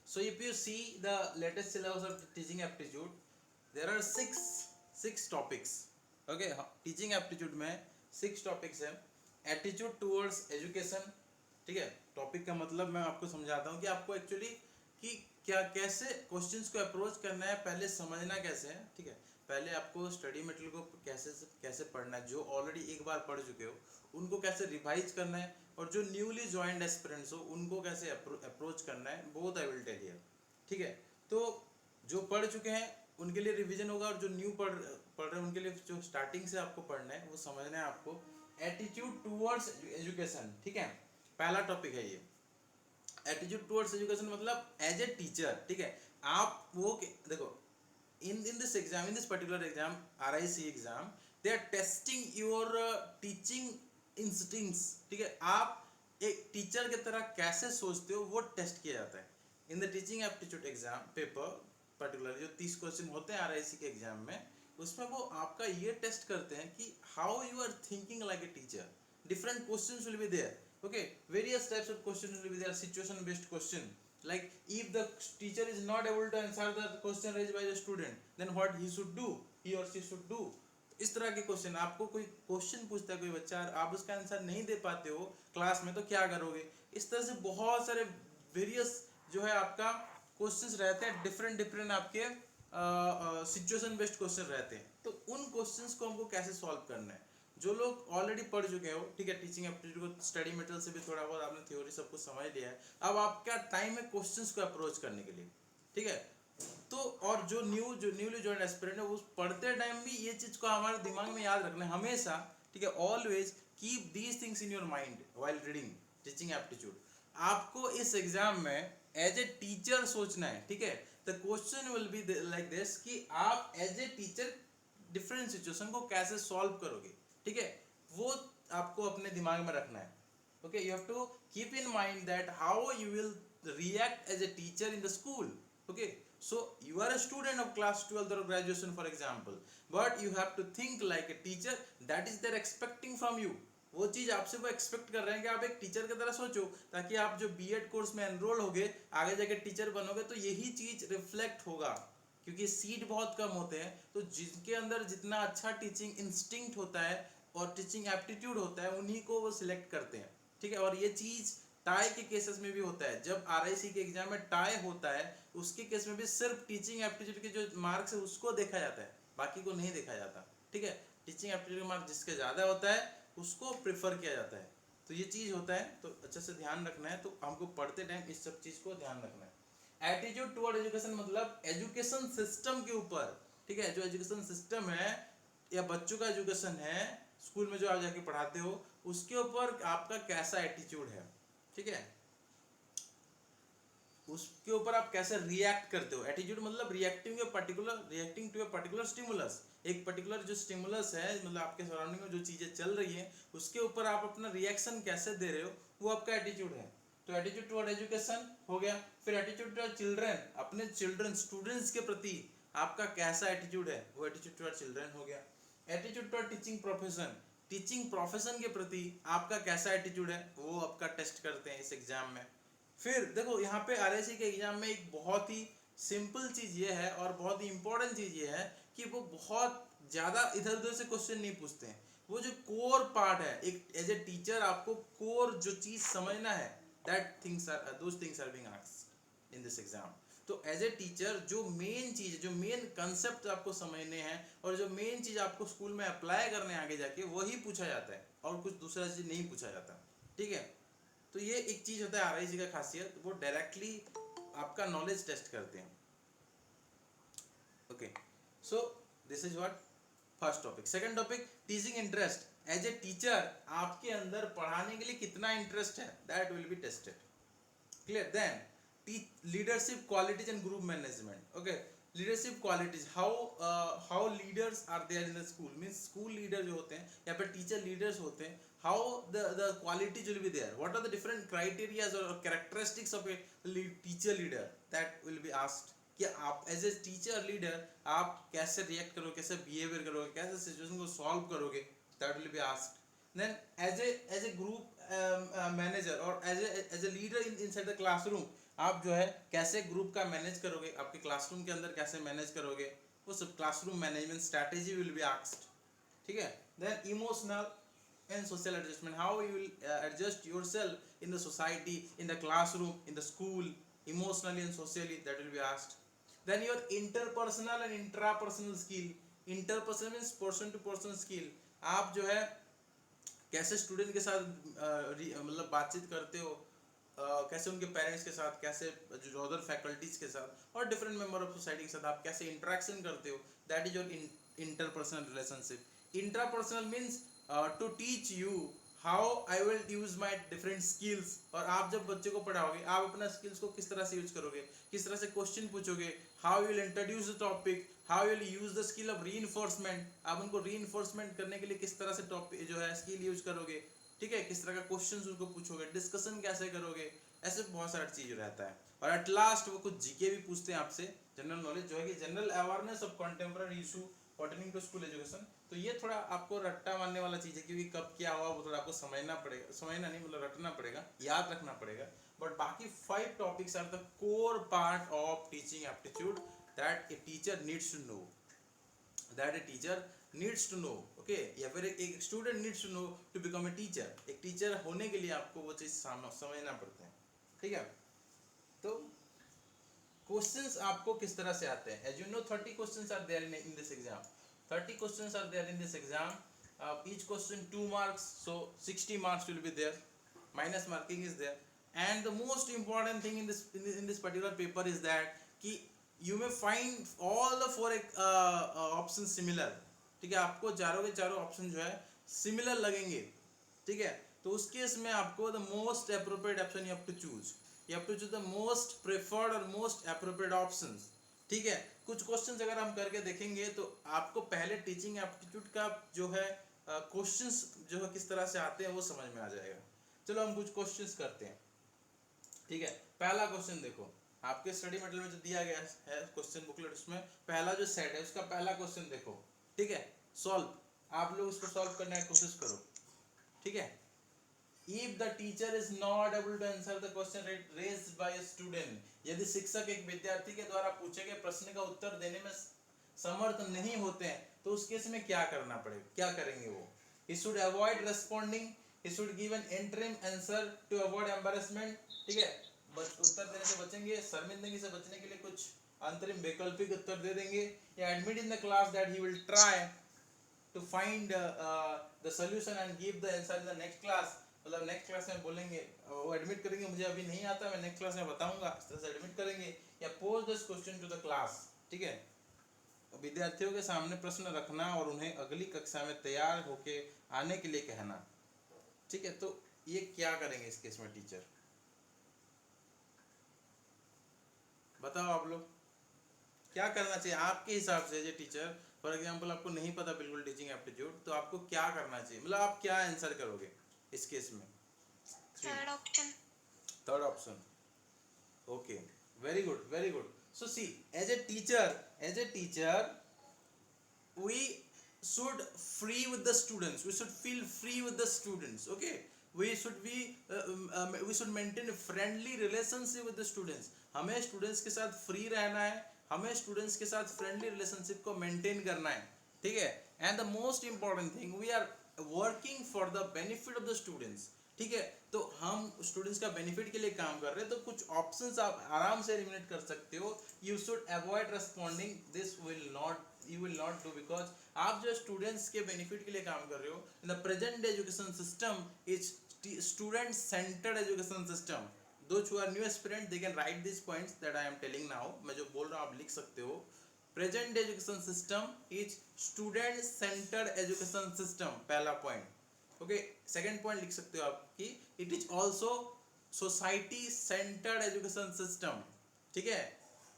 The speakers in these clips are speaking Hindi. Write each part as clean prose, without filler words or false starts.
So if you see the latest syllabus of teaching aptitude, there are six topics. Okay, teaching aptitude में 6 topics है. Attitude towards education. ठीक है, टॉपिक का मतलब मैं आपको समझाता हूँ कि आपको एक्चुअली कि क्या कैसे क्वेश्चंस को अप्रोच करना है, पहले समझना कैसे है. ठीक है, पहले आपको स्टडी मटेरियल को कैसे कैसे पढ़ना है, जो ऑलरेडी एक बार पढ़ चुके हो उनको कैसे रिवाइज करना है, और जो न्यूली ज्वाइंड एस्पिरेंट्स हो उनको कैसे अप्रोच करना है, both I will tell here. ठीक है, तो जो पढ़ चुके हैं उनके लिए रिवीजन होगा, और जो न्यू पढ़ रहे हैं उनके लिए जो स्टार्टिंग से आपको पढ़ना है वो समझना है आपको. Attitude towards education. ठीक है, पहला टॉपिक है ये. एटीट्यूड टुवर्ड्स एजुकेशन मतलब एज ए टीचर. ठीक है, आप वो देखो, in this exam, in this particular exam, RIC exam, they are testing your teaching instincts. ठीक है, आप एक टीचर की तरह कैसे सोचते हो वो टेस्ट किया जाता है. इन the teaching aptitude exam paper particular जो 30 क्वेश्चन होते हैं RIC के एग्जाम में, उसमें वो आपका ये टेस्ट करते हैं कि how you are thinking like a teacher. different questions will be there. Okay, various types of questions will be there. Situation based question, like if the teacher is not able to answer the question raised by the student, then what he should do, he or she should do. इस तरह के क्वेश्चन, आपको कोई क्वेश्चन पूछता है कोई बच्चा, आप उसका आंसर नहीं दे पाते हो क्लास में, तो क्या करोगे. इस तरह से बहुत सारे वेरियस जो है आपका क्वेश्चंस रहते हैं, डिफरेंट डिफरेंट आपके सिचुएशन बेस्ड क्वेश्चन रहते हैं. तो उन क्वेश्चंस को हमको कैसे सॉल्व करना है. जो लोग ऑलरेडी पढ़ चुके हो, ठीक है, टीचिंग एप्टीट्यूड को स्टडी मटेरियल से भी थोड़ा बहुत आपने थ्योरी सब कुछ समझ लिया है, अब आपका टाइम है क्वेश्चंस को अप्रोच करने के लिए. ठीक है, तो और जो न्यूली ज्वाइन एस्पिरेंट है, उस पढ़ते टाइम भी ये चीज को हमारे दिमाग में याद रखना है हमेशा. ठीक है, always keep these things in your mind while reading teaching aptitude. आपको इस एग्जाम में एज ए टीचर सोचना है. ठीक है, the question will be like this कि आप as a teacher different situation को कैसे सॉल्व करोगे. ठीक है, वो आपको अपने दिमाग में रखना है. Okay, you have to keep in mind that how you will react as a teacher in the school. Okay, so you are a student of class 12th or graduation for example, but you have to think like a teacher. That is they're expecting from you. वो चीज आपसे वो एक्सपेक्ट कर रहे हैं कि आप एक टीचर की तरह सोचो, ताकि आप जो बीएड कोर्स में एनरोल होगे, आगे जाके टीचर बनोगे, तो यही चीज रिफ्लेक्ट होगा. क्योंकि सीट बहुत कम होते हैं, तो जिनके अंदर जितना अच्छा टीचिंग इंस्टिंक्ट होता है और टीचिंग एप्टीट्यूड होता है, उन्हीं को वो सिलेक्ट करते हैं. ठीक है, और ये चीज टाई के केसेस में भी होता है. जब RIC के एग्जाम में टाई होता है, उसके केस में भी सिर्फ टीचिंग एप्टीट्यूड के जो मार्क्स है उसको देखा जाता है, बाकी को नहीं देखा जाता. ठीक है, टीचिंग एप्टीट्यूड का मार्क्स जिसके ज़्यादा होता है उसको प्रेफर किया जाता है. तो ये चीज़ होता है, तो अच्छे से ध्यान रखना है. तो हमको पढ़ते टाइम इस सब चीज़ को ध्यान रखना है. एटीट्यूड टुवर्ड एजुकेशन मतलब एजुकेशन सिस्टम के ऊपर. ठीक है, जो एजुकेशन सिस्टम है या बच्चों का एजुकेशन है, स्कूल में जो आप जाके पढ़ाते हो, उसके ऊपर आपका कैसा एटीट्यूड है. ठीक है, उसके ऊपर आप कैसे रिएक्ट करते हो. एटीट्यूड मतलब reacting to a particular stimulus. एक पर्टिकुलर जो स्टिमुलस है, मतलब आपके सराउंडिंग में जो चीजें चल रही हैं, उसके ऊपर आप अपना रिएक्शन कैसे दे रहे हो, वो आपका एटीट्यूड है. तो एटीट्यूड टुवर्ड एजुकेशन हो गया. फिर एटीट्यूड टुवर्ड चिल्ड्रन, अपने चिल्ड्रन स्टूडेंट्स के प्रति आपका कैसा एटीट्यूड है, वो एटीट्यूड टुवर्ड चिल्ड्रन हो गया. Attitude toward teaching profession, teaching profession के प्रति आपका कैसा एटीट्यूड है, वो आपका टेस्ट करते हैं इस एग्जाम में. फिर देखो यहाँ पे RIC के एग्जाम में एक बहुत ही सिंपल चीज ये है और बहुत ही इंपॉर्टेंट चीज ये है कि वो बहुत ज्यादा इधर उधर से क्वेश्चन नहीं पूछते हैं. वो जो कोर पार्ट है, एक एज ए टीचर आपको कोर जो चीज समझना है, that things are those things are being asked in this exam. तो एज ए टीचर जो मेन चीज, जो मेन कंसेप्ट आपको समझने हैं और जो मेन चीज आपको स्कूल में अप्लाई करने आगे जाके, वही पूछा जाता है और कुछ दूसरा चीज नहीं पूछा जाता. ठीक है, तो ये एक चीज होता है RIC का खासियत, वो डायरेक्टली आपका नॉलेज टेस्ट करते हैं. Okay, so this is what first topic. Second topic, teaching interest. As a teacher आपके अंदर पढ़ाने के लिए कितना इंटरेस्ट है, that will be tested. Clear. Then leadership qualities and group management. Okay, leadership qualities, how leaders are there in the school, means school leader जो होते हैं या फिर टीचर लीडर्स होते हैं, how the qualities will be there, what are the different criteria or characteristics of a teacher leader, that will be asked. कि आप एज ए टीचर लीडर आप कैसे रिएक्ट करोगे, कैसे बिहेवियर करोगे, कैसे सिचुएशन को सॉल्व करोगे, that will be asked. Then as a group manager और as a leader in inside the classroom, आप जो है कैसे ग्रुप का मैनेज करोगे, आपके क्लासरूम के अंदर कैसे मैनेज करोगे, वो सब classroom management strategy will be asked, ठीक है। Then emotional and social adjustment, how you will adjust yourself in the society, in the classroom, in the school, emotionally and socially, that will be asked. Then your interpersonal and intrapersonal skill, interpersonal means person to person skill, आप जो है कैसे स्टूडेंट के साथ मतलब बातचीत करते हो, कैसे उनके पेरेंट्स के साथ, कैसे जो अदर फैकल्टीज के साथ और डिफरेंट मेंबर ऑफ सोसाइटी के साथ आप कैसे इंटरेक्शन करते हो, that is your interpersonal relationship. Intrapersonal means to teach you how I will use my different skills, और आप जब बच्चे को पढ़ाओगे आप अपना स्किल्स को किस तरह से यूज करोगे, किस तरह से क्वेश्चन पूछोगे, how you will introduce the topic, how you will use the skill of reinforcement, आप उनको रीइंफोर्समेंट करने के लिए किस तरह से टॉपिक जो है स्किल यूज करोगे, ठीक है, किस तरह का क्वेश्चंस उनको पूछोगे, डिस्कशन कैसे करोगे, ऐसे बहुत सारा चीज रहता है। और एट लास्ट वो कुछ जीके भी पूछते हैं आपसे, जनरल नॉलेज जो है कि general awareness of contemporary issue pertaining to school education. तो ये थोड़ा आपको रट्टा मारने वाला चीज है, क्योंकि कब क्या हुआ वो थोड़ा आपको समझना पड़ेगा, समझना नहीं मतलब रटना पड़ेगा, याद रखना पड़ेगा। बट बाकी 5 topics are the core part of teaching aptitude that a teacher needs to know, that a teacher needs to know, okay, या फिर एक student needs to know to become a teacher. एक टीचर होने के लिए आपको वो चीज समझना पड़ता है, ठीक है। तो क्वेश्चंस आपको किस तरह से आते हैं, as you know 30 questions are there in this exam, 30 questions are there in this exam, each question 2 marks, so 60 marks will be there, minus marking is there, and the most important thing in this particular paper is that कि you may find all the 4 options similar, ठीक है, आपको चारों के चारों ऑप्शन जो है सिमिलर लगेंगे, ठीक है। तो उस केस में आपको the most appropriate option you have to choose, you have to choose the most preferred और मोस्ट अप्रोप्रिएट ऑप्शंस, ठीक है। कुछ क्वेश्चंस अगर हम करके देखेंगे तो आपको पहले टीचिंग एप्टीट्यूड का जो है क्वेश्चंस जो है किस तरह से आते हैं वो समझ में आ जाएगा। चलो हम कुछ क्वेश्चंस करते हैं, ठीक है। पहला क्वेश्चन देखो, आपके स्टडी मटेरियल में जो दिया गया है क्वेश्चन बुकलेट, उसमें पहला जो सेट है उसका पहला क्वेश्चन देखो, ठीक है। सॉल्व, आप लोग उसको सॉल्व करने की कोशिश करो, ठीक है। If the teacher is not able to answer the question raised by a student, यदि शिक्षक एक विद्यार्थी के द्वारा पूछे गए प्रश्न का उत्तर देने में समर्थ नहीं होते हैं तो उस केस में क्या करना पड़ेगा, क्या करेंगे वो। He should avoid responding, he should give an interim answer to avoid embarrassment, ठीक है, उत्तर देने से बचेंगे, शर्मिंदगी से बचने के लिए कुछ अंतरिम वैकल्पिक उत्तर दे देंगे, या admit in the class that he will try to find the solution and give the answer in the next class, मतलब नेक्स्ट क्लास में बोलेंगे, वो एडमिट करेंगे मुझे अभी नहीं आता मैं नेक्स्ट क्लास में बताऊंगा, इस तरह से एडमिट करेंगे, या pose this question to the class, ठीक है। विद्यार्थियों के सामने प्रश्न रखना और उन्हें अगली कक्षा में तैयार होके आने के लिए कहना, ठीक है। तो ये क्या करेंगे इस केस में टीचर, बताओ आप लोग क्या करना चाहिए आपके हिसाब से। ये टीचर फॉर एग्जांपल आपको नहीं पता बिल्कुल टीचिंग एप्टीट्यूड, तो आपको क्या करना चाहिए, मतलब आप क्या आंसर करोगे इस केस में। Third option, third option, okay, very good very good. So see as a teacher we should free with the students, we should feel free with the students, okay, we should be we should maintain a friendly relationship with the students, हमें स्टूडेंट्स के साथ फ्री रहना है, हमें स्टूडेंट्स के साथ फ्रेंडली रिलेशनशिप को मेंटेन करना है, ठीक है। And the most important thing we are working for the benefit of the students, ठीक है। तो हम स्टूडेंट्स का बेनिफिट के लिए काम कर रहे हैं, तो कुछ ऑप्शंस आप आराम से एलिमिनेट कर सकते हो। You should avoid responding, this will not, you will not do, because आप जो स्टूडेंट्स के बेनिफिट के लिए काम कर रहे हो। In the present education system is student centred education system. Those who are new aspirant they can write these points that I am telling now, मैं जो बोल रहा हूँ आप लिख सकते हो। Present education system is student centred education system, पहला पॉइंट, ओके। सेकंड पॉइंट लिख सकते हो आप कि it is also society centred education system, ठीक है।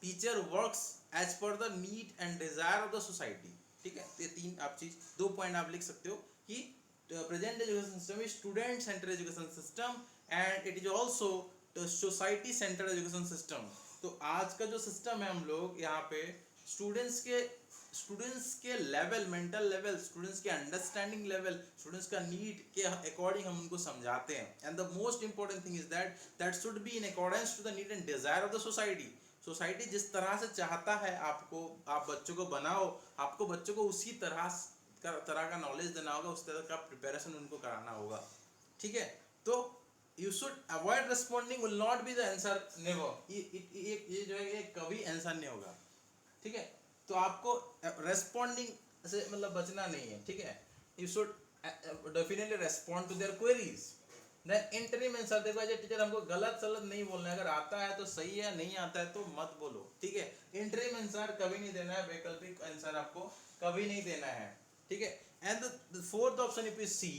Teacher works as per the need and desire of the society, ठीक है। ये तीन आप चीज, 2 पॉइंट आप लिख सकते हो कि present education system is student centred education system and it is also society centred education system. तो आज का जो सिस्टम है हम लोग यहाँ पे स्टूडेंट्स के स्टूडेंट्स के लेवल, मेंटल लेवल, स्टूडेंट्स के अंडरस्टैंडिंग लेवल, स्टूडेंट्स का नीड के अकॉर्डिंग हम उनको समझाते हैं. And the most important thing is that should be in accordance to the need and desire of the society. Society जिस तरह से चाहता है आपको, आप बच्चों को बनाओ, आपको बच्चों को उसी तरह का नॉलेज देना होगा, उस तरह का प्रिपरेशन उनको कराना होगा. ठीक है, तो you should avoid responding will not B the answer, never. ये जो है ये कभी आंसर नहीं होगा. ठीक है, तो आपको रेस्पॉन्डिंग से मतलब बचना नहीं है. ठीक है, you should definitely respond to their queries. Then interim answer, देखो एज ए टीचर हमको गलत सलत नहीं बोलना है. अगर आता है तो सही है, नहीं आता है तो मत बोलो. ठीक है, इंटरिम आंसर कभी नहीं देना है, वैकल्पिक आंसर आपको कभी नहीं देना है. ठीक है, and the fourth option if you see,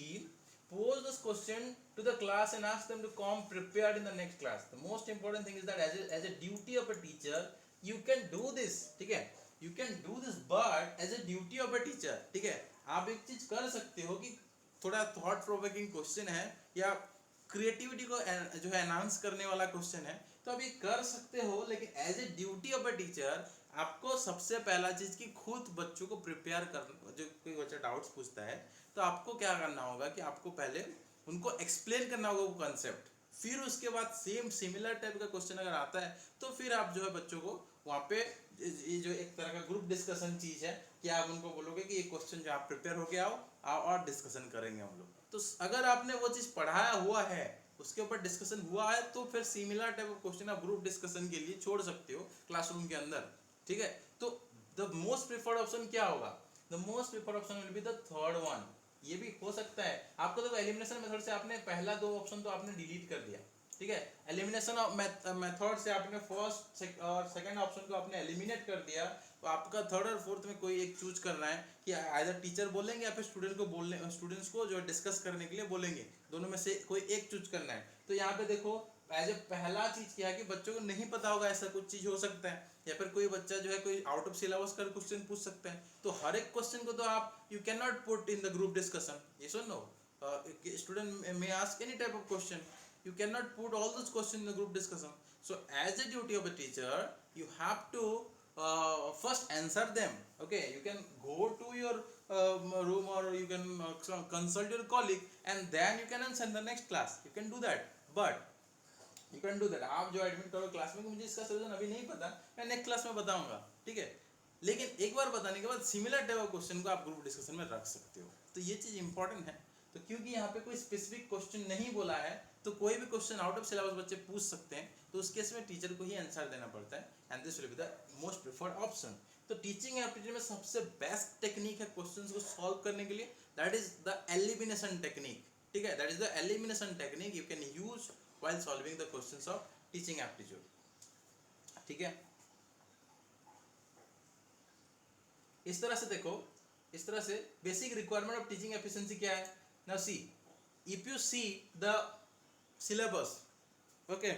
pose this question to the class and ask them to come prepared in the next class. The most important thing is that as a duty of a teacher you can do this. ठीक है, you can do this, but as a duty of a teacher, ठीक है, आप एक चीज कर सकते हो कि थोड़ा थॉट प्रोवोकिंग क्वेश्चन है या क्रिएटिविटी को जो है एनहांस करने वाला क्वेश्चन है, तो आप ये कर सकते हो. लेकिन as a duty of a teacher आपको सबसे पहला चीज कि खुद बच्चों को प्रिपेयर करना. जो कोई बच्चा डाउट्स पूछता है तो आपको क्या करना होगा कि आपको पहले उनको एक्सप्लेन करना होगा वो कॉन्सेप्ट. फिर उसके बाद सेम सिमिलर टाइप का क्वेश्चन अगर आता है तो फिर आप जो है बच्चों को वहाँ पे ये जो एक तरह का ग्रुप डिस्कशन चीज है कि आप उनको बोलोगे कि ये क्वेश्चन जो आप प्रिपेयर होके आओ और डिस्कशन करेंगे हम लोग. तो अगर आपने वो चीज पढ़ाया हुआ है, उसके ऊपर डिस्कशन हुआ है, तो फिर सिमिलर टाइप ऑफ क्वेश्चन आप ग्रुप डिस्कशन के लिए छोड़ सकते हो क्लासरूम के अंदर. ठीक है, तो द मोस्ट प्रिफर्ड ऑप्शन क्या होगा? The most preferred option will be the third one. ये भी हो सकता है आपको, देखो एलिमिनेशन मेथड से आपने पहला दो ऑप्शन तो आपने डिलीट कर दिया. ठीक है, एलिमिनेशन मेथड से आपने फर्स्ट और सेकंड ऑप्शन को आपने एलिमिनेट कर दिया. तो आपका थर्ड और फोर्थ में कोई एक चूज करना है कि आइदर टीचर बोलेंगे या फिर स्टूडेंट्स को जो डिस्कस करने के लिए बोलेंगे. दोनों में से कोई एक चूज करना है. तो यहाँ पे देखो एज ए पहला चीज क्या है कि बच्चों को नहीं पता होगा, ऐसा कुछ चीज हो सकता है, या फिर कोई बच्चा जो है कोई आउट ऑफ सिलेबस का क्वेश्चन पूछ सकता है. तो हर एक क्वेश्चन को तो आप you can not put in the group discussion. Yes और no? Student may ask any type of question, you cannot put all those questions in the group discussion. So as a duty of a teacher you have to first answer them. Okay, you can go to your room or you can consult your colleague and then you can answer in the next class. You can do that, but you can do that. आप जो एडमिट करो क्लास में कि मुझे इसका सोल्यूशन अभी नहीं पता, मैं नेक्स्ट क्लास में बताऊंगा. ठीक है, लेकिन एक बार बताने के बाद सिमिलर टाइप ऑफ क्वेश्चन को आप ग्रुप डिस्कशन में रख सकते हो. तो ये चीज इंपॉर्टेंट है. तो क्योंकि यहाँ पे कोई स्पेसिफिक क्वेश्चन नहीं बोला है तो कोई भी क्वेश्चन आउट ऑफ सिलेबस बच्चे पूछ सकते हैं. तो उस केस में टीचर को ही आंसर देना पड़ता है. And this will be the most preferred option. तो टीचिंग एप्टीट्यूड में सबसे बेस्ट टेक्निक है क्वेश्चंस को सॉल्व करने के लिए, that is the elimination technique. ठीक है, that is the elimination technique you can use while solving the questions of teaching aptitude. ठीक है, इस तरह से देखो, इस तरह से basic requirement of teaching efficiency क्या है. Now see, if you see the syllabus, okay,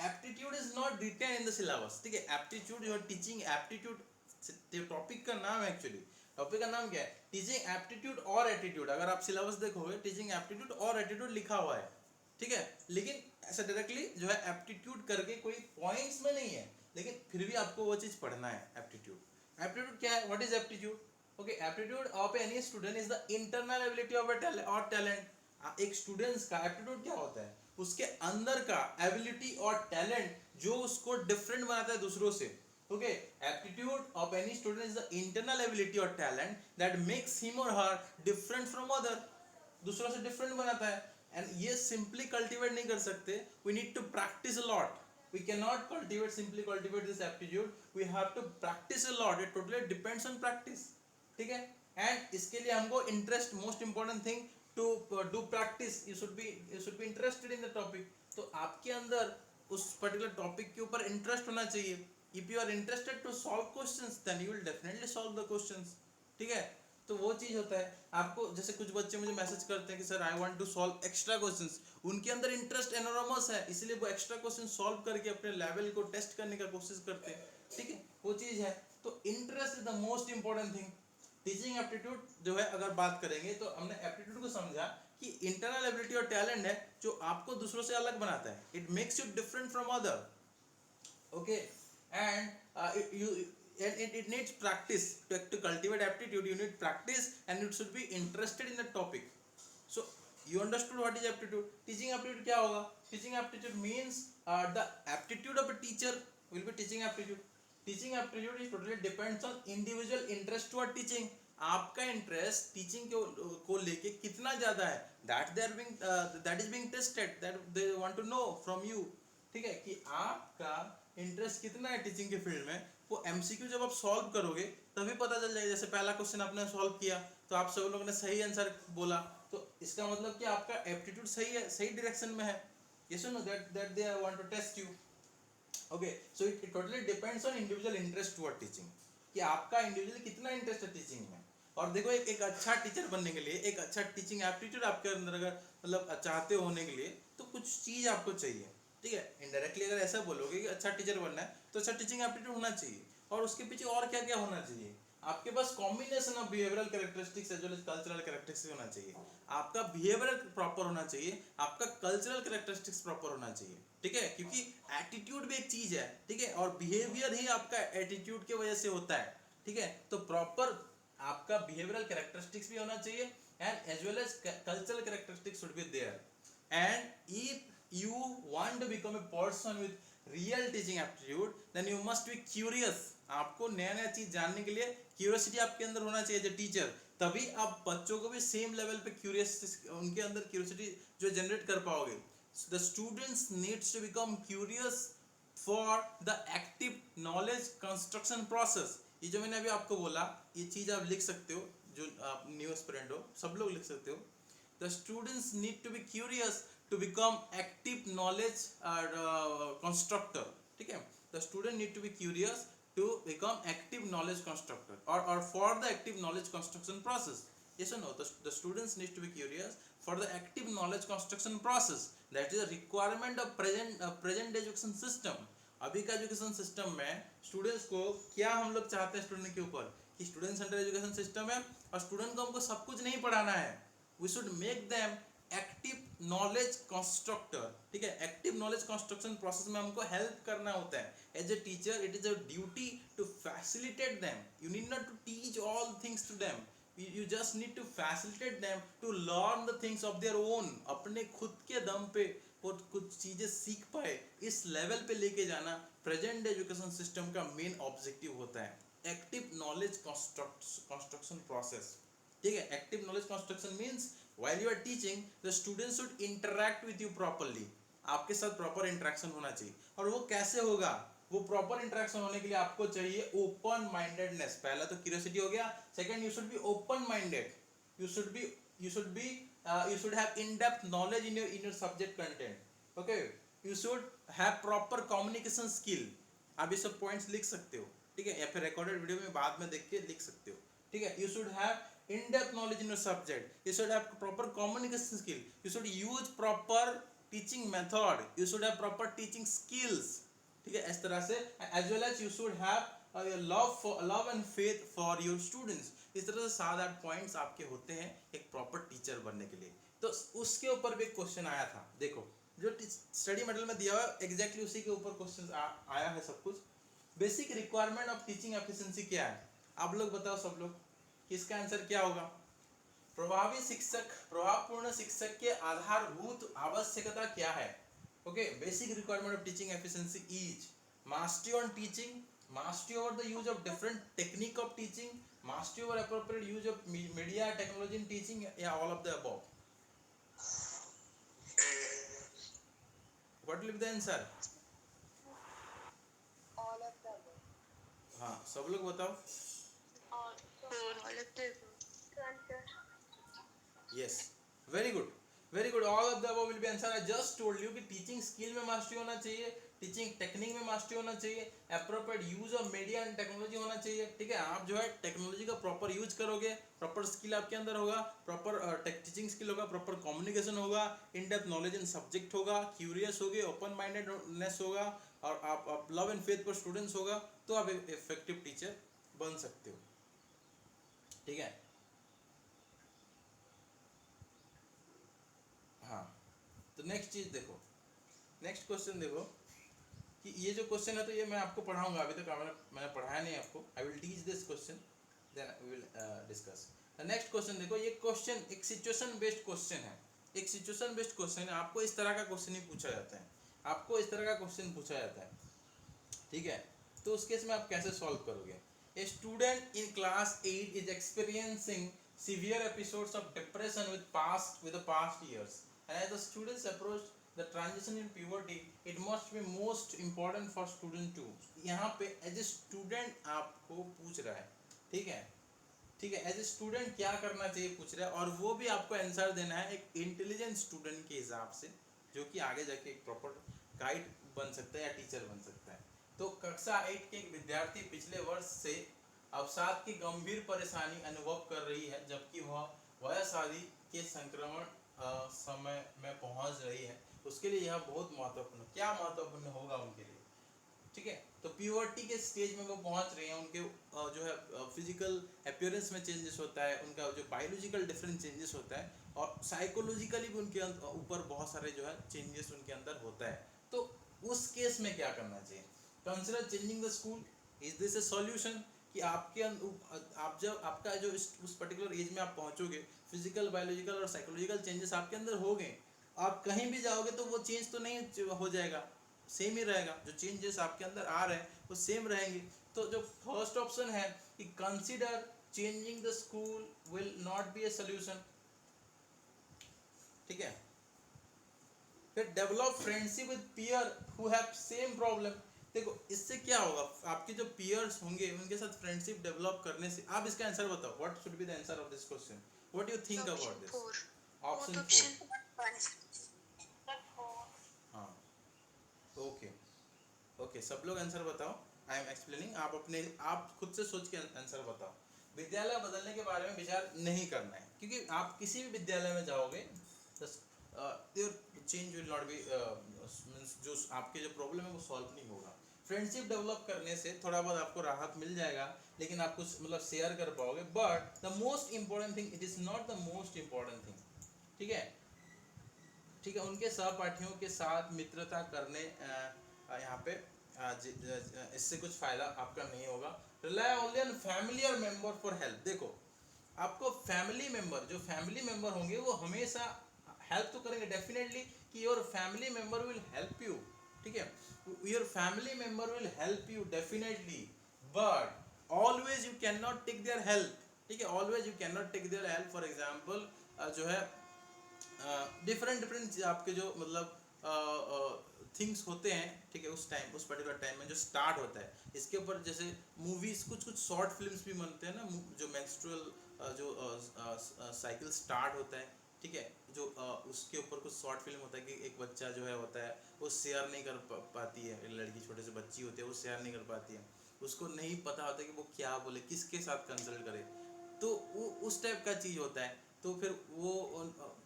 aptitude is not written in the syllabus. ठीक है, aptitude your teaching aptitude topic का नाम है. एक्चुअली टॉपिक का नाम क्या है? टीचिंग एप्टीट्यूड और एटीट्यूड. अगर आप सिलेबस देखोगे टीचिंग एप्टीट्यूड और एटीट्यूड लिखा हुआ है. ठीक है, लेकिन ऐसा डायरेक्टली जो है एप्टीट्यूड करके कोई पॉइंट्स में नहीं है, लेकिन फिर भी आपको वो चीज पढ़ना है. एप्टीट्यूड, एप्टीट्यूड क्या है? What is aptitude? Okay, aptitude of any student is the internal ability of a talent. एक स्टूडेंट्स का एप्टीट्यूड क्या होता है? उसके अंदर का एबिलिटी और टैलेंट जो उसको डिफरेंट बनाता है दूसरों से. Okay, aptitude of any student is the internal ability और टैलेंट दैट मेक्स हिम और हर डिफरेंट फ्रॉम अदर. दूसरों से डिफरेंट बनाता है. एंड ये सिंपली कल्टीवेट नहीं कर सकते. We need to practise a lot. We cannot simply cultivate this aptitude. We have to practice a lot. It totally depends on practice. ठीक है, and इसके लिए हमको interest, most important thing to do practice. You should be interested in the topic. तो आपके अंदर उस particular topic के ऊपर interest होना चाहिए. If you are interested to solve questions, then you will definitely solve the questions. ठीक है, तो वो चीज होता है. आपको जैसे कुछ बच्चे मुझे मैसेज करते हैं कि sir I want to solve extra questions. उनके अंदर इंटरेस्ट एनोरमस है, इसलिए वो एक्स्ट्रा क्वेश्चन सॉल्व करके अपने लेवल को टेस्ट करने का कोशिश करते हैं. ठीक है, वो चीज है. तो interest is the most important thing. Teaching aptitude जो है अगर बात करेंगे तो हमने एप्टीट्यूड को समझा कि इंटरनल एबिलिटी और टैलेंट है जो आपको दूसरों से अलग बनाता है. It makes you different from other. Okay, and you and it needs practice to cultivate aptitude. You need practice and you should be interested in the topic. So you understood what is aptitude. Teaching aptitude क्या होगा? Teaching aptitude means the aptitude of a teacher will be teaching aptitude. Teaching aptitude is totally depends on individual interest toward teaching. आपका इंटरेस्ट टीचिंग को लेके कितना ज्यादा है, that is being tested, that they want to know from you. ठीक है, कि आपका इंटरेस्ट कितना है टीचिंग के फील्ड में. वो एमसीक्यू जब आप सॉल्व करोगे तभी पता चल जाएगा. जैसे पहला क्वेश्चन आपने सॉल्व किया तो आप सब लोगों ने सही आंसर बोला, तो इसका मतलब कि आपका एप्टीट्यूड सही है, सही डायरेक्शन में है. यस और no, that they want to test you. Okay, so it totally depends on individual interest toward teaching, कि आपका इंडिविजुअल कितना इंटरेस्ट है टीचिंग में. और देखो, एक अच्छा टीचर बनने के लिए, एक अच्छा टीचिंग एप्टीट्यूड आपके अंदर अगर मतलब चाहते होने के लिए, तो कुछ चीज आपको चाहिए. ठीक है, इनडायरेक्टली अगर ऐसा बोलोगे कि अच्छा टीचर बनना है तो अच्छा टीचिंग एप्टीट्यूड होना चाहिए. और उसके पीछे और क्या क्या होना चाहिए? आपके पास combination of behavioural characteristics as well as cultural characteristics होना चाहिए. आपका बिहेवियर प्रॉपर होना चाहिए, आपका कल्चरल कैरेक्टरिस्टिक्स प्रॉपर होना चाहिए. ठीक है, क्योंकि एटीट्यूड भी एक चीज है. ठीक है, और बिहेवियर ही आपका एटीट्यूड की वजह से होता है. ठीक है, तो प्रॉपर आपका बिहेवियरल कैरेक्टरिस्टिक्स भी होना चाहिए and as well as cultural characteristics should be there. And if you want to become a person with real teaching aptitude, then you must be curious. आपको नया नया चीज जानने के लिए क्यूरियोसिटी आपके अंदर होना चाहिए एज ए टीचर. तभी आप बच्चों को भी सेम लेवल पे क्यूरियस, उनके अंदर क्यूरियोसिटी जो जनरेट कर पाओगे. The students needs to become curious for the active knowledge construction process. ये जो मैंने अभी आपको बोला, ये चीज आप लिख सकते हो, जो आप न्यू एस्पिरेंट हो, सब लोग लिख सकते हो. The students need to be curious to become active knowledge constructor. ठीक है, the student need to be curious to become active knowledge constructor or for the active knowledge construction process. Yes or no? The students need to be curious for the active knowledge construction process. That is a requirement of present education system. अभी का एजुकेशन सिस्टम में स्टूडेंट्स को क्या हम लोग चाहते हैं स्टूडेंट के ऊपर, कि स्टूडेंट सेंटर एजुकेशन सिस्टम है और स्टूडेंट को हमको सब कुछ नहीं पढ़ाना है. We should make them active knowledge constructor. ठीक है, एक्टिव नॉलेज कंस्ट्रक्शन प्रोसेस में हमको हेल्प करना होता है. As a teacher it is a duty to facilitate them. You need not to teach all things to them. You just need to facilitate them to learn the things of their own. अपने खुद के दम पे वो कुछ चीजें सीख पाए, इस लेवल पे लेके जाना प्रेजेंट एजुकेशन सिस्टम का मेन ऑब्जेक्टिव होता है. Active knowledge construction process. ठीक है, active knowledge construction means while you are teaching the student should interact with you properly. आपके साथ प्रॉपर इंटरेक्शन होना चाहिए. और वो कैसे होगा? वो प्रॉपर इंटरेक्शन होने के लिए आपको चाहिए ओपन माइंडेडनेस. पहला तो क्यूरियोसिटी हो गया. Second, you should be open minded. You should have in depth knowledge in your subject content. Okay, you should have proper communication skill. आप ये सब पॉइंट्स लिख सकते हो. ठीक है, या फिर रिकॉर्डेड वीडियो में बाद में देख के लिख सकते हो. ठीक है, you should have in-depth knowledge in your subject. You should have proper communication skill. You should use proper teaching method. You should have proper teaching skills. ठीक है, इस तरह से as well as you should have love and faith for your students. इस तरह से 7-8 पॉइंट्स आपके होते हैं एक प्रॉपर टीचर बनने के लिए. तो उसके ऊपर भी एक क्वेश्चन आया था. देखो, जो स्टडी मटेरियल में दिया हुआ है एग्जैक्टली उसी के ऊपर क्वेश्चन आया है सब कुछ. Basic requirement of teaching efficiency क्या है? आप लोग बताओ, सब लोग, इसका आंसर क्या होगा? प्रभावी शिक्षक, प्रभावपूर्ण शिक्षक के आधारभूत आवश्यकता क्या है? Okay, basic requirement of teaching efficiency is mastery on teaching, mastery over the use of different technique of teaching, mastery over appropriate use of media technology in teaching, या all of the above. What will be the answer? All of the above. हाँ, सब लोग बताओ. All of the above. Yes, very good, very good. All of the above will be answer. I just told you कि टीचिंग स्किल में मास्टरी होना चाहिए, टीचिंग टेक्निक में मास्टरी होना चाहिए, appropriate use of media and technology होना चाहिए. ठीक है, आप जो है टेक्नोलॉजी का प्रॉपर यूज करोगे, प्रॉपर स्किल आपके अंदर होगा, प्रॉपर टीचिंग स्किल होगा, प्रॉपर कम्युनिकेशन होगा, in depth knowledge in subject होगा, क्यूरियस होगे, ओपन माइंडेडनेस होगा, और आप love and faith for students होगा, तो आप इफेक्टिव टीचर बन सकते हो. ठीक है, हाँ. तो नेक्स्ट चीज देखो, नेक्स्ट क्वेश्चन देखो कि कि ये जो क्वेश्चन है तो ये मैं आपको पढ़ाऊंगा, अभी तक मैंने पढ़ाया नहीं आपको। I will teach this question, then we will discuss. Next question देखो, ये क्वेश्चन एक सिचुएशन बेस्ड क्वेश्चन है। एक सिचुएशन बेस्ड क्वेश्चन है, आपको इस तरह का क्वेश्चन ही पूछा जाता है, आपको इस तरह का क्वेश्चन पूछा जाता है, ठीक है। तो उस केस में आप कैसे सॉल्व करोगे? A student in class 8 is experiencing severe episodes of depression with the past years, and as the students approach the transition in puberty, it must be most important for student too। यहाँ पे एज ए स्टूडेंट आपको पूछ रहा है, ठीक है, ठीक है, एज ए स्टूडेंट क्या करना चाहिए पूछ रहा है, और वो भी आपको आंसर देना है एक इंटेलिजेंट स्टूडेंट के हिसाब से, जो कि आगे जाके एक प्रॉपर गाइड बन सकता है या टीचर बन सकता है। तो कक्षा 8 के एक विद्यार्थी पिछले वर्ष से अवसाद की गंभीर परेशानी अनुभव कर रही है, जबकि वह वयस आदि के संक्रमण समय में पहुंच रही है। उसके लिए यह बहुत महत्वपूर्ण, क्या महत्वपूर्ण होगा उनके लिए, ठीक है। तो प्यूबर्टी के स्टेज में वो पहुंच रहे हैं, उनके जो है फिजिकल अपीयरेंस में चेंजेस होता है, उनका जो बायोलॉजिकल डिफरेंट चेंजेस होता है, और साइकोलॉजिकली भी उनके ऊपर बहुत सारे जो है चेंजेस उनके अंदर होता है। तो उस केस में क्या करना चाहिए? Consider changing the school, is this A solution? कि आपके आप जब आपका जो उस पर्टिकुलर एज में आप पहुंचोगे, फिजिकल बायोलॉजिकल और साइकोलॉजिकल चेंजेस आपके अंदर हो गए, आप कहीं भी जाओगे तो वो चेंज तो नहीं हो जाएगा, सेम ही रहेगा, जो चेंजेस आपके अंदर आ रहे हैं वो सेम रहेंगे। तो जो फर्स्ट ऑप्शन है कि consider changing the school will not B a solution, ठीक है। फिर develop friendship with peer who have same problem. देखो इससे क्या होगा, आपके जो पीयर्स होंगे उनके साथ फ्रेंडशिप डेवलप करने से, आप इसका आंसर बताओ, what should be the answer of this question, what you think about this? Option 4। हाँ, ओके ओके, सब लोग आंसर बताओ। आई एम एक्सप्लेनिंग, आप खुद से सोच के आंसर बताओ। विद्यालय बदलने के बारे में विचार नहीं करना है, क्योंकि आप किसी भी विद्यालय में जाओगे, चेंज विल नॉट बी, जो आपके जो प्रॉब्लम है वो सॉल्व नहीं होगा। फ्रेंडशिप डेवलप करने से थोड़ा बहुत आपको राहत मिल जाएगा, लेकिन आप कुछ मतलब शेयर कर पाओगे, but the most important thing, it is not the most important thing, ठीक है, ठीक है। उनके सहपाठियों के साथ मित्रता करने यहाँ पे इससे कुछ फायदा आपका नहीं होगा। रिलाई ओनली ऑन फैमिली और मेंबर फॉर हेल्प। देखो आपको फैमिली मेंबर, जो फैमिली मेंबर होंगे वो हमेशा हेल्प तो करेंगे डेफिनेटली, कि your family member will help you, ठीक है, your family member will help you definitely, but always you can not take their help, ठीक है, always you can not take their help. For example जो है डिफरेंट आपके जो मतलब थिंग्स होते हैं, ठीक है, उस टाइम, उस पर्टिकुलर टाइम में जो स्टार्ट होता है, इसके ऊपर जैसे मूवीज, कुछ शॉर्ट फिल्म्स भी बनते हैं ना, जो मेंस्ट्रुअल जो साइकिल स्टार्ट होता है, ठीक है, जो उसके ऊपर कुछ शॉर्ट फिल्म होता है कि एक बच्चा जो है होता है वो शेयर नहीं कर पाती है, लड़की छोटे से बच्ची होती है वो शेयर नहीं कर पाती है, उसको नहीं पता होता कि वो क्या बोले, किसके साथ कंसल्ट करे, तो वो उस टाइप का चीज़ होता है। तो फिर वो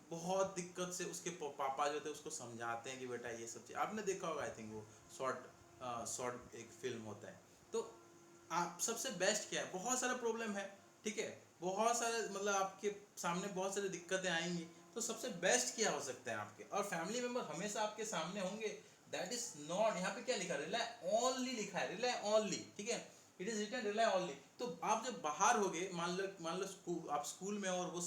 बहुत दिक्कत से उसके पापा जो थे उसको समझाते हैं कि बेटा ये सब चीज़ आपने देखा होगा, आई थिंक वो शॉर्ट एक फिल्म होता है। तो आप सबसे बेस्ट क्या है, बहुत सारा प्रॉब्लम है, ठीक है, बहुत सारे मतलब आपके सामने बहुत सारी दिक्कतें आएंगी, तो सबसे बेस्ट क्या हो सकता है आपके, और फैमिली मेंबर हमेशा आपके सामने होंगे, दैट इज नॉट, यहाँ पे क्या लिखा है, रिलाई ओनली लिखा है, रिलाई ओनली, ठीक है, it is written rely only. तो आप जब बाहर हो गए, मान लो आप स्कूल में और वो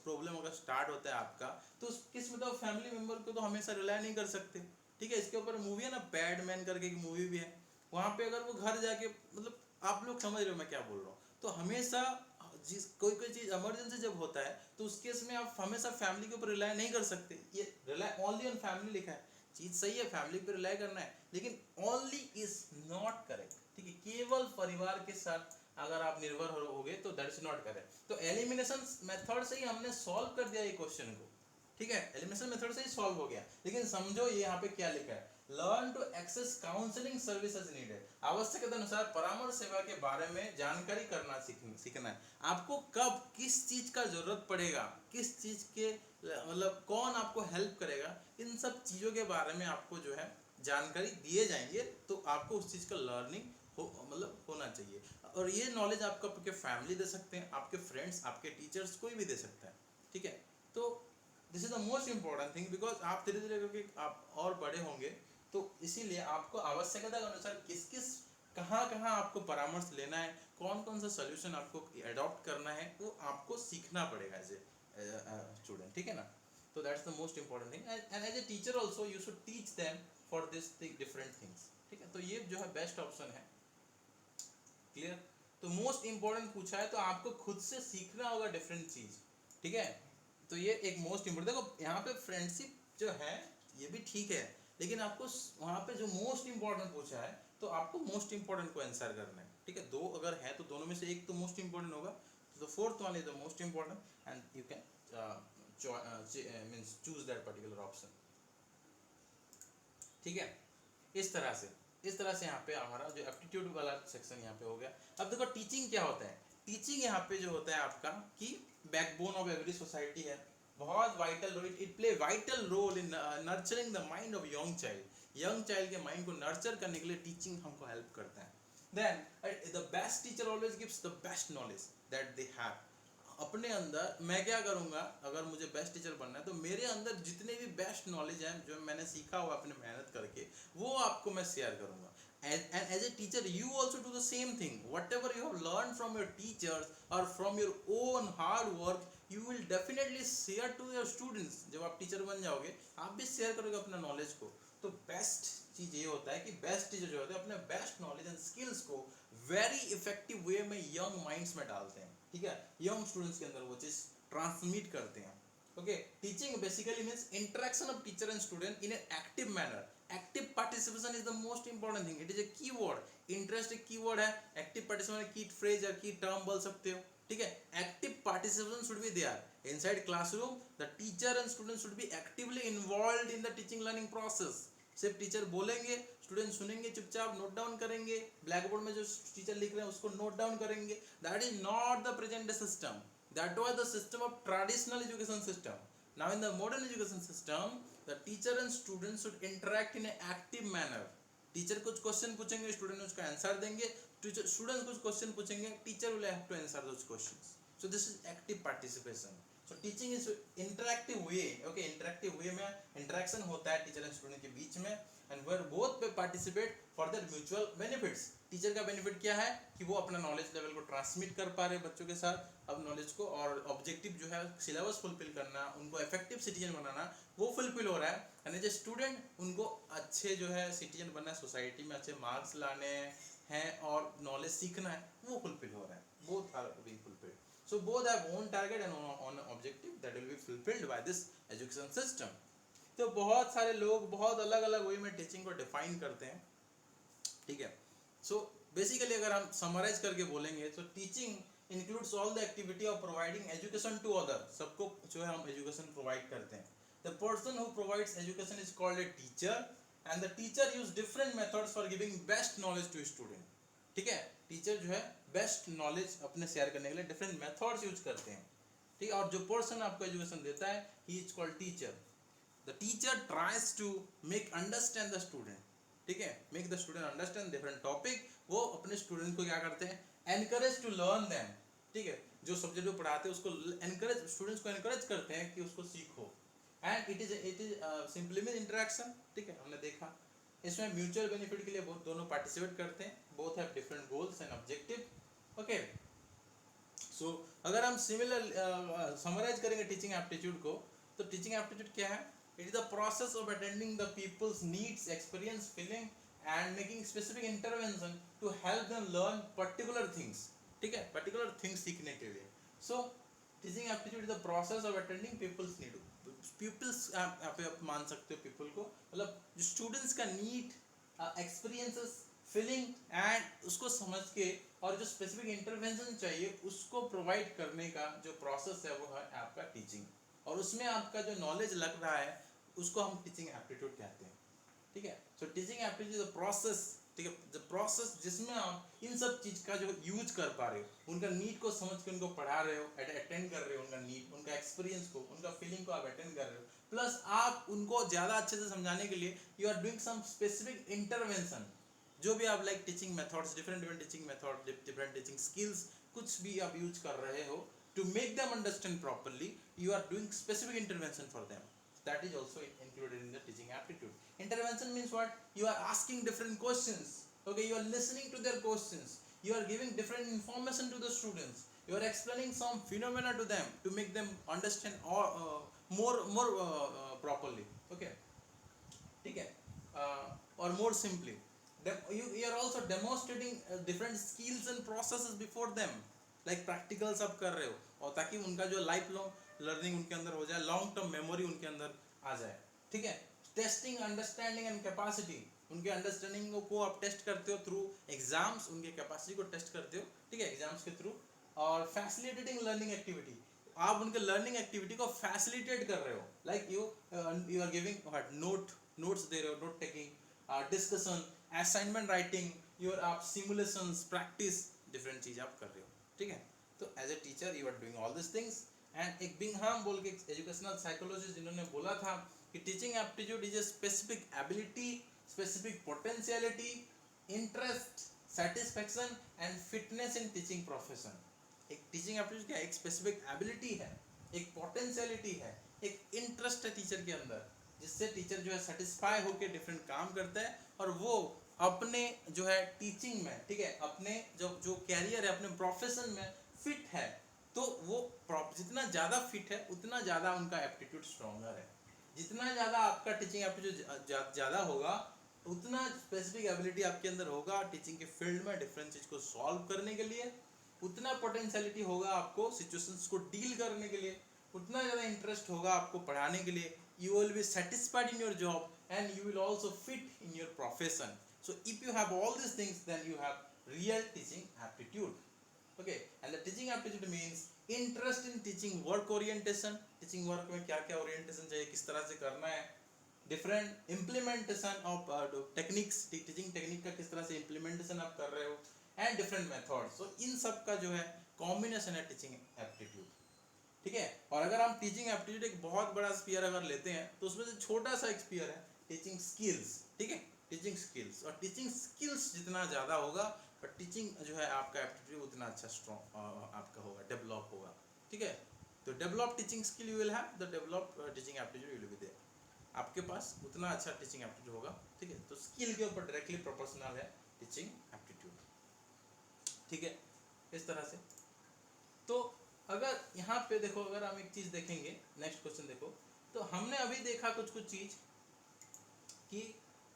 प्रॉब्लम अगर स्टार्ट होता है आपका, तो किस मतलब फैमिली मेंबर को तो हमेशा रिलाई नहीं कर सकते, ठीक है। इसके ऊपर मूवी है ना, बैडमैन करके एक मूवी भी है, वहाँ पे अगर वो घर जाके मतलब, आप लोग समझ रहे हो मैं क्या बोल रहा हूँ, तो हमेशा जिस कोई कोई चीज़ इमरजेंसी जब होता है तो उस केस में आप हमेशा फैमिली के ऊपर रिलाई नहीं कर सकते, ये रिलाई ओनली ऑन फैमिली लिखा है, चीज़ सही है, फैमिली पे रिलाई करना है, लेकिन ओनली इज नॉट करेक्ट, ठीक है, केवल परिवार के साथ अगर आप निर्भर होगे तो दैट इज नॉट करेक्ट। तो एलिमिनेशन मेथड से ही हमने सॉल्व कर दिया ये क्वेश्चन को, ठीक है, एलिमिनेशन मेथड से ही सॉल्व हो गया, लेकिन समझो ये यहाँ पे क्या लिखा है, learn to access counselling services needed, आवश्यकता अनुसार परामर्श सेवा के बारे में जानकारी करना सीखना है, आपको कब किस चीज का जरूरत पड़ेगा, किस चीज के मतलब कौन आपको हेल्प करेगा, इन सब चीजों के बारे में आपको जो है जानकारी दिए जाएंगे, तो आपको उस चीज का लर्निंग मतलब होना चाहिए, और ये नॉलेज आपको आपके फैमिली दे सकते हैं, आपके फ्रेंड्स, आपके टीचर्स, कोई भी दे सकता है, ठीक है। तो this is the most important thing, because आप धीरे धीरे करके आप और बड़े होंगे, तो इसीलिए आपको आवश्यकता के अनुसार किस किस कहाँ कहाँ आपको परामर्श लेना है, कौन कौन सा सोल्यूशन आपको अडॉप्ट करना है, वो आपको सीखना पड़ेगा एज ए स्टूडेंट, ठीक है ना। तो that's the most important thing, and as a teacher also you should teach them for this different things, ठीक है। तो ये जो है बेस्ट ऑप्शन है, क्लियर। तो मोस्ट इंपॉर्टेंट पूछा है तो आपको खुद से सीखना होगा डिफरेंट चीज, ठीक है। तो ये एक मोस्ट इंपॉर्टेंट, देखो यहाँ पे फ्रेंडशिप जो है ये भी ठीक है, लेकिन आपको वहाँ पे जो मोस्ट इंपॉर्टेंट पूछा है तो आपको मोस्ट इंपॉर्टेंट को आंसर करना है, ठीक है। दो अगर है तो दोनों में से एक तो मोस्ट इंपॉर्टेंट होगा, तो fourth one is the most important and you can means choose that particular option, ठीक है। इस तरह से यहाँ पे हमारा जो एप्टीट्यूड वाला सेक्शन यहाँ पे हो गया। अब देखो टीचिंग क्या होता है, टीचिंग यहाँ पे जो होता है आपका कि बैकबोन ऑफ एवरी सोसाइटी है, बहुत vital role, it play vital role in nurturing the mind of young child के माइंड को नर्चर करने के लिए टीचिंग हमको हेल्प करता है। Then the best teacher always gives the best knowledge that they have. अपने अंदर मैं क्या करूँगा, अगर मुझे बेस्ट टीचर बनना है तो मेरे अंदर जितने भी बेस्ट नॉलेज है जो मैंने सीखा हुआ अपने मेहनत करके, वो आपको मैं शेयर करूँगा। And as a teacher you also do the same thing, whatever you have learned from your teachers or from your own hard work you will definitely share to your students। जब आप टीचर बन जाओगे आप भी शेयर करोगे अपना नॉलेज को। तो बेस्ट चीज ये होता है कि बेस्ट टीचर जो होते हैं अपने बेस्ट नॉलेज एंड स्किल्स को वेरी इफेक्टिव वे में यंग माइंड्स में डालते हैं, ठीक है, यंग स्टूडेंट्स के अंदर वो चीज ट्रांसमिट करते हैं। Okay, teaching basically means interaction of teacher and student in an active manner। Active participation is the most important thing, it is a keyword, interest एक keyword है, active participation की phrase या की term बोल सकते हो, ठीक है। Active participation should be there inside classroom, the teacher and student should be actively involved in the teaching learning process। सिर्फ टीचर बोलेंगे स्टूडेंट सुनेंगे चुपचाप नोट डाउन करेंगे, ब्लैक बोर्ड में जो टीचर लिख रहे हैं उसको नोट डाउन करेंगे, that is not the present day system, that was the system of traditional education system। Now in the modern education system the teacher and students should interact in an active manner। Teacher कुछ क्वेश्चन पूछेंगे स्टूडेंट उसका आंसर देंगे, स्टूडेंट कुछ क्वेश्चन पूछेंगे teacher will have to answer those questions. So this is active participation. So teaching is interactive way, okay, interactive way में इंटरेक्शन होता है टीचर एंड स्टूडेंट के बीच में, and where both participate for their mutual benefits. Teacher का बेनिफिट क्या है कि वो अपना नॉलेज लेवल को ट्रांसमिट कर पा रहे हैं बच्चों के साथ अब नॉलेज को, और ऑब्जेक्टिव जो है सिलेबस फुलफिल करना, उनको इफेक्टिव सिटीजन बनाना, वो फुलफिल हो रहा है। एंड एज ए स्टूडेंट उनको अच्छे जो है सिटीजन बनना है, सोसाइटी में अच्छे मार्क्स लाने हैं और नॉलेज सीखना है, वो फुलफिल हो रहा है, both are being fulfilled. So both have own target and own objective that will be fulfilled by this education system. तो बहुत सारे लोग बहुत अलग अलग वे में टीचिंग को डिफाइन करते हैं, ठीक है। सो बेसिकली अगर हम समराइज करके बोलेंगे तो teaching includes all the activity of providing education to other. सबको जो है हम एजुकेशन प्रोवाइड करते हैं। The person who provides education is called a teacher and the teacher use different methods for giving best knowledge to student, ठीक है। टीचर जो है बेस्ट नॉलेज अपने शेयर करने के लिए डिफरेंट मेथड्स यूज करते हैं, ठीक है। और जो पर्सन आपको एजुकेशन देता है ही is called teacher. The teacher tries to make understand the student, ठीक है, make the student understand different topic. वो अपने स्टूडेंट को क्या करते हैं, एनकरेज टू लर्न देम, ठीक है। जो सब्जेक्ट वो पढ़ाते हैं उसको एनकरेज, स्टूडेंट्स को एनकरेज करते हैं कि उसको सीखो। And it is simply mean interaction, ठीक है, हमने देखा इसमें म्यूचुअल बेनिफिट के लिए बहुत दोनों पार्टिसिपेट करते हैं, both have different goals and objective, okay. So अगर हम सिमिलर समराइज करेंगे टीचिंग एप्टीट्यूड को, तो टीचिंग एप्टीट्यूड क्या है, it is the process of attending the people's needs, experience, feeling and making specific intervention to help them learn particular things, ठीक है, particular things सीखने के लिए। so teaching aptitude is the process of attending people's need। pupils आप मान सकते हो people को, मतलब जो students का need, experiences, feeling and उसको समझ के और जो specific intervention चाहिए उसको provide करने का जो process है वो है आपका teaching, और उसमें आपका जो नॉलेज लग रहा है उसको हम टीचिंग एप्टीट्यूड कहते हैं, ठीक है। सो टीचिंग एप्टीट्यूड प्रोसेस, ठीक है, द प्रोसेस जिसमें आप इन सब चीज का जो यूज कर पा रहे हो, उनका नीड को समझ के उनको पढ़ा रहे हो, अटेंड कर रहे हो उनका नीड, उनका एक्सपीरियंस को, उनका फीलिंग को आप अटेंड कर रहे हो, प्लस आप उनको ज्यादा अच्छे से समझाने के लिए you are doing some specific intervention, जो भी आप like teaching methods, different teaching method, different teaching skills, कुछ भी आप यूज कर रहे हो to make them understand properly, you are doing specific intervention for them, that is also included in the teaching aptitude। Intervention means what? You are asking different questions. Okay, you are listening to their questions. You are giving different information to the students. You are explaining some phenomena to them to make them understand or more properly. Okay, ठीक है, or more simply, you are also demonstrating different skills and processes before them, like practicals आप कर रहे हो, और ताकि उनका जो लाइफ लॉन्ग लर्निंग उनके अंदर हो जाए, लॉन्ग टर्म मेमोरी उनके अंदर आ जाए. ठीक है, टेस्टिंग अंडरस्टैंडिंग एंड कैपेसिटी, उनके अंडरस्टैंडिंग को आप टेस्ट करते हो थ्रू एग्जाम्स, उनके कैपेसिटी को टेस्ट करते हो. ठीक है, एग्जाम्स के थ्रू. और फैसिलिटेटिंग लर्निंग एक्टिविटी, आप उनके लर्निंग एक्टिविटी को फैसिलिटेट कर रहे हो, like you are giving notes दे रहे हो, note taking, discussion, assignment writing, your आप सिमुलेशंस, प्रैक्टिस, डिफरेंट चीज आप कर रहे हो. ठीक है, तो as a teacher you are doing all this things. And एक बिंगहाम बोल के एजुकेशनल साइकोलॉजिस्ट जिन्होंने बोला था कि teaching aptitude is a specific ability, specific potentiality, interest, satisfaction and fitness in teaching profession. एक टीचिंग एप्टीट्यूड क्या है? एक स्पेसिफिक एबिलिटी है, एक पोटेंशियलिटी है, एक इंटरेस्ट है टीचर के अंदर, जिससे टीचर जो है सेटिस्फाई होकर डिफरेंट काम करता है और वो अपने जो है टीचिंग में, ठीक है, अपने जो कैरियर है, अपने प्रोफेशन में फिट है. तो वो जितना ज़्यादा फिट है उतना ज़्यादा उनका एप्टीट्यूड स्ट्रॉन्गर है. जितना ज़्यादा आपका टीचिंग एप्टीट्यूड ज़्यादा होगा उतना स्पेसिफिक एबिलिटी आपके अंदर होगा टीचिंग के फील्ड में डिफरेंट चीज़ को सॉल्व करने के लिए, उतना पोटेंशियलिटी होगा आपको सिचुएशंस को डील करने के लिए, उतना ज़्यादा इंटरेस्ट होगा आपको पढ़ाने के लिए. You will be satisfied in your job and you will also fit in your profession. So if you have all these things, then you have real teaching aptitude. Okay, and the teaching aptitude means interest in teaching work orientation. Teaching work में क्या क्या orientation चाहिए, किस तरह से करना है, different implementation of techniques, teaching technique का किस तरह से implementation आप कर रहे हो, and different methods. So इन सब का जो है combination है teaching aptitude. ठीक है, और अगर हम टीचिंग एप्टीट्यूड एक बहुत बड़ा स्पीयर अगर लेते हैं तो उसमें से छोटा सा एक स्पीयर है टीचिंग स्किल्स. ठीक है, टीचिंग स्किल्स, और टीचिंग स्किल्स जितना ज़्यादा होगा और टीचिंग जो है आपका एप्टीट्यूड उतना अच्छा स्ट्रॉन्ग आपका होगा, डेवलप होगा. ठीक है, तो develop teaching skill you will have, the develop teaching aptitude will be there. आपके पास उतना अच्छा टीचिंग एप्टीट्यूड होगा. ठीक है, तो स्किल के ऊपर डायरेक्टली प्रोपोर्शनल है टीचिंग एप्टीट्यूड. ठीक है, इस तरह से. तो अगर यहाँ पे देखो, अगर हम एक चीज देखेंगे, नेक्स्ट क्वेश्चन देखो, तो हमने अभी देखा कुछ चीज कि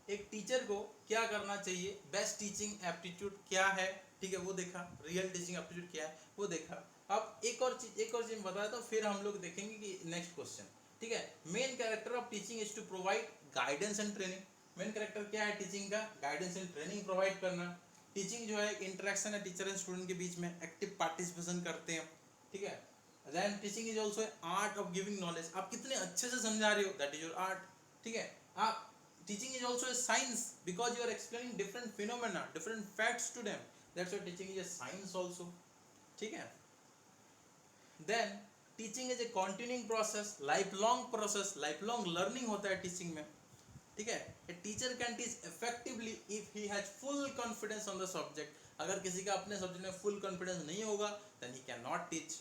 एक टीचर को क्या करना चाहिए, बेस्ट टीचिंग एप्टीट्यूड क्या है. ठीक है, वो देखा, रियल टीचिंग एप्टीट्यूड क्या है वो देखा. अब एक और चीज बताया तो फिर हम लोग देखेंगे कि नेक्स्ट क्वेश्चन. ठीक है, main character of teaching is to provide guidance and training. Main character क्या है टीचिंग का? गाइडेंस एंड ट्रेनिंग प्रोवाइड करना. टीचिंग जो है इंटरेक्शन है टीचर एंड स्टूडेंट के बीच में, एक्टिव पार्टिसिपेशन करते हैं. ठीक है, then teaching is also art of giving knowledge. आप कितने अच्छे से समझा रहे हो, दैट इज योर आर्ट. ठीक है, आप teaching is also a science because you are explaining different phenomena, different facts to them, that's why teaching is a science also. ठीक है, then teaching is a continuing process, life long process, life long learning होता है टीचिंग में. ठीक है, a teacher can teach effectively if he has full confidence on the subject. अगर किसी का अपने सब्जेक्ट में फुल कॉन्फिडेंस नहीं होगा then he can not teach.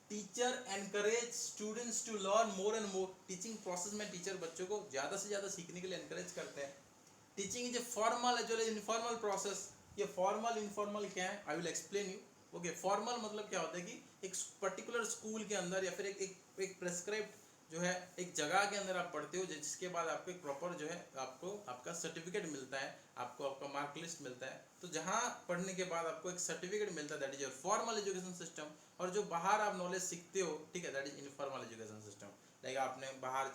Teacher encourage students to learn more and more. Teaching process में टीचर बच्चों को ज़्यादा से ज़्यादा सीखने के लिए एनकरेज करते हैं. Teaching is a formal as well as informal process. ये फॉर्मल इनफॉर्मल क्या है, I will explain you. Okay, formal मतलब क्या होता है कि एक पर्टिकुलर स्कूल के अंदर या फिर एक प्रेस्क्राइब्ड जो है एक जगह के अंदर आप पढ़ते हो, जिसके बाद आपको एक प्रॉपर जो है आपको आपका सर्टिफिकेट मिलता है, आपको आपका मार्क लिस्ट मिलता है. तो जहाँ पढ़ने के बाद आपको एक सर्टिफिकेट मिलता है, that is your formal education system. और जो बाहर आप नॉलेज सीखते हो, ठीक है, that is informal education system. Like आपने बाहर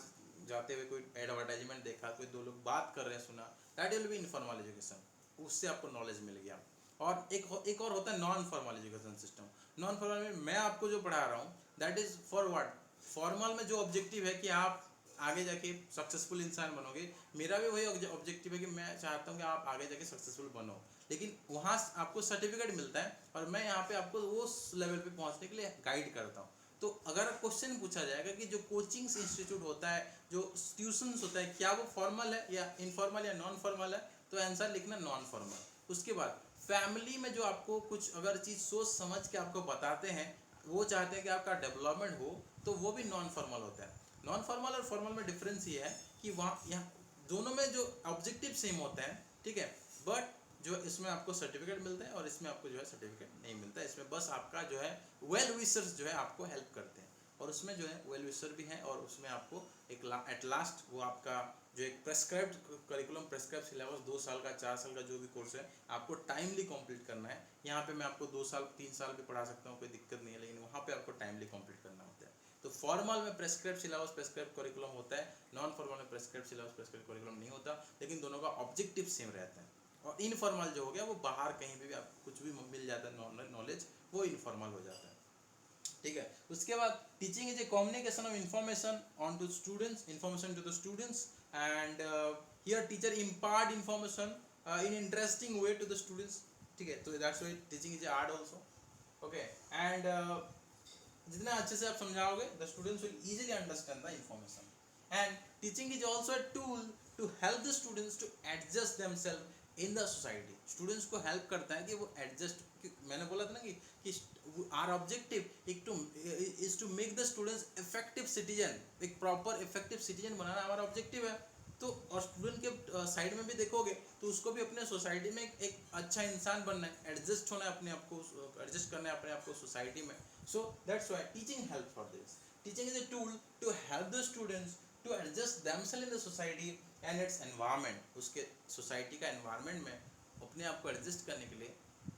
जाते हुए कोई एडवर्टाइजमेंट देखा, कोई दो लोग बात कर रहे हैं सुना, that will B informal education. उससे आपको नॉलेज मिल गया. और एक और होता है non formal education system. Non formal में मैं आपको जो पढ़ा रहा हूँ that is for what. Formal में जो ऑब्जेक्टिव है कि आप आगे जाके सक्सेसफुल इंसान बनोगे, मेरा भी वही ऑब्जेक्टिव है कि मैं चाहता हूँ कि आप आगे जाके सक्सेसफुल बनो. लेकिन वहाँ आपको सर्टिफिकेट मिलता है और मैं यहाँ पे आपको उस लेवल पे पहुँचने के लिए गाइड करता हूँ. तो अगर क्वेश्चन पूछा जाएगा कि जो कोचिंग इंस्टीट्यूट होता है, जो ट्यूशन्स होता है, क्या वो फॉर्मल है या इनफॉर्मल या नॉन फॉर्मल है, तो आंसर लिखना नॉन फॉर्मल. उसके बाद फैमिली में जो आपको कुछ अगर चीज़ सोच समझ के आपको बताते हैं, वो चाहते हैं कि आपका डेवलपमेंट हो, तो वो भी नॉन फॉर्मल होता है. नॉन फॉर्मल और फॉर्मल में डिफरेंस ये है कि वहाँ यहाँ दोनों में जो ऑब्जेक्टिव सेम होते हैं, ठीक है, बट जो इसमें आपको सर्टिफिकेट मिलता है और इसमें आपको जो है सर्टिफिकेट नहीं मिलता है। इसमें बस आपका जो है वेल विशर्स जो है आपको हेल्प करते हैं, और उसमें जो है वेल विशर भी हैं, और उसमें आपको एक एट लास्ट वो आपका जो एक प्रेस्क्राइब्ड करिकुलम, प्रेस्क्राइब्ड सिलेबस 2 साल का 4 साल का जो भी कोर्स है आपको टाइमली कंप्लीट करना है। यहाँ पे मैं आपको 2 साल 3 साल भी पढ़ा सकता हूँ, कोई दिक्कत नहीं है, लेकिन वहाँ पे आपको टाइमली कंप्लीट करना होता है। तो फॉर्मल में प्रेस्क्राइब्ड सिलेबस, प्रेस्क्राइब्ड करिकुलम होता है, नॉन फॉर्मल में प्रेस्क्राइब्ड सिलेबस, प्रेस्क्राइब्ड करिकुलम नहीं होता, लेकिन दोनों का ऑब्जेक्टिव सेम रहता है। और इनफॉर्मल जो हो गया वो बाहर कहीं भी आपको कुछ भी मिल जाता है नॉलेज, वो इनफॉर्मल हो जाता है, ठीक है। उसके बाद teaching is a communication of information on to students, information to the students, and here teacher impart information in interesting way to the students, ठीक है। तो that's why teaching is a art also, okay. And जितना अच्छे से आप समझाओगे the students will easily understand the information, and teaching is also a tool to help the students to adjust themselves in the society. Students को हेल्प करता है कि वो एडजस्ट, मैंने बोला था ना कि our objective is to make the students effective citizen, एक प्रॉपर इफेक्टिव सिटीजन बनाना हमारा ऑब्जेक्टिव है। तो और स्टूडेंट के साइड में भी देखोगे तो उसको भी अपने सोसाइटी में एक अच्छा इंसान बनना है, एडजस्ट होना है अपने आप को, एडजस्ट करना है अपने आप को सोसाइटी में। So that's why teaching help for this. Teaching is a tool to help the students to adjust themselves in the society and its environment. उसके सोसाइटी का एनवायरनमेंट में अपने आप को एडजस्ट करने के लिए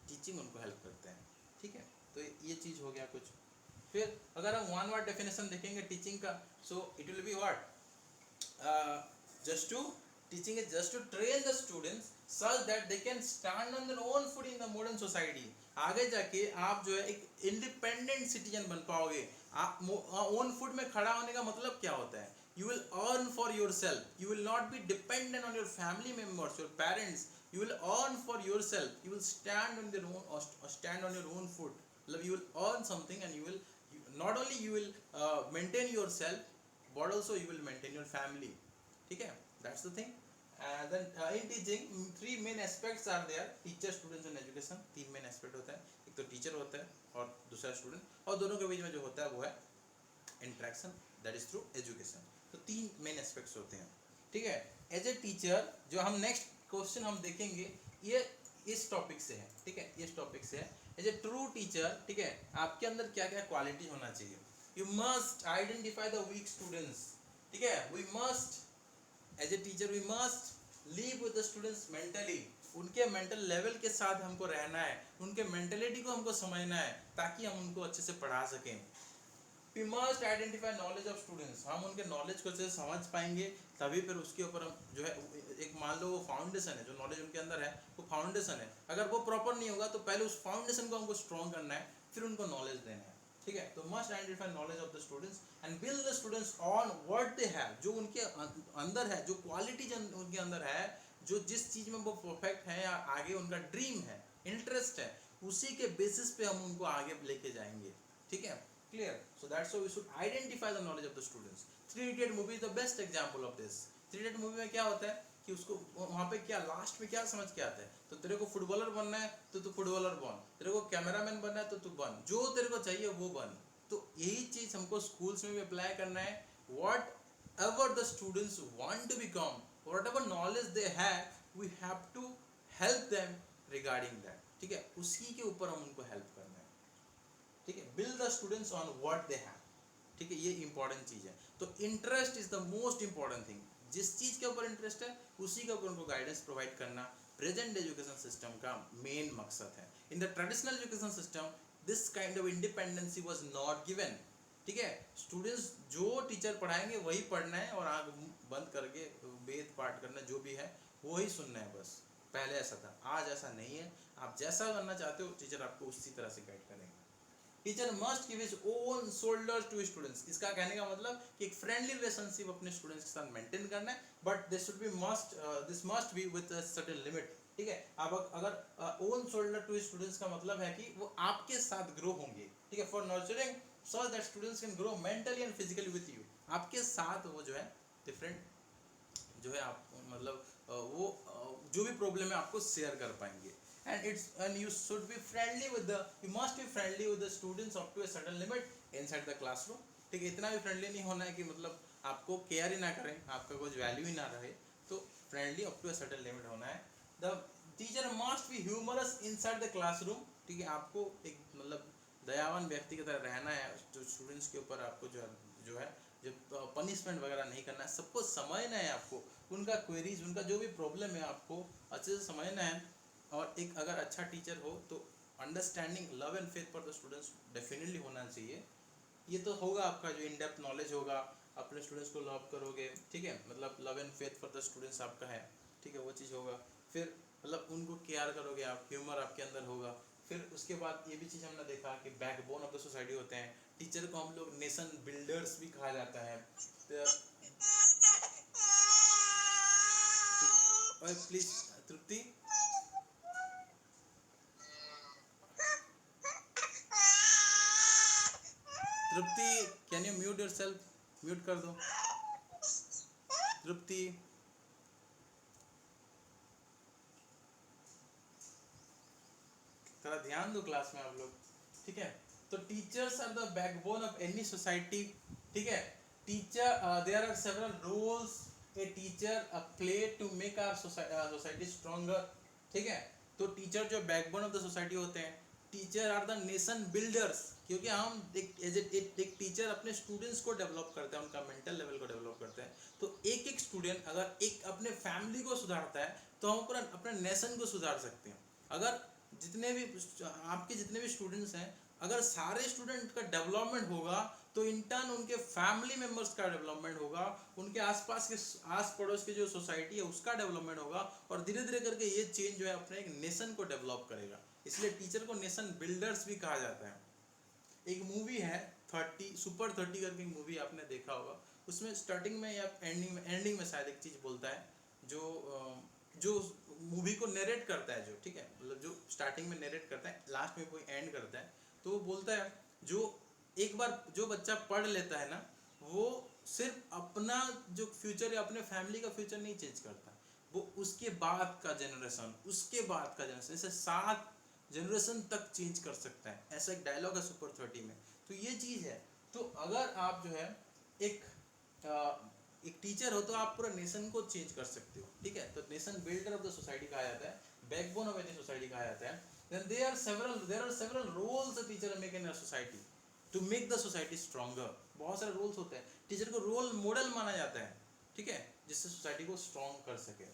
टीचिंग उनको हेल्प करते हैं, ठीक है। तो ये चीज़ हो गया कुछ। फिर अगर हम वन वर्ड डेफिनेशन देखेंगे टीचिंग का, so it will be what, just to teaching is just to train the students such that they can stand on their own foot in the modern society। आगे जाके आप जो है एक इंडिपेंडेंट सिटीजन बन पाओगे। आप ओन फुट में खड़ा होने का मतलब क्या होता है, you will earn for yourself, you will not be dependent on your family members, your parents, you will earn for yourself, you will stand on your own, or stand on your own foot, मतलब you will earn something, and you will, not only you will maintain yourself but also you will maintain your family, ठीक है। That's the thing. Then in teaching 3 main aspects are there, teacher students and education. 3 main aspect होता है, एक तो टीचर होता है और दूसरा स्टूडेंट, और दोनों के बीच में जो होता है वो है interaction, that is through education. तो 3 मेन एस्पेक्ट्स होते हैं, ठीक है। एज ए टीचर जो हम नेक्स्ट क्वेश्चन हम देखेंगे ये इस टॉपिक से है, ठीक है, इस टॉपिक से है। एज ए ट्रू टीचर, ठीक है, आपके अंदर क्या क्या क्वालिटी होना चाहिए। You must identify the weak students, ठीक है। We must as a teacher we must live with the students mentally, उनके मेंटल लेवल के साथ हमको रहना है, उनके मेंटेलिटी को हमको समझना है ताकि हम उनको अच्छे से पढ़ा सकें। We must identify knowledge of students, हम उनके नॉलेज को अच्छे से समझ पाएंगे तभी फिर उसके ऊपर हम जो है एक मान लो वो फाउंडेशन है, जो नॉलेज उनके अंदर है वो फाउंडेशन है, अगर वो प्रॉपर नहीं होगा तो पहले उस फाउंडेशन को हमको स्ट्रॉन्ग करना है, फिर उनको नॉलेज देना है, ठीक है। तो must identify knowledge of the students and build the students on what they have, जो उनके अंदर है, जो क्वालिटी उनके अंदर है, जो जिस चीज में वो परफेक्ट है या आगे उनका ड्रीम है, इंटरेस्ट है, उसी के बेसिस पे हम उनको आगे लेके जाएंगे, ठीक है। Clear? So that's why we should identify the knowledge of the students. Three Idiot movie is the best example of this. Three Idiot movie में क्या होता है कि उसको वहाँ पे क्या लास्ट में क्या समझ के आता है, तो तेरे को फुटबॉलर बनना है तो तू फुटबॉलर बन, तेरे को कैमरामैन बनना है तो तू बन, जो तेरे को चाहिए वो बन। तो यही चीज़ हमको स्कूल्स में भी अप्लाई करना है। Whatever the students want to become, whatever knowledge they have, we have to help them regarding that, ठीक है। उसी के ऊपर हम उनको हेल्प करना है, ठीक है। Build the students on what they have, ठीक है, ये इंपॉर्टेंट चीज़ है। तो interest is the most important thing, जिस चीज़ के ऊपर इंटरेस्ट है उसी के ऊपर उनको गाइडेंस प्रोवाइड करना प्रेजेंट एजुकेशन सिस्टम का मेन मकसद है। In the traditional education system this kind of independency was not given, ठीक है। स्टूडेंट्स जो टीचर पढ़ाएंगे वही पढ़ना है और आँख बंद करके वेद पाठ करना, जो भी है वही सुनना है बस। पहले ऐसा था, आज ऐसा नहीं है। आप जैसा करना चाहते हो टीचर आपको उसी तरह से गाइड करेंगे। Teacher must give his own shoulders to students, इसका कहने का मतलब कि एक फ्रेंडली रिलेशनशिप अपने स्टूडेंट्स के साथ मेंटेन करना है, but this should be this must be with a certain limit, ठीक है। अब अगर ओन शोल्डर टू स्टूडेंट्स का मतलब है कि वो आपके साथ ग्रो होंगे, ठीक है, for nurturing so that students can grow mentally and physically with you, आपके साथ वो जो है डिफरेंट जो है आप मतलब वो जो भी प्रॉब्लम है आपको शेयर कर पाएंगे। And you should be friendly with the, you must be friendly with the students up to a certain limit inside the classroom, ठीक है। इतना भी फ्रेंडली नहीं होना है कि मतलब आपको केयर ही ना करें, आपका कुछ वैल्यू ही ना रहे। तो friendly up to a certain limit होना है। The teacher must be humorous inside the classroom, ठीक है, आपको एक मतलब दयावान व्यक्ति की तरह रहना है, जो स्टूडेंट्स के ऊपर आपको जो है जो पनिशमेंट वगैरह नहीं करना है, सबको समझना है, आपको उनका क्वेरीज, उनका जो भी प्रॉब्लम है आपको अच्छे से समझना है। और एक अगर अच्छा टीचर हो तो understanding, love and faith for the students definitely होना चाहिए। ये तो होगा आपका जो इन डेप्थ नॉलेज होगा, अपने स्टूडेंट्स को लव करोगे, ठीक है, मतलब love and faith for the students आपका है, ठीक है, वो चीज़ होगा। फिर मतलब उनको केयर करोगे आप, ह्यूमर आपके अंदर होगा। फिर उसके बाद ये भी चीज़ हमने देखा कि बैकबोन ऑफ द सोसाइटी होते हैं टीचर को, हम लोग नेशन बिल्डर्स भी कहा जाता है। Please Tripti, Tripti can you mute yourself, mute कर दो तृप्ति। थोड़ा ध्यान दो क्लास में आप लोग, ठीक है। तो teachers are the backbone of any society, ठीक है। Teacher, there are several roles a teacher play to make our society stronger, ठीक है। तो टीचर जो बैकबोन ऑफ द सोसाइटी होते हैं, teacher are the nation builders, क्योंकि हम एक टीचर अपने स्टूडेंट्स को डेवलप करते हैं, उनका मेंटल लेवल को डेवलप करते हैं। तो एक एक स्टूडेंट अगर एक अपने फैमिली को सुधारता है तो हम पूरा अपने नेशन को सुधार सकते हैं। अगर जितने भी आपके जितने भी स्टूडेंट्स हैं, अगर सारे स्टूडेंट का डेवलपमेंट होगा तो इन टर्न उनके फैमिली मेंबर्स का डेवलपमेंट होगा, उनके आसपास के आस पड़ोस की जो सोसाइटी है उसका डेवलपमेंट होगा, और धीरे धीरे करके ये चेंज जो है अपने एक नेशन को डेवलप करेगा। इसलिए टीचर को नेशन बिल्डर्स भी कहा जाता है। एक मूवी है 30 सुपर 30 करके एक मूवी आपने देखा होगा, उसमें स्टार्टिंग में या एंडिंग में शायद एक चीज़ बोलता है, जो मूवी को नरेट करता है, जो ठीक है, मतलब जो स्टार्टिंग में नरेट करता है लास्ट में कोई एंड करता है, तो वो बोलता है जो एक बार जो बच्चा पढ़ लेता है ना, वो सिर्फ अपना जो फ्यूचर है, अपने फैमिली का फ्यूचर नहीं चेंज करता, वो उसके बाद का जनरेशन, उसके बाद का जनरेशन, जैसे 7 जनरेशन तक चेंज कर सकता है। ऐसा एक डायलॉग है सुपर 30 में। तो ये चीज़ है। तो अगर आप जो है एक एक टीचर हो तो आप पूरा नेशन को चेंज कर सकते हो, ठीक है। तो nation builder of the society कहा जाता है, बैकबोन ऑफ एनी सोसाइटी कहा जाता है। Then there are several roles a teacher make in a society to make the society stronger. बहुत सारे रोल्स होते हैं, टीचर को रोल मॉडल माना जाता है, ठीक है, जिससे सोसाइटी को स्ट्रॉन्ग कर सके,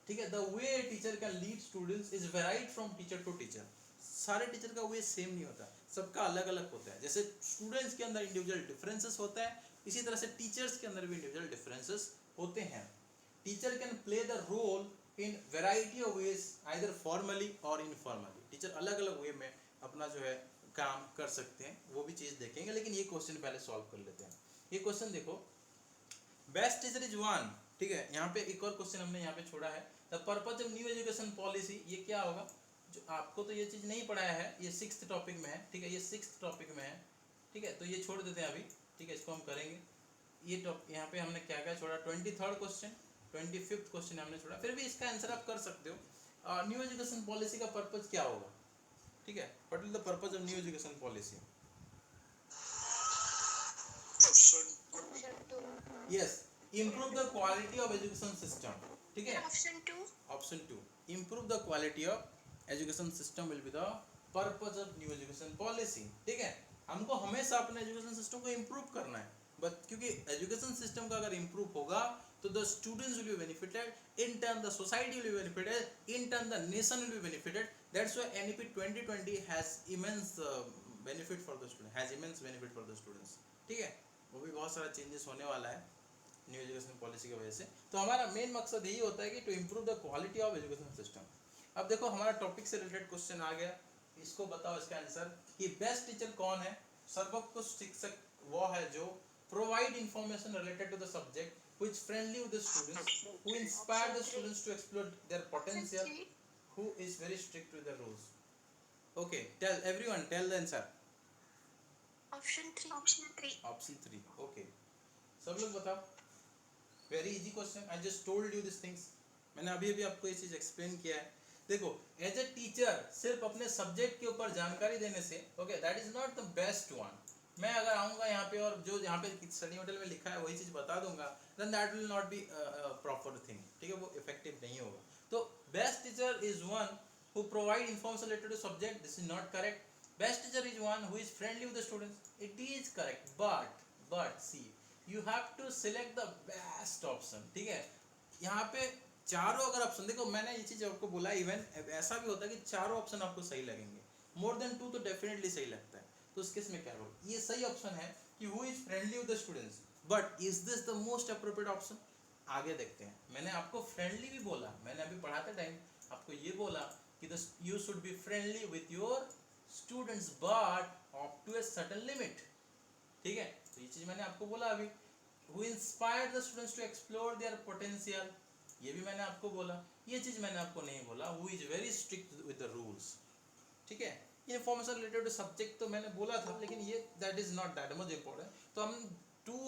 ठीक है। The way teacher can lead students is varied from teacher to teacher. सारे टीचर का वे सेम नहीं होता, सबका अलग अलग होता है। जैसे स्टूडेंट्स के अंदर इंडिविजुअल डिफरेंसेस होता है, इसी तरह से टीचर्स के अंदर भी इंडिविजुअल डिफरेंसेस होते हैं। Teacher can play the role in variety of ways, either formally और इनफॉर्मली। टीचर अलग अलग वे में अपना जो है काम कर सकते हैं, वो भी चीज़ देखेंगे। लेकिन ये क्वेश्चन पहले सॉल्व कर लेते हैं। ये क्वेश्चन देखो, बेस्ट टीचर इज वन, ठीक है। यहाँ पे एक और क्वेश्चन हमने यहाँ पे छोड़ा है, the purpose of new education policy. ये क्या होगा, जो आपको तो ये चीज़ नहीं पढ़ाया है, ये 6th टॉपिक में है, ठीक है, ये 6th टॉपिक में है, ठीक है। तो ये छोड़ देते हैं अभी, ठीक है, इसको हम करेंगे। ये टॉपिक यहाँ पे हमने क्या क्या छोड़ा, 23rd क्वेश्चन, 25th क्वेश्चन हमने छोड़ा, फिर भी इसका आंसर आप कर सकते हो। न्यू एजुकेशन पॉलिसी का पर्पज क्या होगा, ठीक है, what is the purpose of new education policy? Option 2। Yes, improve the quality of education system, ठीक है। Option 2। Option 2, improve the quality of education system will be the purpose of new education policy, ठीक है। हमको हमेशा अपने एजुकेशन सिस्टम को इम्प्रूव करना है, बट क्योंकि एजुकेशन सिस्टम का अगर इम्प्रूव होगा तो the students will be benefited, in turn the society will be benefited, in turn the nation will be benefited. That's why NEP 2020 has immense benefit for the student, has immense benefit for the students, ठीक है। वो भी बहुत सारा चेंजेस होने वाला है न्यू एजुकेशन पॉलिसी की वजह से। तो हमारा मेन मकसद यही होता है कि to improve the quality of education system. अब देखो हमारा टॉपिक से रिलेटेड क्वेश्चन आ गया, इसको बताओ इसका आंसर कि बेस्ट टीचर कौन है। सर्वोत्कृष्ट शिक्षक वो है जो provide information related to the subject, which friendly with the students, who inspire the students to explore their potential, who is very strict with the rules. Okay, tell everyone, tell the answer. Option 3। Option 3। Option 3, okay, सब लोग बताओ। Very easy question, I just told you this things. मैंने अभी अभी आपको ये चीज एक्सप्लेन किया है। देखो, एज ए टीचर सिर्फ अपने सब्जेक्ट के ऊपर जानकारी देने से, okay, that is not the best one. मैं अगर आऊँगा यहाँ पे और जो यहाँ पे स्टडी मटेरियल में लिखा है वही चीज़ बता दूंगा, then that will not be proper thing, ठीक है, वो इफेक्टिव नहीं होगा। तो best teacher is one who provide information related to subject, this is not correct. Best teacher is one who is friendly with the students, it is correct, but see, you have to select the best option, ठीक है। यहाँ पे चारों अगर ऑप्शन देखो, मैंने ये चीज आपको बोला, इवन ऐसा भी होता है कि चारों ऑप्शन आपको सही लगेंगे, मोर देन 2 तो डेफिनेटली सही लगता है। तो उस केस में क्या करो, ये सही ऑप्शन है कि who is friendly with the students, but is this the most appropriate option, आगे देखते हैं। मैंने आपको फ्रेंडली भी बोला, मैंने अभी पढ़ाते टाइम आपको ये बोला कि you should be friendly with your students but up to a certain limit, ठीक है। तो ये चीज मैंने आपको बोला अभी, who inspired the students to explore their potential, ये भी मैंने आपको बोला। ये चीज मैंने आपको नहीं बोला who is very strict with the rules, ठीक है। इंफॉर्मेशन रिलेटेड टू सब्जेक्ट तो मैंने बोला था, लेकिन ये that is not that much important. तो हम 2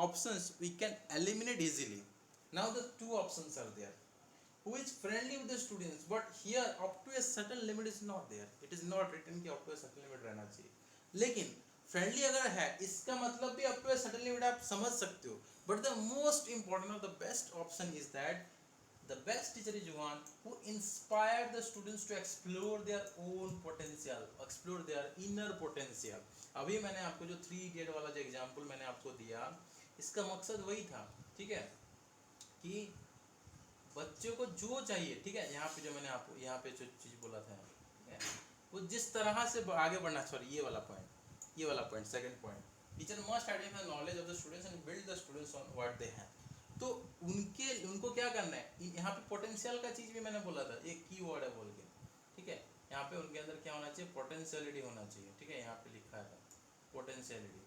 options we can eliminate easily. Now the 2 options are there, who is friendly with the students but here up to a certain limit is not there, it is not written कि up to a certain limit रहना चाहिए, लेकिन फ्रेंडली अगर है इसका मतलब भी up to a certain limit आप समझ सकते हो। बट द मोस्ट इंपॉर्टेंट और the best option is that the best teacher is one who inspire the students to explore their own potential, explore their inner potential. अभी मैंने आपको जो 3 इडियट वाला जो एग्जांपल मैंने आपको दिया, इसका मकसद वही था, ठीक है, कि बच्चों को जो चाहिए, ठीक है, यहाँ पे जो मैंने आपको यहाँ पे जो चीज़ बोला था, ठीक है, वो जिस तरह से आगे बढ़ना, सॉरी ये वाला point second point, teacher must identify knowledge of the students and build the students on what they have. तो उनको क्या करना है, यहाँ पे पोटेंशियल का चीज़ भी मैंने बोला था, एक की वर्ड है बोल के, ठीक है। यहाँ पे उनके अंदर क्या होना चाहिए, पोटेंशियलिटी होना चाहिए, ठीक है, यहाँ पे लिखा है पोटेंशियलिटी।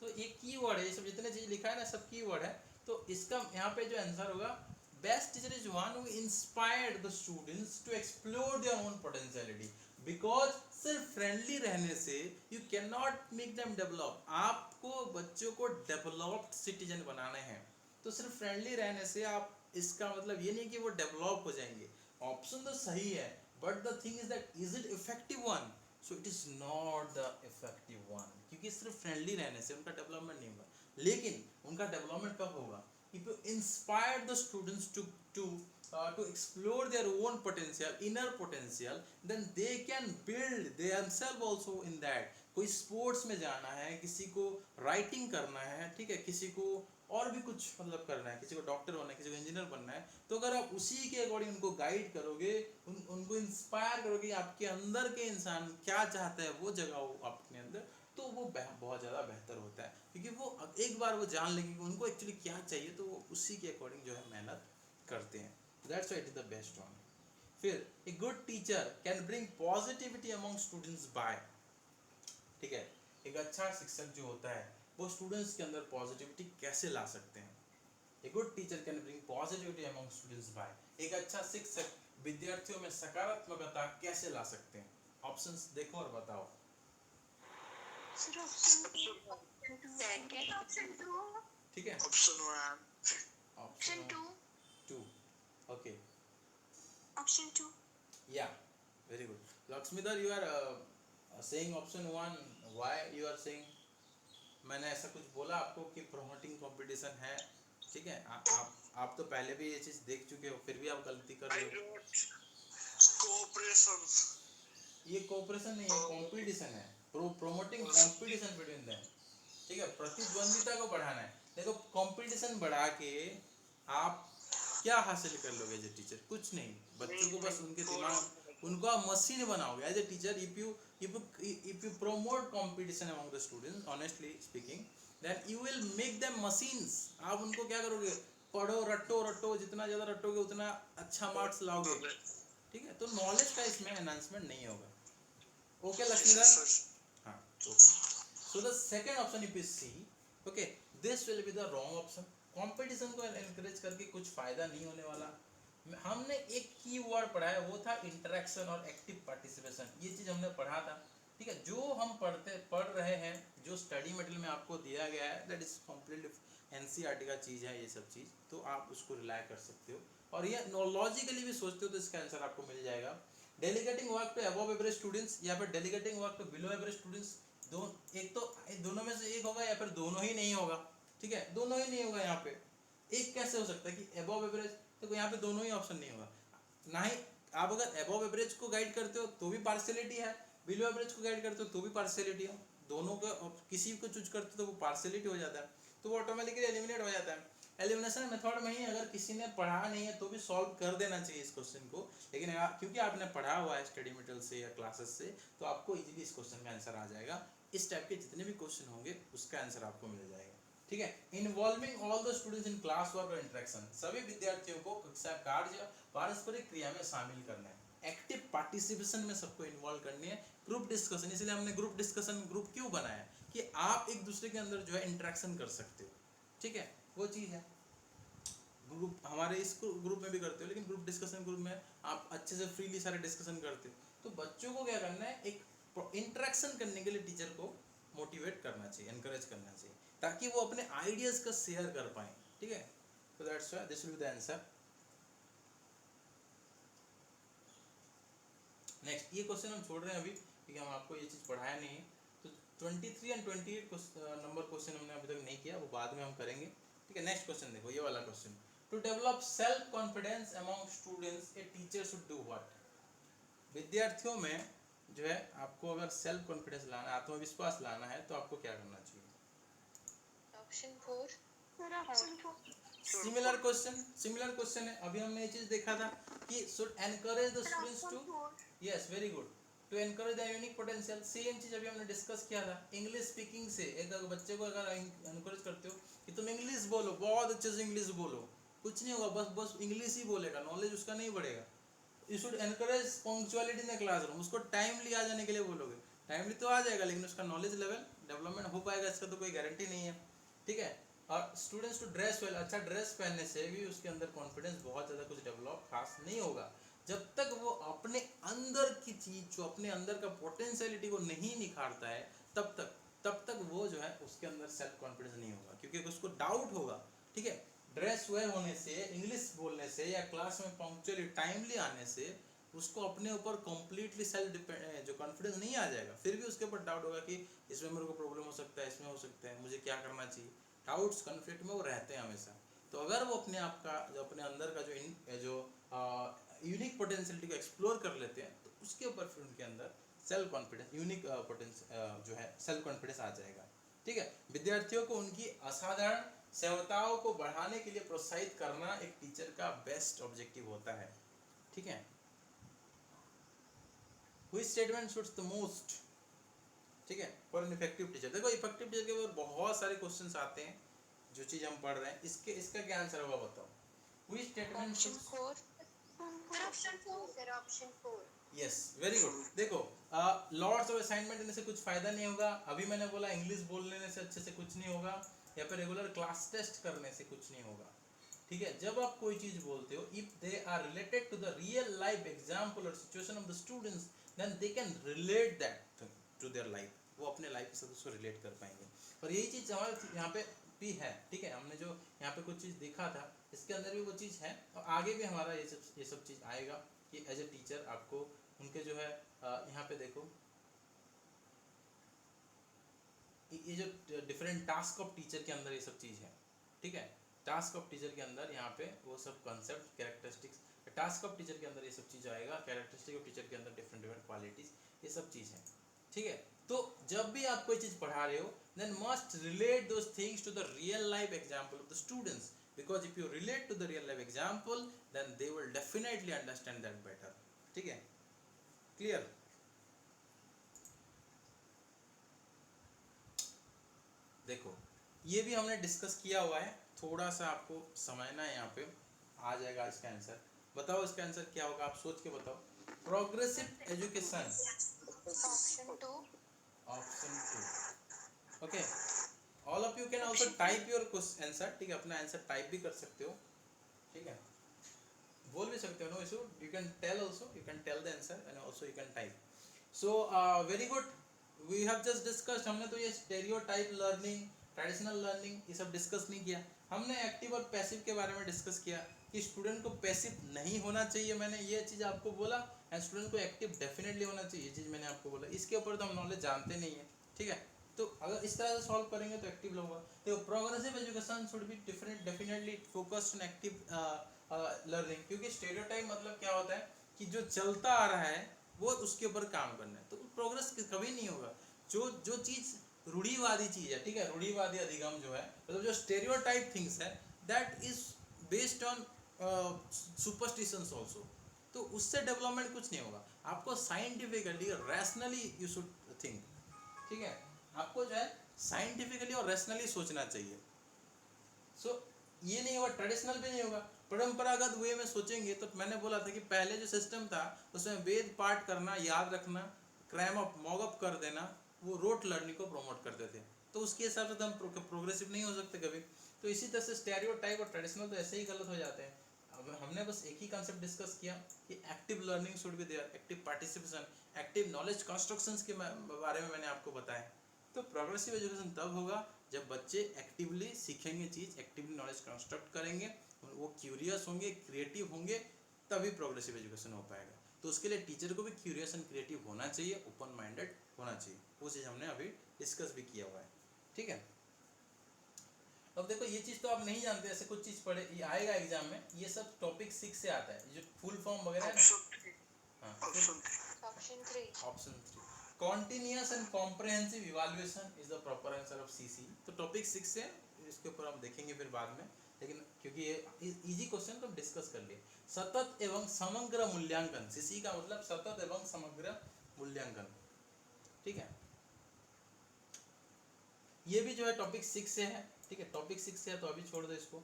तो ये की वर्ड है, ये सब जितने चीज़ लिखा है ना सब की वर्ड है। तो इसका यहाँ पे जो आंसर होगा, best teacher is one who inspired the students to explore their own potentiality, because सिर्फ फ्रेंडली रहने से you cannot make them develop, आपको बच्चों को डेवलप्ड सिटीजन बनाने हैं। तो सिर्फ फ्रेंडली रहने से आप, इसका मतलब ये नहीं कि वो डेवलप हो जाएंगे, ऑप्शन तो सही है, but the thing is that is it effective one, so it is not the effective one, क्योंकि सिर्फ फ्रेंडली रहने से उनका डेवलपमेंट नहीं होगा। लेकिन उनका डेवलपमेंट कब होगा, if you inspire the students to explore their own potential, inner potential, then they can build themselves also in that। कोई स्पोर्ट्स में जाना है, किसी को राइटिंग करना है, ठीक है, किसी को और भी कुछ मतलब करना है, किसी को डॉक्टर बनना है, किसी को इंजीनियर बनना है, तो अगर आप उसी के अकॉर्डिंग उनको गाइड करोगे, उनको इंस्पायर करोगे, आपके अंदर के इंसान क्या चाहता है वो जगाओ अपने अंदर, तो वो बहुत ज़्यादा बेहतर होता है, क्योंकि वो एक बार वो जान लेंगे कि उनको एक्चुअली क्या चाहिए, तो वो उसी के अकॉर्डिंग जो है मेहनत करते हैं। That's why it is the best one. फिर a good teacher can bring positivity among students by, ठीक है, एक अच्छा शिक्षक जो होता है वो स्टूडेंट्स के अंदर पॉजिटिविटी कैसे ला सकते हैं। A good teacher can bring positivity among students by, एक अच्छा शिक्षक विद्यार्थियों में सकारात्मकता कैसे ला सकते हैं। ऑप्शंस देखो और बताओ। सर ऑप्शन 2, ठीक है, ऑप्शन 1, ऑप्शन 2, ओके, ऑप्शन 2, या very good. Laxmidhar, you are saying option 1, why you are saying, मैंने ऐसा कुछ बोला आपको कि प्रमोटिंग कंपटीशन है, ठीक है, आप तो पहले भी ये चीज देख चुके हो, फिर भी आप गलती कर रहे हो। कोऑपरेशन, ये कोऑपरेशन नहीं है, कंपटीशन है, प्रोमोटिंग कंपटीशन बिटवीन देम, ठीक है, प्रतिद्वंदिता को बढ़ाना है। देखो कंपटीशन बढ़ा के आप क्या हासिल कर लोगे एज ए टीचर, कुछ नहीं, बच्चों को बस उनके दिमाग, उनको आप मशीन बनाओगे as a teacher. If you promote competition among the students, honestly speaking, then you will make them machines. आप उनको क्या करोगे, पढ़ो रटो, जितना ज़्यादा रटोगे उतना अच्छा मार्क्स लाओगे, ठीक है। तो नॉलेज का इसमें एनहांसमेंट नहीं होगा। ओके लक्ष्मीधर, हाँ okay. So the second option if you see, okay, this will be the wrong option. Competition को एनकरेज करके कुछ फायदा नहीं होने वाला। हमने एक की वर्ड पढ़ा है, वो था इंटरेक्शन और एक्टिव पार्टिसिपेशन, ये चीज़ हमने पढ़ा था, ठीक है। जो हम पढ़ रहे हैं, जो स्टडी मटेरियल में आपको दिया गया है, दैट इज कम्प्लीटली एनसीईआरटी का चीज़ है ये सब चीज़, तो आप उसको रिलाई कर सकते हो, और ये लॉजिकली भी सोचते हो तो इसका आंसर आपको मिल जाएगा। Delegating work to above average students या फिर delegating work to below average students, एक तो दोनों में से एक होगा या फिर दोनों ही नहीं होगा, ठीक है, दोनों ही नहीं होगा। यहाँ पे एक कैसे हो सकता है कि अबव एवरेज, तो यहाँ पे दोनों ही ऑप्शन नहीं होगा। ना ही आप अगर अबव एवरेज को गाइड करते हो तो भी पार्शियलिटी है, बिलो एवरेज को गाइड करते हो तो भी पार्शियलिटी है, दोनों को किसी को चूज करते हो तो वो पार्शियलिटी हो जाता है, तो वो ऑटोमेटिकली एलिमिनेट हो जाता है। एलिमिनेशन मेथड में ही अगर किसी ने पढ़ा नहीं है तो भी सॉल्व कर देना चाहिए इस क्वेश्चन को, लेकिन क्योंकि आपने पढ़ा हुआ है स्टडी मटेरियल से या क्लासेस से, तो आपको इजीली इस क्वेश्चन का आंसर आ जाएगा। इस टाइप के जितने भी क्वेश्चन होंगे उसका आंसर आपको मिल जाएगा, ठीक है। Involving all the students in class work और इंटरेक्शन, सभी विद्यार्थियों को कक्षा कार्य पारस्परिक क्रिया में शामिल करना है, एक्टिव पार्टिसिपेशन में सबको इन्वॉल्व करनी है। ग्रुप डिस्कशन, इसलिए हमने ग्रुप डिस्कशन ग्रुप क्यों बनाया कि आप एक दूसरे के अंदर जो है इंटरेक्शन कर सकते हो, ठीक है, वो चीज़ है। ग्रुप हमारे इस ग्रुप में भी करते हो, लेकिन ग्रुप डिस्कशन ग्रुप में आप अच्छे से फ्रीली सारे डिस्कशन करते हो, तो बच्चों को क्या करना है, एक इंटरेक्शन करने के लिए टीचर को मोटिवेट करना चाहिए, एनकरेज करना चाहिए, ताकि वो अपने आइडियाज का शेयर कर पाए, ठीक है। तो that's why this will be the answer. Next ये क्वेश्चन हम छोड़ रहे हैं अभी, क्योंकि हम आपको ये चीज़ पढ़ाया नहीं है, तो 23 एंड 28 नंबर क्वेश्चन हमने अभी तक नहीं किया, वो बाद में हम करेंगे, ठीक है। नेक्स्ट क्वेश्चन देखो, ये वाला question, to develop self confidence among students a teacher should do what. विद्यार्थियों में जो है आपको अगर सेल्फ कॉन्फिडेंस लाना, आत्मविश्वास लाना है, तो आपको क्या करना चाहिए? ऑप्शन 4। सिमिलर क्वेश्चन है, अभी हमने ये चीज देखा था कि should encourage the students to, yes very good, to encourage the unique potential, same चीज अभी हमने डिस्कस किया था। इंग्लिश स्पीकिंग से एक बच्चे को अगर एनकरेज करते हो कि तुम इंग्लिश बोलो, बहुत अच्छे से इंग्लिश बोलो, कुछ नहीं होगा, बस बस इंग्लिश ही बोलेगा, नॉलेज उसका नहीं बढ़ेगा। You should encourage punctuality in the classroom, उसको टाइमली आ जाने के लिए बोलोगे, टाइमली तो आ जाएगा, लेकिन उसका नॉलेज लेवल डेवलपमेंट हो पाएगा इसका तो कोई गारंटी नहीं है, ठीक है। और स्टूडेंट्स टू ड्रेस वेल, अच्छा ड्रेस पहनने से भी उसके अंदर कॉन्फिडेंस बहुत ज़्यादा कुछ डेवलप खास नहीं होगा, जब तक वो अपने अंदर की चीज़, जो अपने अंदर का पोटेंशियलिटी को नहीं निखारता है, तब तक वो जो है उसके अंदर सेल्फ कॉन्फिडेंस नहीं होगा, क्योंकि उसको डाउट होगा, ठीक है। ड्रेस वेयर होने से, इंग्लिश बोलने से, या क्लास में पंक्चुअली टाइमली आने से उसको अपने ऊपर कंप्लीटली सेल्फ डिपेंड जो कॉन्फिडेंस नहीं आ जाएगा, फिर भी उसके ऊपर डाउट होगा कि इसमें मेरे को प्रॉब्लम हो सकता है, इसमें हो सकता है, मुझे क्या करना चाहिए, डाउट्स कन्फ्लिक्ट में वो रहते हैं हमेशा। तो अगर वो अपने आप का जो अपने अंदर का जो यूनिक पोटेंशियलिटी को एक्सप्लोर कर लेते हैं, तो उसके ऊपर फिर उनके अंदर सेल्फ कॉन्फिडेंस, यूनिक पोटेंशियल जो है सेल्फ कॉन्फिडेंस आ जाएगा, ठीक है। विद्यार्थियों को उनकी असाधारण क्षमताओं को बढ़ाने के लिए प्रोत्साहित करना एक टीचर का बेस्ट ऑब्जेक्टिव होता है, ठीक है। व्हिच स्टेटमेंट शुड्स द मोस्ट, ठीक है, फॉर एन इफेक्टिव टीचर। देखो इफेक्टिव टीचर के ऊपर बहुत सारे क्वेश्चंस आते हैं, जो चीज हम पढ़ रहे हैं, इसका क्या आंसर होगा बताओ? Which statement suits, option 4। Yes very good. देखो लॉट्स ऑफ असाइनमेंट देने से कुछ फायदा नहीं होगा, अभी मैंने बोला इंग्लिश बोल लेने से अच्छे से कुछ नहीं होगा, या फिर रेगुलर क्लास टेस्ट करने से कुछ नहीं होगा, ठीक है। जब आप कोई चीज बोलते हो, if they are related to the real life example और situation of the students, then they can relate that to their life, वो अपने लाइफ के साथ उसको रिलेट कर पाएंगे। और यही चीज हमारे यहाँ पे भी है, ठीक है। हमने जो यहाँ पे कुछ चीज देखा था, इसके अंदर भी वो चीज है, और आगे भी हमारा ये सब चीज आएगा कि एज ए टीचर आपको उनके जो है यहाँ पे देखो ये जो डिफरेंट टास्क ऑफ टीचर के अंदर ये सब चीज़ है, ठीक है। टास्क ऑफ टीचर के अंदर यहाँ पे वो सब concept, characteristics, task of teacher के अंदर ये सब चीज़ आएगा, कैरेक्टरिस्टिक ऑफ टीचर के अंदर डिफरेंट डिफरेंट क्वालिटीज, ये सब चीज़ है, ठीक है। तो जब भी आप कोई चीज़ पढ़ा रहे हो, then must relate those things to the real life example of the students, because if you relate to the real life example, then they will definitely understand that better, ठीक है, क्लियर। देखो ये भी हमने डिस्कस किया हुआ है, थोड़ा सा आपको समझना है, यहाँ पे आ जाएगा इसका आंसर। बताओ इसका आंसर क्या होगा, आप सोच के बताओ। Progressive education, option 2। Option 2, okay. All of you can also type your answer, ठीक है, अपना आंसर टाइप भी कर सकते हो, ठीक है, बोल भी सकते हो, no issue, you can tell also, you can tell the answer and also you can type. So very good, we have just discussed, हमने तो ये स्टेरियोटाइप लर्निंग, ट्रेडिशनल लर्निंग, ये सब डिस्कस नहीं किया। हमने एक्टिव और पैसिव के बारे में डिस्कस किया कि स्टूडेंट को पैसिव नहीं होना चाहिए, मैंने ये चीज़ आपको बोला, एंड स्टूडेंट को एक्टिव डेफिनेटली होना चाहिए, ये चीज़ मैंने आपको बोला। इसके ऊपर तो हम नॉलेज जानते नहीं है, ठीक है। तो अगर इस तरह से सॉल्व करेंगे तो एक्टिव होगा। तो progressive education should be different definitely focused on active learning, क्योंकि स्टेरियोटाइप मतलब क्या होता है कि जो चलता आ रहा है वो उसके ऊपर काम करना है, तो प्रोग्रेस कभी नहीं होगा। जो जो चीज़ रूढ़िवादी चीज़ है, ठीक है, रूढ़िवादी अधिगम जो है, मतलब जो स्टेरियोटाइप थिंग्स है, that is based on superstitions also, तो उससे डेवलपमेंट कुछ नहीं होगा। आपको scientifically rationally you should think, ठीक है, आपको जो है साइंटिफिकली और रैशनली सोचना चाहिए। सो ये नहीं होगा, ट्रेडिशनल भी नहीं होगा, परंपरागत वे में सोचेंगे। तो मैंने बोला था कि पहले जो सिस्टम था उसमें वेद पाठ करना, याद रखना, क्रैम अप मॉगअप कर देना, वो रोट लर्निंग को प्रमोट करते थे, तो उसके हिसाब से तो हम प्रोग्रेसिव नहीं हो सकते कभी। तो इसी तरह से स्टेरियोटाइप और ट्रेडिशनल तो ऐसे ही गलत हो जाते हैं। अब हमने बस एक ही कंसेप्ट डिस्कस किया कि active learning should be there, active participation, active knowledge constructions के बारे में मैंने आपको बताया। तो प्रोग्रेसिव एजुकेशन तब होगा जब बच्चे एक्टिवली सीखेंगे चीज़, एक्टिवली नॉलेज कंस्ट्रक्ट करेंगे, वो क्यूरियस होंगे, क्रिएटिव होंगे, तभी प्रोग्रेसिव एजुकेशन हो पाएगा। तो उसके लिए टीचर को भी क्यूरियस एंड क्रिएटिव होना चाहिए, ओपन माइंडेड होना चाहिए। वो चीज़ हमने अभी डिस्कस भी किया हुआ है, ठीक है। अब देखो ये चीज़ तो आप नहीं जानते, ऐसे कुछ चीज़ पढ़े, ये आएगा एग्जाम में, ये सब टॉपिक 6 से आता है, जो फुल फॉर्म वगैरह है ना। हाँ, option 3 option 3 continuous and comprehensive evaluation is the proper answer of CC. तो टॉपिक 6 से, इसके ऊपर हम देखेंगे फिर बाद में, लेकिन क्योंकि ये इजी क्वेश्चन तो हम डिस्कस कर लिए। सतत एवं समग्र मूल्यांकन, सीसी का मतलब सतत एवं समग्र मूल्यांकन, ठीक है। ये भी जो है टॉपिक 6 से है, ठीक है, टॉपिक 6 से है, तो अभी छोड़ दो इसको।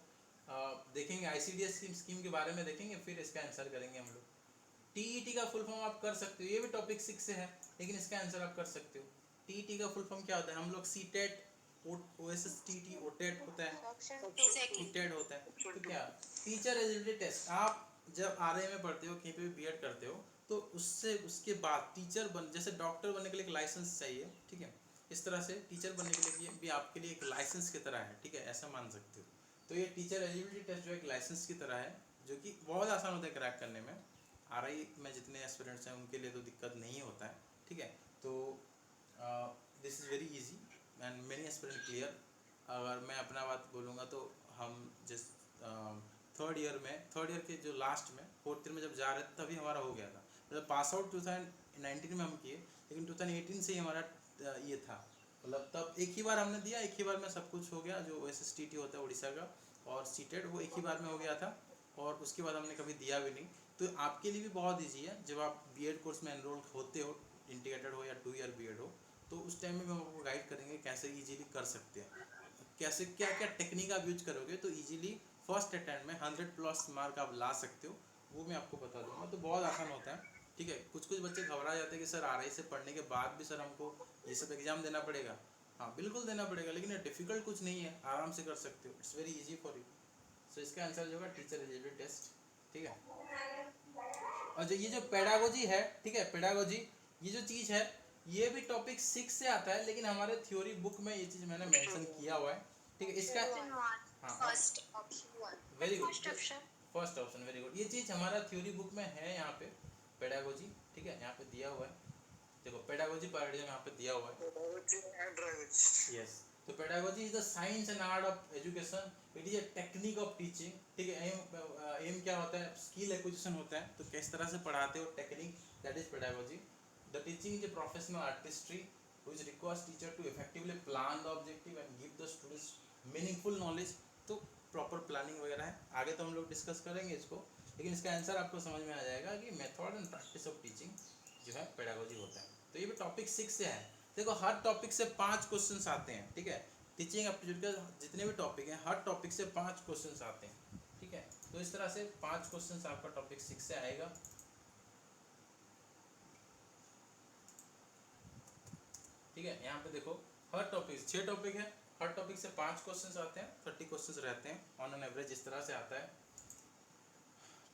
देखेंगे आईसीडीएस स्कीम के बारे में देखेंगे, फिर इसका आंसर करेंगे हम लोग। टीईटी का फुल फॉर्म आप कर सकते हो, ये भी टॉपिक 6 से है, लेकिन इसका आंसर आप कर सकते हो। टीईटी का फुल फॉर्म क्या होता है, हम लोग सीटेट, ओएसएसटीटी, ओटेट होता है, टीटेट होता है, तो क्या टीचर एलिजिबिलिटी टेस्ट। आप जब आरआई में पढ़ते हो, कहीं पे भी बीएड करते हो, तो उससे उसके बाद टीचर बन, जैसे डॉक्टर बनने के लिए एक लाइसेंस चाहिए, ठीक है, इस तरह से टीचर बनने के लिए भी आपके लिए एक लाइसेंस की तरह है, ठीक है, ऐसा मान सकते हो। तो ये टीचर एलिजिबिलिटी टेस्ट जो एक लाइसेंस की तरह है, जो कि बहुत आसान होता है क्रैक करने में। आरआई में जितने एस्पिरेंट्स हैं उनके लिए तो दिक्कत नहीं होता है, ठीक है। तो this is very easy and many aspirant clear. अगर मैं अपना बात बोलूँगा तो हम जिस थर्ड ईयर के जो लास्ट में, फोर्थ ईयर में जब जा रहे थे तभी हमारा हो गया था, मतलब पास आउट 2019 में हम किए, लेकिन 2018 से ही हमारा ये था, मतलब तब एक ही बार हमने दिया, एक ही बार में सब कुछ हो गया। जो OSSTT होता है उड़ीसा का, और सीटेट वो एक ही बार में हो गया था, और उसके बाद हमने कभी दिया भी नहीं। तो आपके लिए भी बहुत ईजी है, जब आप बीएड कोर्स में एनरोल होते हो, इंटीग्रेटेड हो या 2 ईयर बीएड हो, तो उस टाइम में हम आपको गाइड करेंगे कैसे इजीली कर सकते हैं, कैसे क्या क्या टेक्निक आप यूज करोगे तो इजीली फर्स्ट अटेम्प्ट में 100+ मार्क आप ला सकते हो, वो मैं आपको बता दूंगा। तो बहुत आसान होता है, ठीक है। कुछ कुछ बच्चे घबरा जाते हैं कि सर आरआई से पढ़ने के बाद भी सर हमको ये सब एग्जाम देना पड़ेगा। हाँ बिल्कुल देना पड़ेगा, लेकिन ये डिफिकल्ट कुछ नहीं है, आराम से कर सकते हो, it's very easy for you. So इसका आंसर जो होगा टीचर एलिजिबिलिटी टेस्ट, ठीक है। और जो ये जो पेडागोजी है, ठीक है, पेडागोजी ये जो चीज़ है, ये भी टॉपिक 6 से आता है, लेकिन हमारे थ्योरी बुक में ये चीज़ मैंने मेंशन किया हुआ है, ठीक है। इसका हाँ first option 1 very good, first option very good. ये चीज़ हमारा थ्योरी बुक में है यहाँ पे, पेडागोजी, ठीक है, यहाँ पे दिया हुआ है, देखो पेडागोजी पैराडाइम यहाँ पे दिया हुआ है, यस। तो pedagogy is the science and art of education, it is a technique of teaching, ठीक है। एम क्या होता है, स्किल एक्विजिशन होता है, तो किस तरह से पढ़ाते हो, technique, that is pedagogy. The teaching is a professional artistry which requires teacher to effectively plan the objective and give the students meaningful knowledge. तो प्रॉपर प्लानिंग वगैरह है, आगे तो हम लोग डिस्कस करेंगे इसको, लेकिन इसका आंसर आपको समझ में आ जाएगा कि method and practice of teaching जो है पेडागोजी होता है। तो ये भी टॉपिक 6 से है। देखो हर टॉपिक से 5 क्वेश्चंस आते हैं, ठीक है। टीचिंग एप्टीट्यूड के जितने भी टॉपिक हैं, हर टॉपिक से 5 क्वेश्चंस आते हैं, ठीक है। तो इस तरह से 5 क्वेश्चंस आपका टॉपिक 6 से आएगा, ठीक है। यहाँ पे देखो हर टॉपिक 6 टॉपिक है, हर टॉपिक से 5 क्वेश्चंस आते हैं, 30 क्वेश्चंस रहते हैं ऑन एन एवरेज, इस तरह से आता है,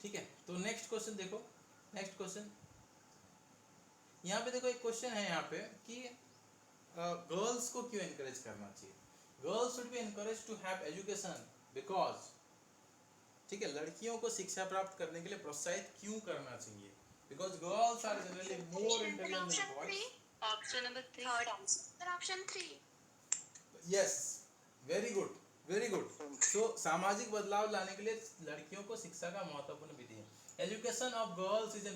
ठीक है। तो नेक्स्ट क्वेश्चन देखो, नेक्स्ट क्वेश्चन यहाँ पे देखो, एक क्वेश्चन है यहाँ पे कि गर्ल्स को क्यों एनकरेज करना चाहिए। Girls should be encourage to have education because, ठीक है, लड़कियों को शिक्षा प्राप्त करने के लिए प्रोत्साहित क्यों करना चाहिए, because girls are generally more intelligent than boys. Option number 3. Third answer. Then option 3. Yes, very good, very good. So सामाजिक बदलाव लाने के लिए लड़कियों को शिक्षा का महत्वपूर्ण विधि है। Education of girls is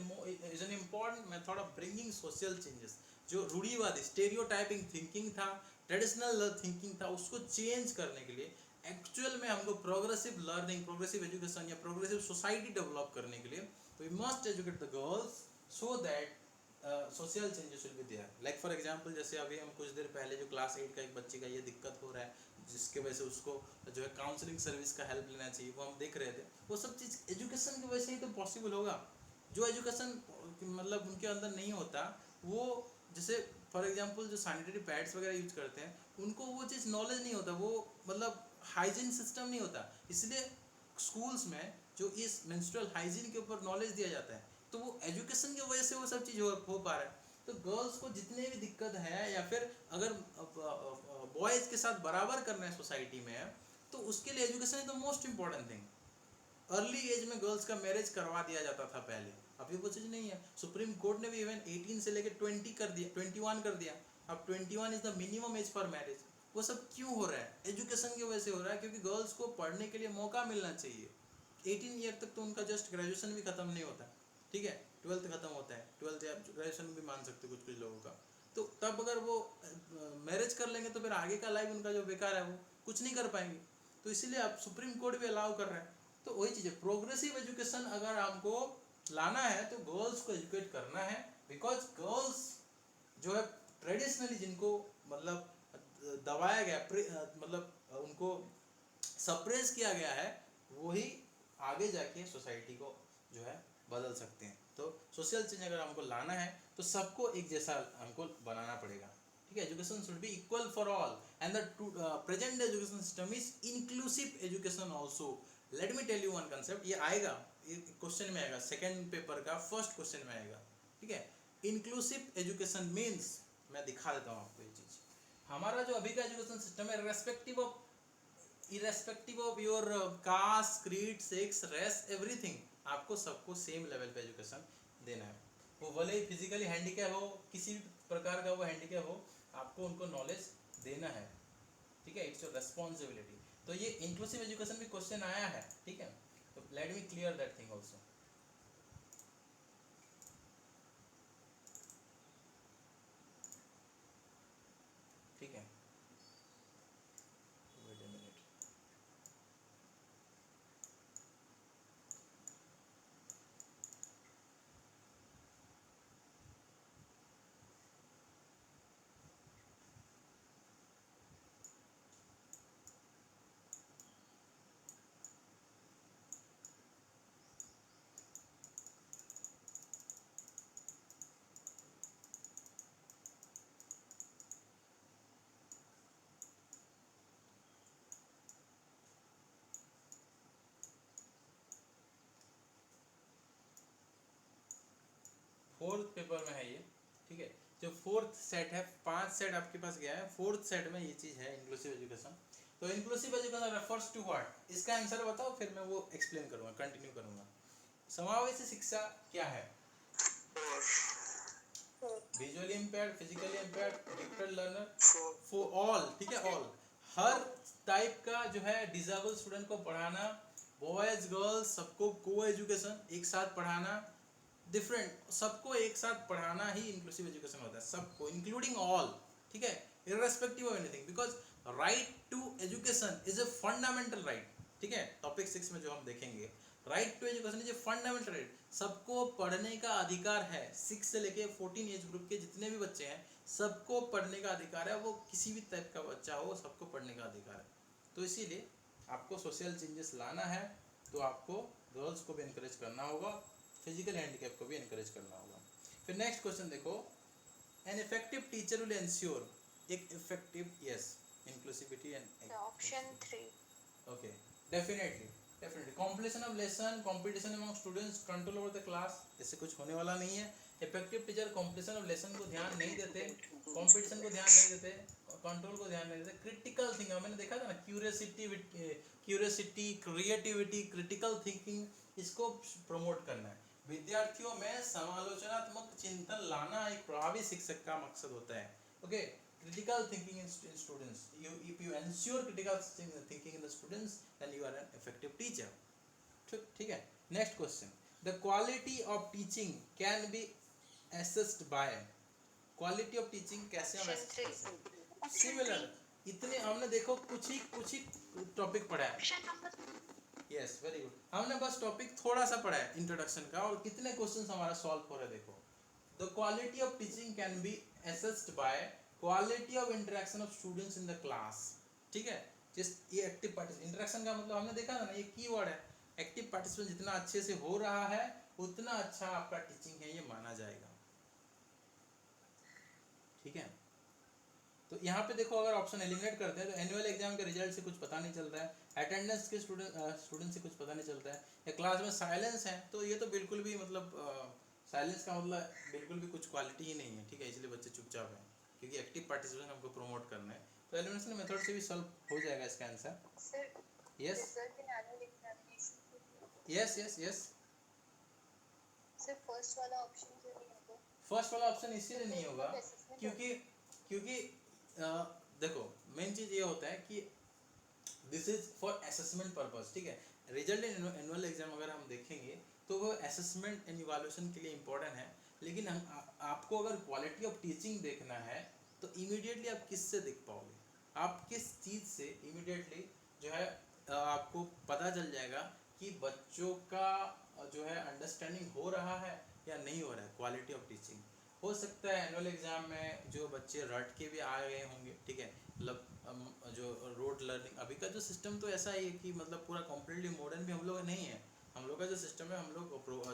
an important method of bringing social changes. जो रूढ़िवादी स्टेरियोटाइपिंग थिंकिंग था, ट्रेडिशनल थिंकिंग था, उसको चेंज करने के लिए एक्चुअल में हमको प्रोग्रेसिव लर्निंग, प्रोग्रेसिव एजुकेशन या प्रोग्रेसिव सोसाइटी डेवलप करने के लिए we must educate the girls so that social changes will be there. Like for example, जैसे अभी हम कुछ देर पहले जो क्लास 8 का एक बच्चे का ये दिक्कत हो रहा है जिसके वजह से उसको जो है काउंसलिंग सर्विस का हेल्प लेना चाहिए, वो हम देख रहे थे। वो सब चीज़ एजुकेशन की वजह से ही तो पॉसिबल होगा। जो एजुकेशन मतलब उनके अंदर नहीं होता, वो जैसे फॉर एग्जांपल जो सैनिटरी पैड्स वगैरह यूज करते हैं, उनको वो चीज़ नॉलेज नहीं होता, वो मतलब हाइजीन सिस्टम नहीं होता। इसलिए स्कूल्स में जो इस मेंस्ट्रुअल हाइजीन के ऊपर नॉलेज दिया जाता है, तो वो एजुकेशन की वजह से वो सब चीज़ हो पा रहा है। तो गर्ल्स को जितने भी दिक्कत है, या फिर अगर बॉयज़ के साथ बराबर करना है सोसाइटी में, तो उसके लिए education is the most important thing. Early age में गर्ल्स का मैरिज करवा दिया जाता था पहले, अभी वो चीज़ नहीं है। सुप्रीम कोर्ट ने भी इवन 18 से लेकर 20 कर दिया, 21 कर दिया। अब 21 is the minimum age for marriage. वो सब क्यों हो रहा है? एजुकेशन की वजह से हो रहा है, क्योंकि गर्ल्स को पढ़ने के लिए मौका मिलना चाहिए। 18 ईयर तक तो उनका जस्ट ग्रेजुएशन भी खत्म नहीं होता, ठीक है, 12th खत्म होता है, 12th या ग्रेजुएशन भी मान सकते कुछ कुछ लोगों का। तो तब अगर वो मैरिज कर लेंगे तो फिर आगे का लाइफ उनका जो बेकार है वो कुछ नहीं कर पाएंगे। तो इसीलिए अब सुप्रीम कोर्ट भी अलाउ कर रहा है। तो वही चीज़ है, प्रोग्रेसिव एजुकेशन अगर हमको लाना है तो गर्ल्स को एजुकेट करना है, बिकॉज गर्ल्स जो है ट्रेडिशनली जिनको मतलब दबाया गया, मतलब उनको सप्रेस किया गया है, वही आगे जाके सोसाइटी को जो है बदल सकते हैं। तो सोशल चेंज अगर हमको लाना है तो सबको एक जैसा हमको बनाना पड़ेगा, ठीक है। Education should be equal for all and the present education system is inclusive education also. Let me tell you one concept, ये आएगा, ये क्वेश्चन में आएगा, सेकेंड पेपर का फर्स्ट क्वेश्चन में आएगा, ठीक है। इंक्लूसिव एजुकेशन मीन्स, मैं दिखा देता हूँ आपको ये चीज़। हमारा जो अभी का एजुकेशन सिस्टम है, irrespective of your caste, creed, sex, race, everything, आपको सबको सेम लेवल पे एजुकेशन देना है। वो भले ही फिजिकली हैंडीकैप हो, किसी भी प्रकार का वो हैंडीकैप हो, आपको उनको नॉलेज देना है, ठीक है। It's your responsibility. तो ये इंक्लूसिव एजुकेशन भी क्वेश्चन आया है, ठीक है। तो let me clear that thing also, ठीक है। Wait a minute. Fourth paper में है ये, ठीक है। जो फोर्थ सेट है, 5 सेट आपके पास गया है, फोर्थ सेट में ये चीज़ है इंक्लूसिव एजुकेशन। तो inclusive education refers to what, इसका आंसर बताओ, फिर मैं वो एक्सप्लेन करूँगा, कंटिन्यू करूँगा। समावेशी शिक्षा क्या है? Visually impaired, physically impaired, gifted learner, for all, ठीक है, ऑल, हर टाइप का जो है डिसेबल स्टूडेंट को पढ़ाना, बॉयज गर्ल्स सबको को एजुकेशन, एक साथ पढ़ाना, डिफरेंट सबको एक साथ पढ़ाना ही इंक्लूसिव एजुकेशन होता है, सबको इंक्लूडिंग ऑल, ठीक है, irrespective of anything, because right to education is a fundamental right, ठीक है। टॉपिक 6 में जो हम देखेंगे, right to education is a fundamental right, सबको पढ़ने का अधिकार है। 6 से लेके 14 एज ग्रुप के जितने भी बच्चे हैं, सबको पढ़ने का अधिकार है, वो किसी भी टाइप का बच्चा हो, सबको पढ़ने का अधिकार है। तो इसीलिए आपको सोशल चेंजेस लाना है तो आपको गर्ल्स को भी इनकरेज करना होगा, फिजिकल हैंडीकैप को भी इनकरेज करना होगा। फिर नेक्स्ट क्वेश्चन देखो, an effective teacher will ensure, एक effective, yes, inclusivity and option 3. Okay, definitely completion of lesson, competition among students, control over the class, इससे कुछ होने वाला नहीं है। Effective teacher completion of lesson को ध्यान नहीं देते, कंपटीशन को ध्यान नहीं देते, कंट्रोल को ध्यान नहीं देते। क्रिटिकल थिंकिंग मैंने देखा था ना, क्यूरियोसिटी, क्रिएटिविटी, क्रिटिकल थिंकिंग, इसको प्रमोट करना है। विद्यार्थियों में समालोचनात्मक चिंतन लाना एक प्रभावी शिक्षक का मकसद होता है. Okay, critical thinking in students. If you ensure critical thinking in the students, then you are an effective teacher. ठीक है. Next question. The quality of teaching can be assessed by. Quality of teaching कैसे हम assess कर सकते हैं? Similar. इतने हमने देखो कुछ ही टॉपिक पढ़ा है. Option number yes, very good. हमने बस टॉपिक थोड़ा सा पढ़ा है इंट्रोडक्शन का, और कितने क्वेश्चंस हमारा सॉल्व हो रहे हैं देखो. The quality of teaching can be assessed bye quality of interaction of students in the class. ठीक है. जिस ये एक्टिव पार्टिसिपेंट इंटरेक्शन का मतलब हमने देखा ना, ये कीवर्ड है. एक्टिव पार्टिसिपेंट जितना अच्छे से हो रहा है उतना अच्छा आपका टीचिंग है, ये माना जाएगा. ठीक है. तो यहाँ पे देखो, अगर ऑप्शन एलिमिनेट करते हैं तो एनुअल एग्जाम के रिजल्ट से कुछ पता नहीं चलता है, अटेंडेंस के स्टूडेंट से कुछ पता नहीं चलता है, या क्लास में साइलेंस है, तो ये तो बिल्कुल भी मतलब साइलेंस का मतलब बिल्कुल भी कुछ क्वालिटी ही नहीं है. ठीक है, इसलिए बच्चे चुपचाप हैं, क्योंकि एक्टिव पार्टिसिपेशन हमको प्रमोट करना है. तो एलिमिनेशन मेथड से भी सॉल्व हो जाएगा इसका answer. Yes yes yes yes. Sir first वाला ऑप्शन क्यों नहीं होगा? फर्स्ट वाला ऑप्शन इसीलिए नहीं होगा क्योंकि देखो, मेन चीज़ ये होता है कि this is for assessment purpose. ठीक है. रिजल्ट इन एनुअल एग्जाम अगर हम देखेंगे तो वो असेसमेंट एंड इवैल्यूएशन के लिए इम्पोर्टेंट है, लेकिन आपको अगर क्वालिटी ऑफ टीचिंग देखना है तो इमीडिएटली आप किससे देख पाओगे, आप किस चीज़ से इमीडिएटली जो है आपको पता चल जाएगा कि बच्चों का जो है अंडरस्टैंडिंग हो रहा है या नहीं हो रहा है. क्वालिटी ऑफ टीचिंग हो सकता है एनुअल एग्जाम में जो बच्चे रट के भी आ गए होंगे. ठीक है. मतलब जो रोड लर्निंग अभी का जो सिस्टम तो ऐसा ही है कि मतलब पूरा कम्प्लीटली मॉडर्न भी हम लोग नहीं है. हम लोग का जो सिस्टम है, हम लोग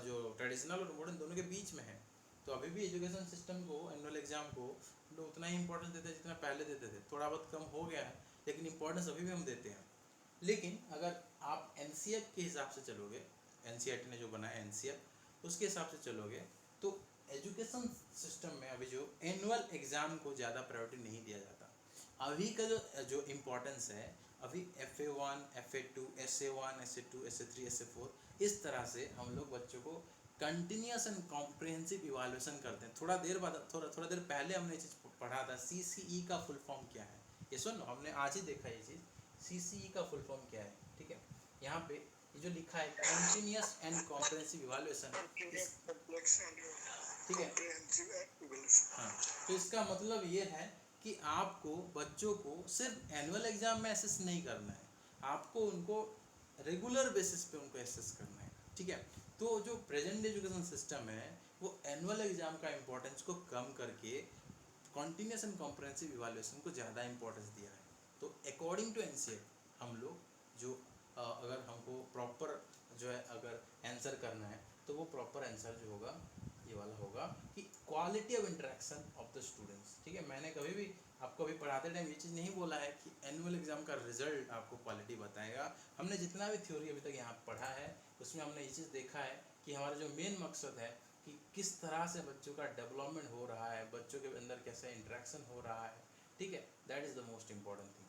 जो ट्रेडिशनल और मॉडर्न दोनों के बीच में है. तो अभी भी एजुकेशन सिस्टम को, एनुअल एग्जाम को हम लोग उतना ही इंपॉर्टेंस देते हैं जितना पहले देते थे. थोड़ा बहुत कम हो गया है, लेकिन इंपॉर्टेंस अभी भी हम देते हैं. लेकिन अगर आप एनसीएफ के हिसाब से चलोगे, एनसीईआरटी ने जो बनाया एनसीएफ, उसके हिसाब से चलोगे तो एजुकेशन सिस्टम में अभी जो एनुअल एग्ज़ाम को ज़्यादा प्रायोरिटी नहीं दिया जाता. अभी का जो इम्पोर्टेंस है, अभी FA1, FA2, SA1, SA2, SA3, SA4, इस तरह से हम लोग बच्चों को कंटिन्यूस एंड कॉम्प्रिहेंसिव इवैल्यूएशन करते हैं. थोड़ा देर पहले हमने ये चीज़ पढ़ा था. CCE का फुल फॉर्म क्या है, ये सुन, हमने आज ही देखा ये चीज़. CCE का फुल फॉर्म क्या है? ठीक है. यहाँ पे ये जो लिखा है कंटिन्यूस एंड कॉम्प्रिहेंसिव इवैल्यूएशन. ठीक है. हाँ, तो इसका मतलब ये है कि आपको बच्चों को सिर्फ एनुअल एग्जाम में एसेस नहीं करना है, आपको उनको रेगुलर बेसिस पे उनको एसेस करना है. ठीक है. तो जो प्रेजेंट एजुकेशन सिस्टम है वो एनुअल एग्जाम का इम्पोर्टेंस को कम करके कॉन्टिन्यूस एंड कॉम्प्रिहेंसिव इवैल्यूएशन को ज़्यादा इंपॉर्टेंस दिया है. तो अकॉर्डिंग टू एनसीईआरटी हम लोग जो अगर हमको प्रॉपर जो है अगर आंसर करना है तो वो प्रॉपर आंसर जो होगा ये वाला होगा कि quality of interaction of the students. ठीक है. मैंने कभी भी आपको अभी पढ़ाते टाइम ये चीज़ नहीं बोला है कि एनुअल एग्जाम का रिजल्ट आपको क्वालिटी बताएगा. हमने जितना भी थ्योरी अभी तक यहाँ पढ़ा है उसमें हमने ये चीज़ देखा है कि हमारा जो मेन मकसद है कि किस तरह से बच्चों का डेवलपमेंट हो रहा है, बच्चों के अंदर कैसे इंटरेक्शन हो रहा है. ठीक है. That is the most important thing.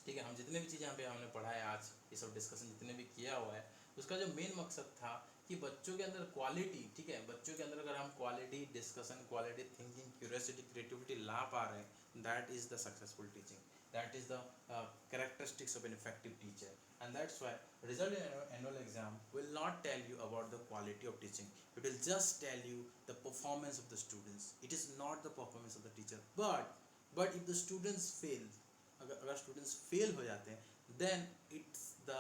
ठीक है. हम जितने भी चीज़ें यहाँ पे हमने पढ़ा है आज, ये सब डिस्कशन जितने भी किया हुआ है, उसका जो मेन मकसद था कि बच्चों के अंदर क्वालिटी, ठीक है, बच्चों के अंदर अगर हम quality discussion, quality thinking, curiosity, creativity ला पा रहे हैं, that is the successful teaching. That is the characteristics of an effective teacher. And that's why result in annual exam will not tell you about the quality of teaching. It will just tell you the performance of the students. It is not the performance of the teacher. But if the students fail, अगर स्टूडेंट्स फेल हो जाते हैं then it's the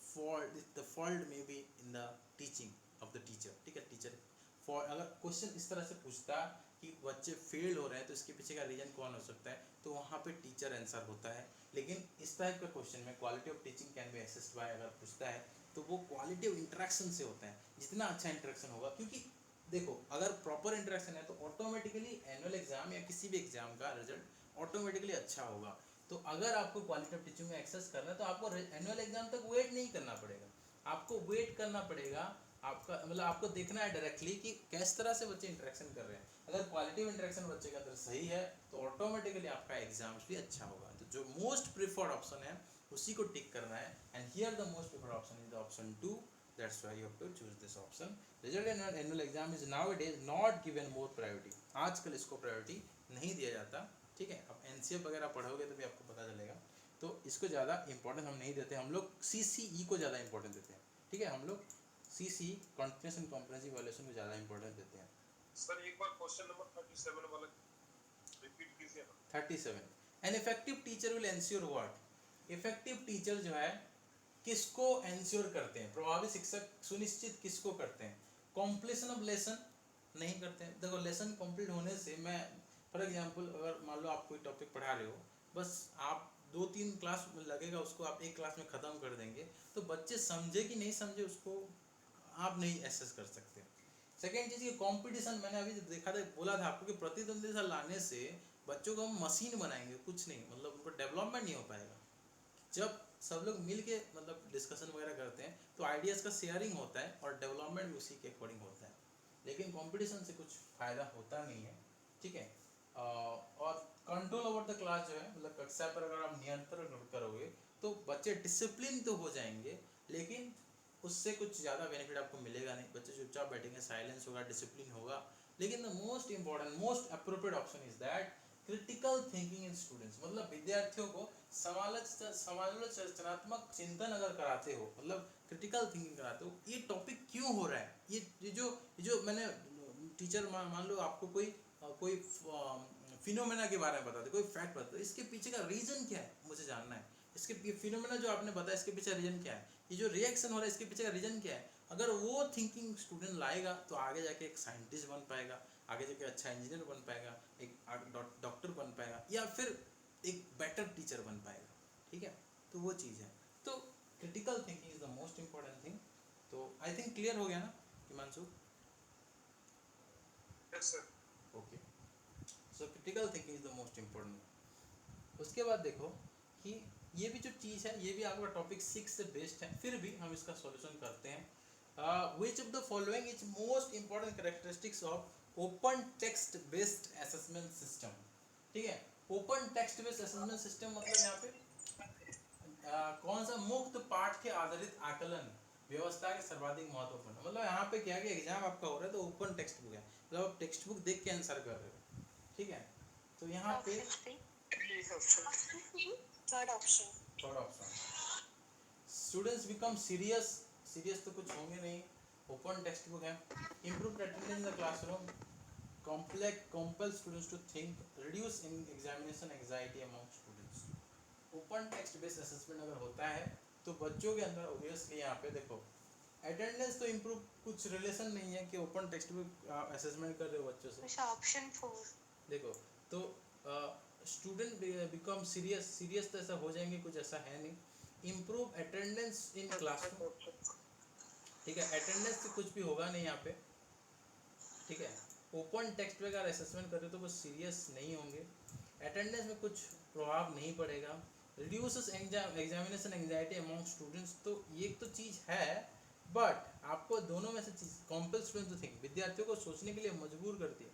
fault may be in the teaching of the teacher. ठीक है. टीचर फॉर अगर क्वेश्चन इस तरह से पूछता कि बच्चे फेल हो रहे हैं तो इसके पीछे का रीज़न कौन हो सकता है, तो वहाँ पे टीचर आंसर होता है. लेकिन इस टाइप का क्वेश्चन में quality of teaching can be assessed by अगर पूछता है तो वो क्वालिटी ऑफ इंटरेक्शन से होता है. जितना अच्छा इंटरेक्शन होगा, क्योंकि देखो अगर प्रॉपर इंटरेक्शन है तो ऑटोमेटिकली एनुअल एग्जाम या किसी भी एग्जाम का रिजल्ट ऑटोमेटिकली अच्छा होगा. तो अगर आपको क्वालिटी ऑफ टीचिंग में एक्सेस करना है तो आपको एनुअल एग्जाम तक वेट नहीं करना पड़ेगा. आपको वेट करना पड़ेगा, आपका मतलब आपको देखना है डायरेक्टली कि किस तरह से बच्चे इंटरेक्शन कर रहे हैं. अगर क्वालिटी ऑफ इंटरेक्शन बच्चे के अंदर सही है तो ऑटोमेटिकली आपका एग्जाम भी अच्छा होगा. तो जो मोस्ट प्रिफर्ड ऑप्शन है उसी को टिक करना है. And here the most preferred option is the option 2, That's why you have to choose this option. Result in an annual exam is nowadays not given more priority. आजकल इसको priority नहीं दिया जाता, ठीक है. अब NCF वगैरह पढ़ोगे तो भी आपको पता चलेगा. तो इसको ज़्यादा इंपॉर्टेंस हम नहीं देते, हम लोग CCE को ज़्यादा इंपॉर्टेंस देते हैं, ठीक है. हम लोग CCE continuous and comprehensive evaluation को ज़्यादा इंपॉर्टेंस देते हैं. सर एक बार क्वेश्चन नंबर 37 वाला रिपीट कीजिए ना. 37 N effective teacher will ensure what. Effective teacher जो है किसको एंश्योर करते हैं, प्रभावी शिक्षक सुनिश्चित किसको करते हैं. कॉम्प्लीशन ऑफ लेसन नहीं करते हैं. देखो लेसन कंप्लीट होने से, मैं फॉर एग्जांपल अगर मान लो आप कोई टॉपिक पढ़ा रहे हो, बस आप 2-3 क्लास लगेगा उसको आप एक क्लास में ख़त्म कर देंगे, तो बच्चे समझे कि नहीं समझे उसको आप नहीं एसेस कर सकते. सेकेंड चीज़ ये कंपटीशन, मैंने अभी देखा था, बोला था आपको कि प्रतिद्वंदिता लाने से बच्चों को हम मशीन बनाएंगे, कुछ नहीं, मतलब उनको डेवलपमेंट नहीं हो पाएगा. जब सब लोग मिल के मतलब डिस्कशन वगैरह करते हैं तो आइडियाज़ का शेयरिंग होता है और डेवलपमेंट भी उसी के अकॉर्डिंग होता है. लेकिन कंपटीशन से कुछ फ़ायदा होता नहीं है, ठीक है. और कंट्रोल ओवर द क्लास जो है, मतलब कक्षा पर अगर आप नियंत्रण करोगे तो बच्चे डिसिप्लिन तो हो जाएंगे, लेकिन उससे कुछ ज़्यादा बेनिफिट आपको मिलेगा नहीं. बच्चे चुपचाप बैठेंगे, साइलेंस होगा, डिसिप्लिन होगा. लेकिन the most important, most appropriate option is that critical thinking in students. मतलब विद्यार्थियों को समालोचनात्मक चिंतन अगर कराते हो, मतलब क्रिटिकल थिंकिंग कराते हो, ये टॉपिक क्यों हो रहा है, ये जो मैंने टीचर मान लो आपको कोई फिनोमेना के बारे में बताते, कोई फैक्ट बताते, इसके पीछे का रीज़न क्या है मुझे जानना है. इसके फिनोमेना जो आपने बताया इसके पीछे रीज़न क्या है, ये जो रिएक्शन हो रहा है इसके पीछे का रीज़न क्या है. अगर वो थिंकिंग स्टूडेंट लाएगा तो आगे जाके एक साइंटिस्ट बन पाएगा, आगे जाके अच्छा इंजीनियर बन पाएगा, एक डॉक्टर बन पाएगा, या फिर एक बेटर टीचर बन पाएगा, ठीक है. तो वो चीज़ है. तो critical thinking is the most important thing. तो आई थिंक क्लियर हो गया ना Himanshu? Yes sir. Okay. So critical thinking is the most important. उसके बाद देखो कि ये भी जो चीज़ है ये भी आपका टॉपिक 6 से बेस्ड है, फिर भी हम इसका सॉल्यूशन करते हैं. Which of the following is most important characteristics of open text based assessment system. ठीक है. Open text based assessment system मतलब यहाँ पे कौन सा मुक्त पाठ के आधारित आकलन व्यवस्था के सर्वाधिक महत्वपूर्ण. मतलब यहाँ पे क्या है कि एग्जाम आपका हो रहा है तो ओपन टेक्स्ट बुक है, मतलब आप टेक्स्ट बुक देख के आंसर कर रहे हो, ठीक है. तो यहाँ पे third option. Students become serious तो कुछ होंगे नहीं, ओपन टेक्स्ट बुक है. Improve attendance in the classroom, compel students to think, reduce in examination anxiety among students. Open text based assessment अगर होता है तो बच्चों के अंदर ऑब्वियसली यहाँ पे देखो अटेंडेंस तो इम्प्रूव, कुछ रिलेशन नहीं है कि ओपन टेक्स्ट बुक असेसमेंट कर रहे हो बच्चों से. ऑप्शन 4. देखो तो स्टूडेंट बिकम सीरियस तो ऐसा हो जाएंगे, कुछ ऐसा है नहीं. इम्प्रूव अटेंडेंस इन क्लासरूम, ठीक है. अटेंडेंस से कुछ भी होगा नहीं यहाँ पे, ठीक है. ओपन टेक्स्ट पे अगर असेसमेंट करें तो वो सीरियस नहीं होंगे, अटेंडेंस में कुछ प्रभाव नहीं पड़ेगा. Reduces examination anxiety among students, तो ये तो चीज़ है, बट आपको दोनों में से चीज़ कॉम्पेल स्टूडेंट टू थिंक, विद्यार्थियों को सोचने के लिए मजबूर करती है.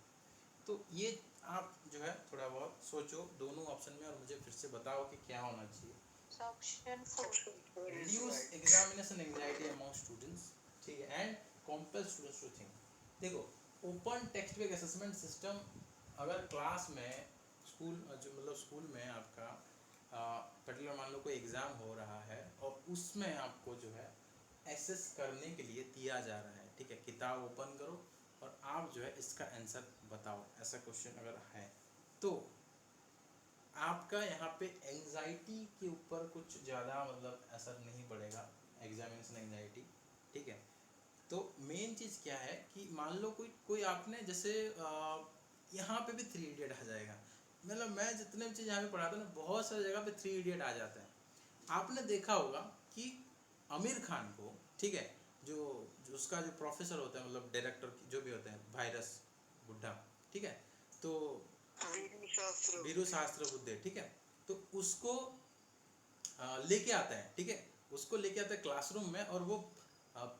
तो ये आप जो है थोड़ा बहुत सोचो दोनों ऑप्शन में और मुझे फिर से बताओ कि क्या होना चाहिए. Option 4. Reduce examination anxiety among students, ठीक है, एंड कॉम्पेल स्टूडेंट्स टू थिंक. देखो open text based assessment system अगर क्लास में स्कूल में आपका पर्टिकुलर मान लो कोई एग्ज़ाम हो रहा है और उसमें आपको जो है एसेस करने के लिए दिया जा रहा है, ठीक है. किताब ओपन करो और आप जो है इसका आंसर बताओ, ऐसा क्वेश्चन अगर है तो आपका यहाँ पे एंजाइटी के ऊपर कुछ ज़्यादा मतलब असर नहीं पड़ेगा, एग्जामिनेशन एंजाइटी, ठीक है. तो मेन चीज़ क्या है कि मान लो कोई आपने जैसे यहाँ पे भी 3 इडियट आ जाएगा. मतलब मैं जितने भी चीज़ यहाँ पे पढ़ाता हूँ ना, बहुत सारी जगह पे 3 इडियट आ जाता है. आपने देखा होगा कि आमिर खान को, ठीक है, जो उसका जो प्रोफेसर होता है, मतलब डायरेक्टर जो भी होते हैं, वायरस बुड्ढा, ठीक है, तो वीरू शास्त्र बुद्धे, ठीक है, तो उसको लेके आता है, ठीक है, उसको लेके आता है क्लासरूम में और वो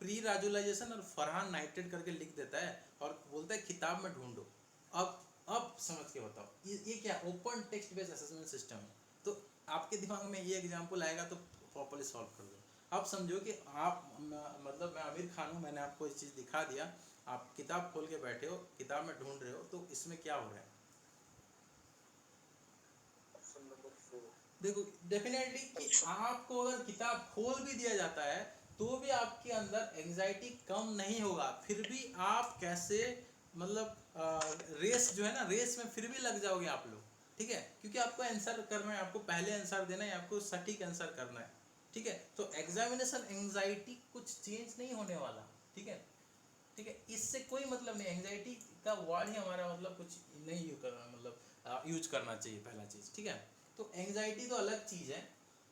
प्री राजुलाइजेशन और फरहान नाइट्रेट करके लिख देता है और बोलता है किताब में ढूंढो. अब समझ के बताओ ये क्या open text based assessment system है. तो आपके दिमाग में ये एग्जांपल आएगा तो प्रॉपर्ली सॉल्व कर दो. आप समझो कि आप मतलब मैं आमिर खान हूँ, मैंने आपको इस चीज़ दिखा दिया, आप किताब खोल के बैठे हो, किताब में ढूंढ रहे हो, तो इसमें क्या हो रहा है? Option number 4। देखो डेफिनेटली कि आपको अगर किताब खोल भी दिया जाता है तो भी आपके अंदर एंजाइटी कम नहीं होगा, फिर भी आप कैसे मतलब रेस जो है ना, रेस में फिर भी लग जाओगे आप लोग, ठीक है, क्योंकि आपको आंसर करना है, आपको पहले आंसर देना है, आपको सटीक आंसर करना है, ठीक है। तो एग्जामिनेशन एंजाइटी कुछ चेंज नहीं होने वाला, ठीक है, ठीक है, इससे कोई मतलब नहीं, एंजाइटी का वर्ड ही हमारा मतलब कुछ नहीं यूज करना, मतलब यूज करना चाहिए पहला चीज, ठीक है। तो एंजाइटी तो अलग चीज है,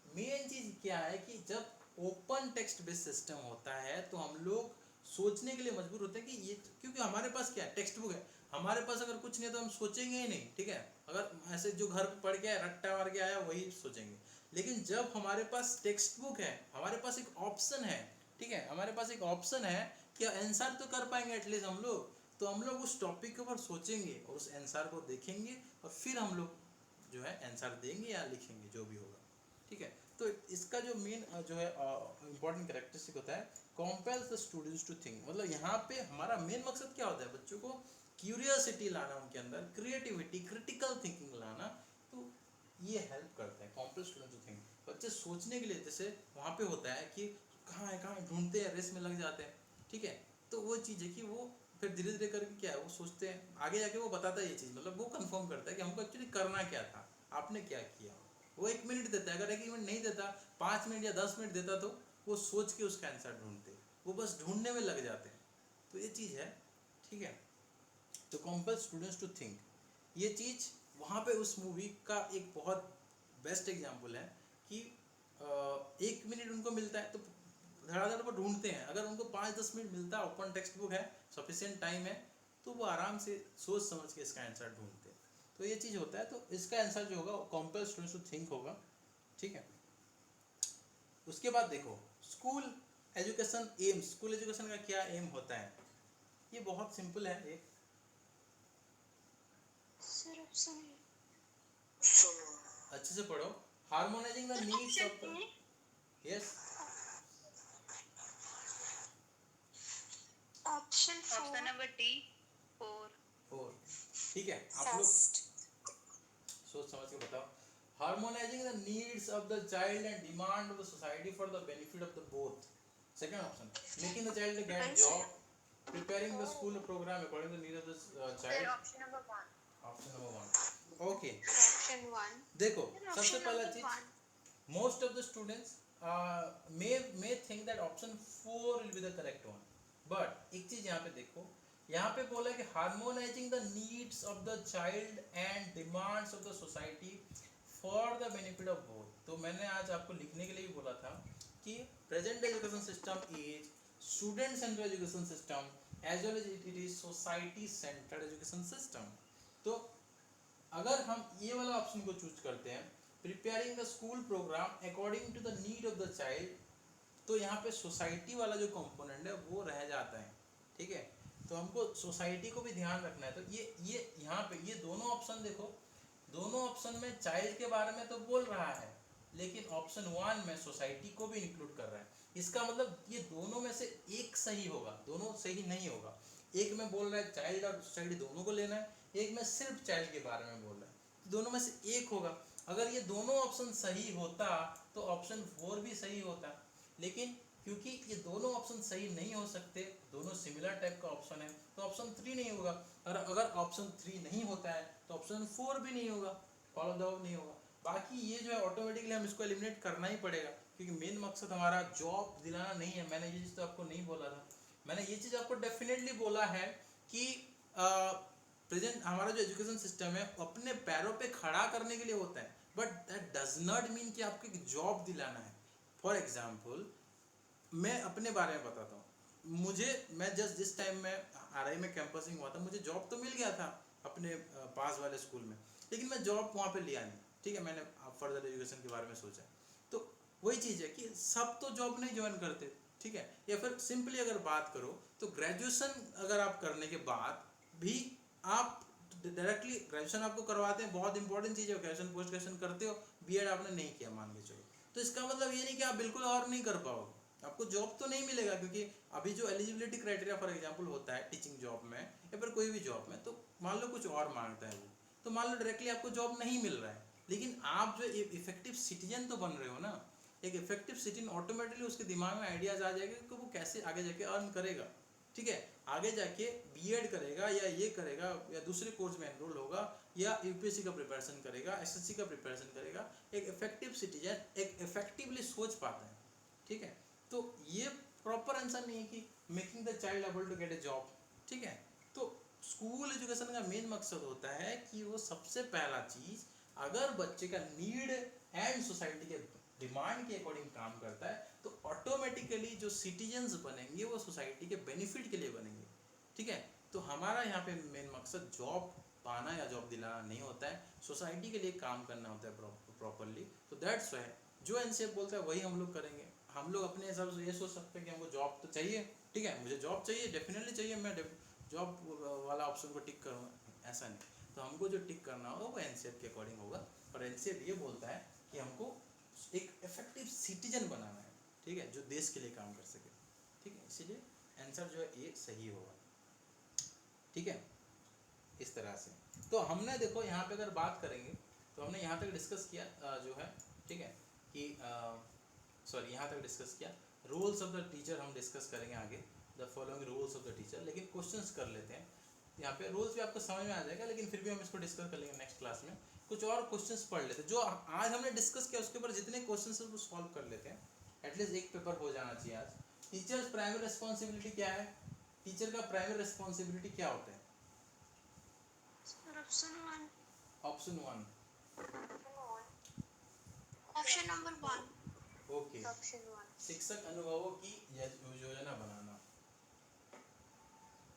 मेन चीज क्या है कि जब ओपन टेक्स्ट बेस्ड सिस्टम होता है तो हम लोग सोचने के लिए मजबूर होते हैं कि ये, क्योंकि हमारे पास क्या है, टेक्स्ट बुक है, हमारे पास अगर कुछ नहीं है तो हम सोचेंगे ही नहीं, ठीक है, अगर ऐसे जो घर पे पढ़ के आया, रट्टा मार के आया, वही सोचेंगे। लेकिन जब हमारे पास टेक्स्ट बुक है, हमारे पास एक ऑप्शन है, ठीक है, हमारे पास एक ऑप्शन है कि आंसर तो कर पाएंगे एटलीस्ट हम लोग, तो हम लोग उस टॉपिक के ऊपर सोचेंगे और उस आंसर को देखेंगे और फिर हम लोग जो है आंसर देंगे या लिखेंगे, जो भी होगा, ठीक है। तो इसका जो मेन जो है इंपॉर्टेंट कैरेक्टरिस्टिक होता है, कॉम्पेल्स द स्टूडेंट्स टू थिंक, मतलब यहाँ पे हमारा मेन मकसद क्या होता है, बच्चों को क्यूरियोसिटी लाना, उनके अंदर क्रिएटिविटी, क्रिटिकल थिंकिंग लाना, तो ये हेल्प करता है कॉम्पेल्स स्टूडेंट्स टू थिंक, बच्चे सोचने के लिए, जैसे वहाँ पे होता है कि कहाँ है ढूंढते हैं, रेस में लग जाते हैं, ठीक है, तो वो चीज़ है कि वो फिर धीरे धीरे करके क्या है, वो सोचते हैं, आगे जाके वो बताता है ये चीज़, मतलब वो कंफर्म करता है कि हमको एक्चुअली करना क्या था, आपने क्या किया। वो 1 मिनट देता है, अगर 1 मिनट नहीं देता, 5 मिनट या 10 मिनट देता, तो वो सोच के उसका आंसर ढूंढते, वो बस ढूंढने में लग जाते हैं, तो ये चीज़ है, ठीक है। तो कंपेल स्टूडेंट्स टू थिंक, ये चीज़ वहाँ पे उस मूवी का एक बहुत बेस्ट एग्जाम्पल है कि 1 मिनट उनको मिलता है तो धड़ाधड़ पर ढूंढते हैं, अगर उनको 5-10 मिनट मिलता है, ओपन टेक्स्ट बुक है, सफिशिएंट टाइम है, तो वो आराम से सोच समझ के इसका आंसर ढूंढते हैं, तो ये चीज़ होता है। तो इसका आंसर जो होगा कंपेल स्टूडेंट्स टू थिंक होगा, ठीक है। उसके बाद देखो school education aim, school education का क्या एम होता है, ये बहुत सिंपल है, एक सिर्फ सुनिए। अच्छे से पढ़ो, harmonising the needs of the, yes option option number D 4। 4, ठीक है, आप लोग सोच समझ के बताओ, harmonising the needs of the child and demand of the society for the benefit of the both, second option, making the child get job, preparing the school program according to the needs of the child, option number 1। Option number 1, okay. Option 1, देखो सबसे पहला चीज, most of the students may think that option 4 will be the correct one, but एक चीज यहाँ पे देखो, यहाँ पे बोला कि harmonizing the needs of the child and demands of the society for the benefit of both, तो मैंने आज आपको लिखने के लिए भी बोला था कि present education system is student centered education system as well as it is society centered education system, तो अगर हम ये वाला ऑप्शन को चूज करते हैं, preparing the school program according to the need of the child, तो यहाँ पे सोसाइटी वाला जो कंपोनेंट है वो रह जाता है, ठीक है। तो हमको सोसाइटी को भी ध्यान रखना है, तो ये यहाँ पे ये दोनों ऑप्शन देखो, दोनों ऑप्शन में चाइल्ड के बारे में तो बोल रहा है, लेकिन ऑप्शन 1 में सोसाइटी को भी इंक्लूड कर रहा है, इसका मतलब ये दोनों में से एक सही होगा, दोनों सही नहीं होगा, एक में बोल रहा है चाइल्ड और सोसाइटी दोनों को लेना है, एक में सिर्फ चाइल्ड के बारे में बोल रहा है, दोनों में से एक होगा। अगर ये दोनों ऑप्शन सही होता तो ऑप्शन 4 भी सही होता, लेकिन क्योंकि ये दोनों ऑप्शन सही नहीं हो सकते, दोनों सिमिलर टाइप का ऑप्शन है, तो ऑप्शन 3 नहीं होगा, और अगर ऑप्शन 3 नहीं होता है तो ऑप्शन 4 भी नहीं होगा, फॉलो द नहीं होगा। बाकी ये जो है ऑटोमेटिकली हम इसको एलिमिनेट करना ही पड़ेगा, क्योंकि मेन मकसद हमारा जॉब दिलाना नहीं है, मैंने ये चीज़ तो आपको नहीं बोला था, मैंने ये चीज़ आपको डेफिनेटली बोला है कि प्रेजेंट हमारा जो एजुकेशन सिस्टम है अपने पैरों पे खड़ा करने के लिए होता है, but that does not mean कि आपको एक जॉब दिलाना है। फॉर एग्जाम्पल मैं अपने बारे में बताता हूँ, मैं जस्ट जिस टाइम में RI में कैंपसिंग हुआ था, मुझे जॉब तो मिल गया था अपने पास वाले स्कूल में, लेकिन मैं जॉब वहाँ पे लिया नहीं, ठीक है, मैंने फर्दर एजुकेशन के बारे में सोचा, तो वही चीज़ है कि सब तो जॉब नहीं ज्वाइन करते, ठीक है, या फिर सिंपली अगर बात करो तो ग्रेजुएशन अगर आप करने के बाद भी आप डायरेक्टली ग्रेजुएशन आपको करवाते हैं, बहुत इंपॉर्टेंट चीज़ है, ग्रेजुएशन पोस्ट ग्रेजुएशन करते हो, B.Ed आपने नहीं किया मान के चलो, तो इसका मतलब ये नहीं कि आप बिल्कुल और नहीं कर पाओगे, आपको जॉब तो नहीं मिलेगा, क्योंकि अभी जो एलिजिबिलिटी क्राइटेरिया फॉर एग्जांपल होता है टीचिंग जॉब में या फिर कोई भी जॉब में, तो मान लो कुछ और मांगता है वो, तो मान लो डायरेक्टली आपको जॉब नहीं मिल रहा है, लेकिन आप जो इफेक्टिव सिटीजन तो बन रहे हो ना। एक इफेक्टिव सिटीजन ऑटोमेटिकली उसके दिमाग में आइडियाज आ जाएगा कि वो कैसे आगे जाके अर्न करेगा, ठीक है, आगे जाके बीएड करेगा या ये करेगा या दूसरे कोर्स में एनरोल होगा या यूपीएससी का प्रिपरेशन करेगा, एसएससी का प्रिपरेशन करेगा। एक इफेक्टिव सिटीजन एक इफेक्टिवली सोच पाता है, ठीक है। तो ये प्रॉपर आंसर नहीं है कि making the child able to get a job, ठीक है। तो स्कूल एजुकेशन का मेन मकसद होता है कि वो सबसे पहला चीज, अगर बच्चे का नीड एंड सोसाइटी के डिमांड के अकॉर्डिंग काम करता है, तो ऑटोमेटिकली जो सिटीजन्स बनेंगे वो सोसाइटी के बेनिफिट के लिए बनेंगे, ठीक है। तो हमारा यहाँ पे मेन मकसद जॉब पाना या जॉब दिलाना नहीं होता है, सोसाइटी के लिए काम करना होता है प्रॉपरली। तो दैट्स वाई जो एनसीएफ बोलता है वही हम लोग करेंगे। हम लोग अपने हिसाब से ये सोच सकते हैं कि हमको जॉब तो चाहिए, ठीक है, मुझे जॉब चाहिए, डेफिनेटली चाहिए, मैं जॉब वाला ऑप्शन को टिक करूँगा, ऐसा नहीं। तो हमको जो टिक करना होगा वो एनसीएफ के अकॉर्डिंग होगा, और एनसीएफ ये बोलता है कि हमको एक इफेक्टिव सिटीजन बनाना है, ठीक है, जो देश के लिए काम कर सके, ठीक है। इसीलिए आंसर जो है ये सही होगा, ठीक है, इस तरह से। तो हमने देखो यहाँ पे अगर बात करेंगे तो हमने यहाँ तक डिस्कस किया जो है, ठीक है, कि सॉरी यहाँ तक डिस्कस किया रोल्स ऑफ द टीचर, हम डिस्कस करेंगे आगे the following roles of the teacher. लेकिन क्वेश्चंस कर लेते हैं, यहाँ पे रोल्स भी आपको समझ में आ जाएगा, लेकिन फिर भी हम इसको डिस्कस कर लेंगे नेक्स्ट क्लास में। कुछ और क्वेश्चंस पढ़ लेते हैं जो आज हमने डिस्कस किया, उसके ऊपर जितने क्वेश्चंस हैं वो सॉल्व कर लेते हैं, एटलीस्ट एक पेपर हो जाना चाहिए आज। टीचर्स प्राइमरी रिस्पॉन्सिबिलिटी क्या है, टीचर का प्राइमरी रिस्पॉन्सिबिलिटी क्या होता है? Option one. Option one, option number one. Okay, option 1। शिक्षक अनुभवों की योजना बनाना।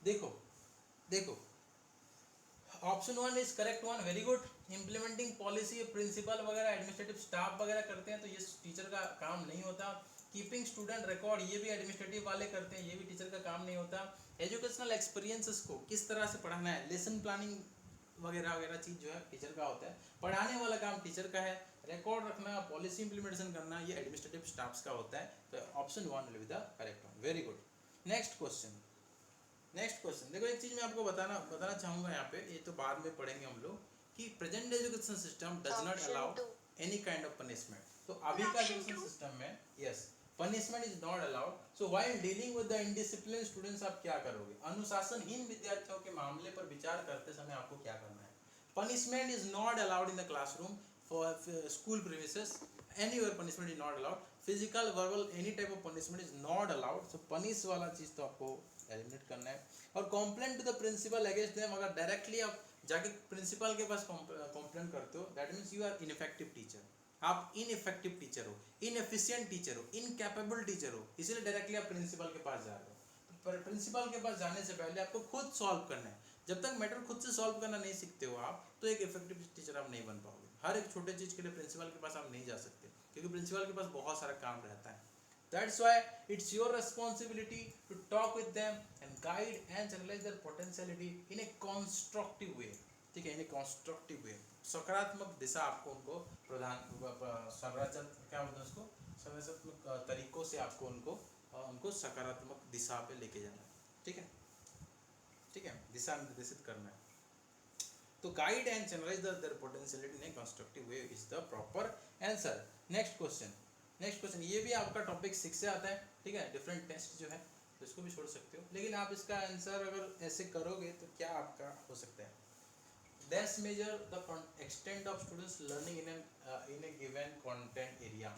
देखो देखो, option one is correct one, very good. Implementing policy, principal वगैरह एडमिनिस्ट्रेटिव स्टाफ वगैरह करते हैं, तो ये टीचर का काम नहीं होता। कीपिंग स्टूडेंट रिकॉर्ड, ये भी एडमिनिस्ट्रेटिव वाले करते हैं, ये भी टीचर का काम नहीं होता। एजुकेशनल एक्सपीरियंसेस को किस तरह से पढ़ाना है, लेसन प्लानिंग वगैरह वगैरह चीज़ जो है टीचर का होता है। पढ़ाने वाला काम टीचर का है, रिकॉर्ड रखना, पॉलिसी इंप्लीमेंटेशन करना, ये एडमिनिस्ट्रेटिव स्टाफ्स का होता है। तो option one will be the correct one, very good. Next question, next question देखो, एक चीज़ मैं आपको बताना चाहूँगा यहाँ पे, ये तो बाद में पढ़ेंगे हम लोग, कि present education system does not Option allow 2। Any kind of punishment. तो अभी का एजुकेशन सिस्टम में yes, punishment is not allowed. So while dealing with the indiscipline students, आप क्या करोगे? अनुशासनहीन विद्यार्थियों के मामले पर विचार करते समय आपको क्या करना है? Punishment is not allowed in the classroom for school premises, anywhere punishment is not allowed, physical verbal any type of punishment is not allowed। so punish वाला चीज़ तो आपको एलिमिनेट करना है। और complaint to the principal against them, अगर डायरेक्टली आप जाके प्रिंसिपल के पास कंप्लेंट करते हो, that means you are ineffective teacher, आप इनइफेक्टिव टीचर हो, इनएफिशिएंट टीचर हो, इनकैपेबल टीचर हो, इसलिए डायरेक्टली आप प्रिंसिपल के पास जा रहे हो। पर प्रिंसिपल के पास जाने से पहले आपको खुद सॉल्व करना है। जब तक मैटर खुद से सॉल्व करना नहीं सीखते हो आप, तो एक इफेक्टिव टीचर आप नहीं बन पाओगे। हर एक छोटे चीज़ के लिए प्रिंसिपल के पास आप नहीं जा सकते, क्योंकि प्रिंसिपल के पास बहुत सारा काम रहता है। That's why it's your responsibility to talk with them and guide and channelize their potentiality in a constructive way, ठीक है, in a constructive way। सकारात्मक दिशा आपको उनको संरचनात्मक क्या बोलते हैं उसको, संरचनात्मक तरीकों से आपको उनको सकारात्मक दिशा पे लेके जाना है, ठीक है, ठीक है, दिशा निर्देशित करना है। तो guide and channelize their potentiality in a constructive way is the proper answer. Next question, ये भी आपका टॉपिक 6 से आता है, ठीक है, डिफरेंट टेस्ट जो है, तो इसको भी छोड़ सकते हो, लेकिन आप इसका आंसर अगर ऐसे करोगे तो क्या आपका हो सकता है? Dash measure the extent of students learning in A given content area,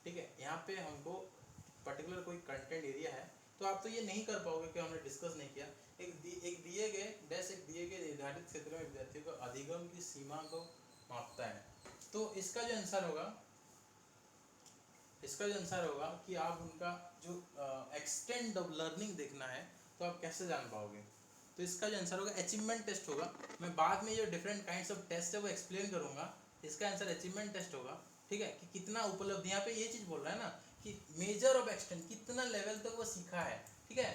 ठीक है। यहाँ पे हमको पर्टिकुलर कोई कंटेंट एरिया है, तो आप तो ये नहीं कर पाओगे कि हमने डिस्कस नहीं किया। एक दिए गए निर्धारित क्षेत्र में विद्यार्थियों को अधिगम की सीमा को मापता है। तो इसका जो आंसर होगा कि आप उनका जो एक्सटेंट ऑफ लर्निंग देखना है, तो आप कैसे जान पाओगे? तो इसका जो आंसर होगा अचीवमेंट टेस्ट होगा। मैं बाद में जो डिफरेंट काइंड्स ऑफ टेस्ट है वो एक्सप्लेन करूंगा। इसका आंसर अचीवमेंट टेस्ट होगा, ठीक है, कि कितना उपलब्ध, यहाँ पे ये चीज़ बोल रहा है ना कि मेजर ऑफ एक्सटेंट, कितना लेवल तक वो सीखा है, ठीक है।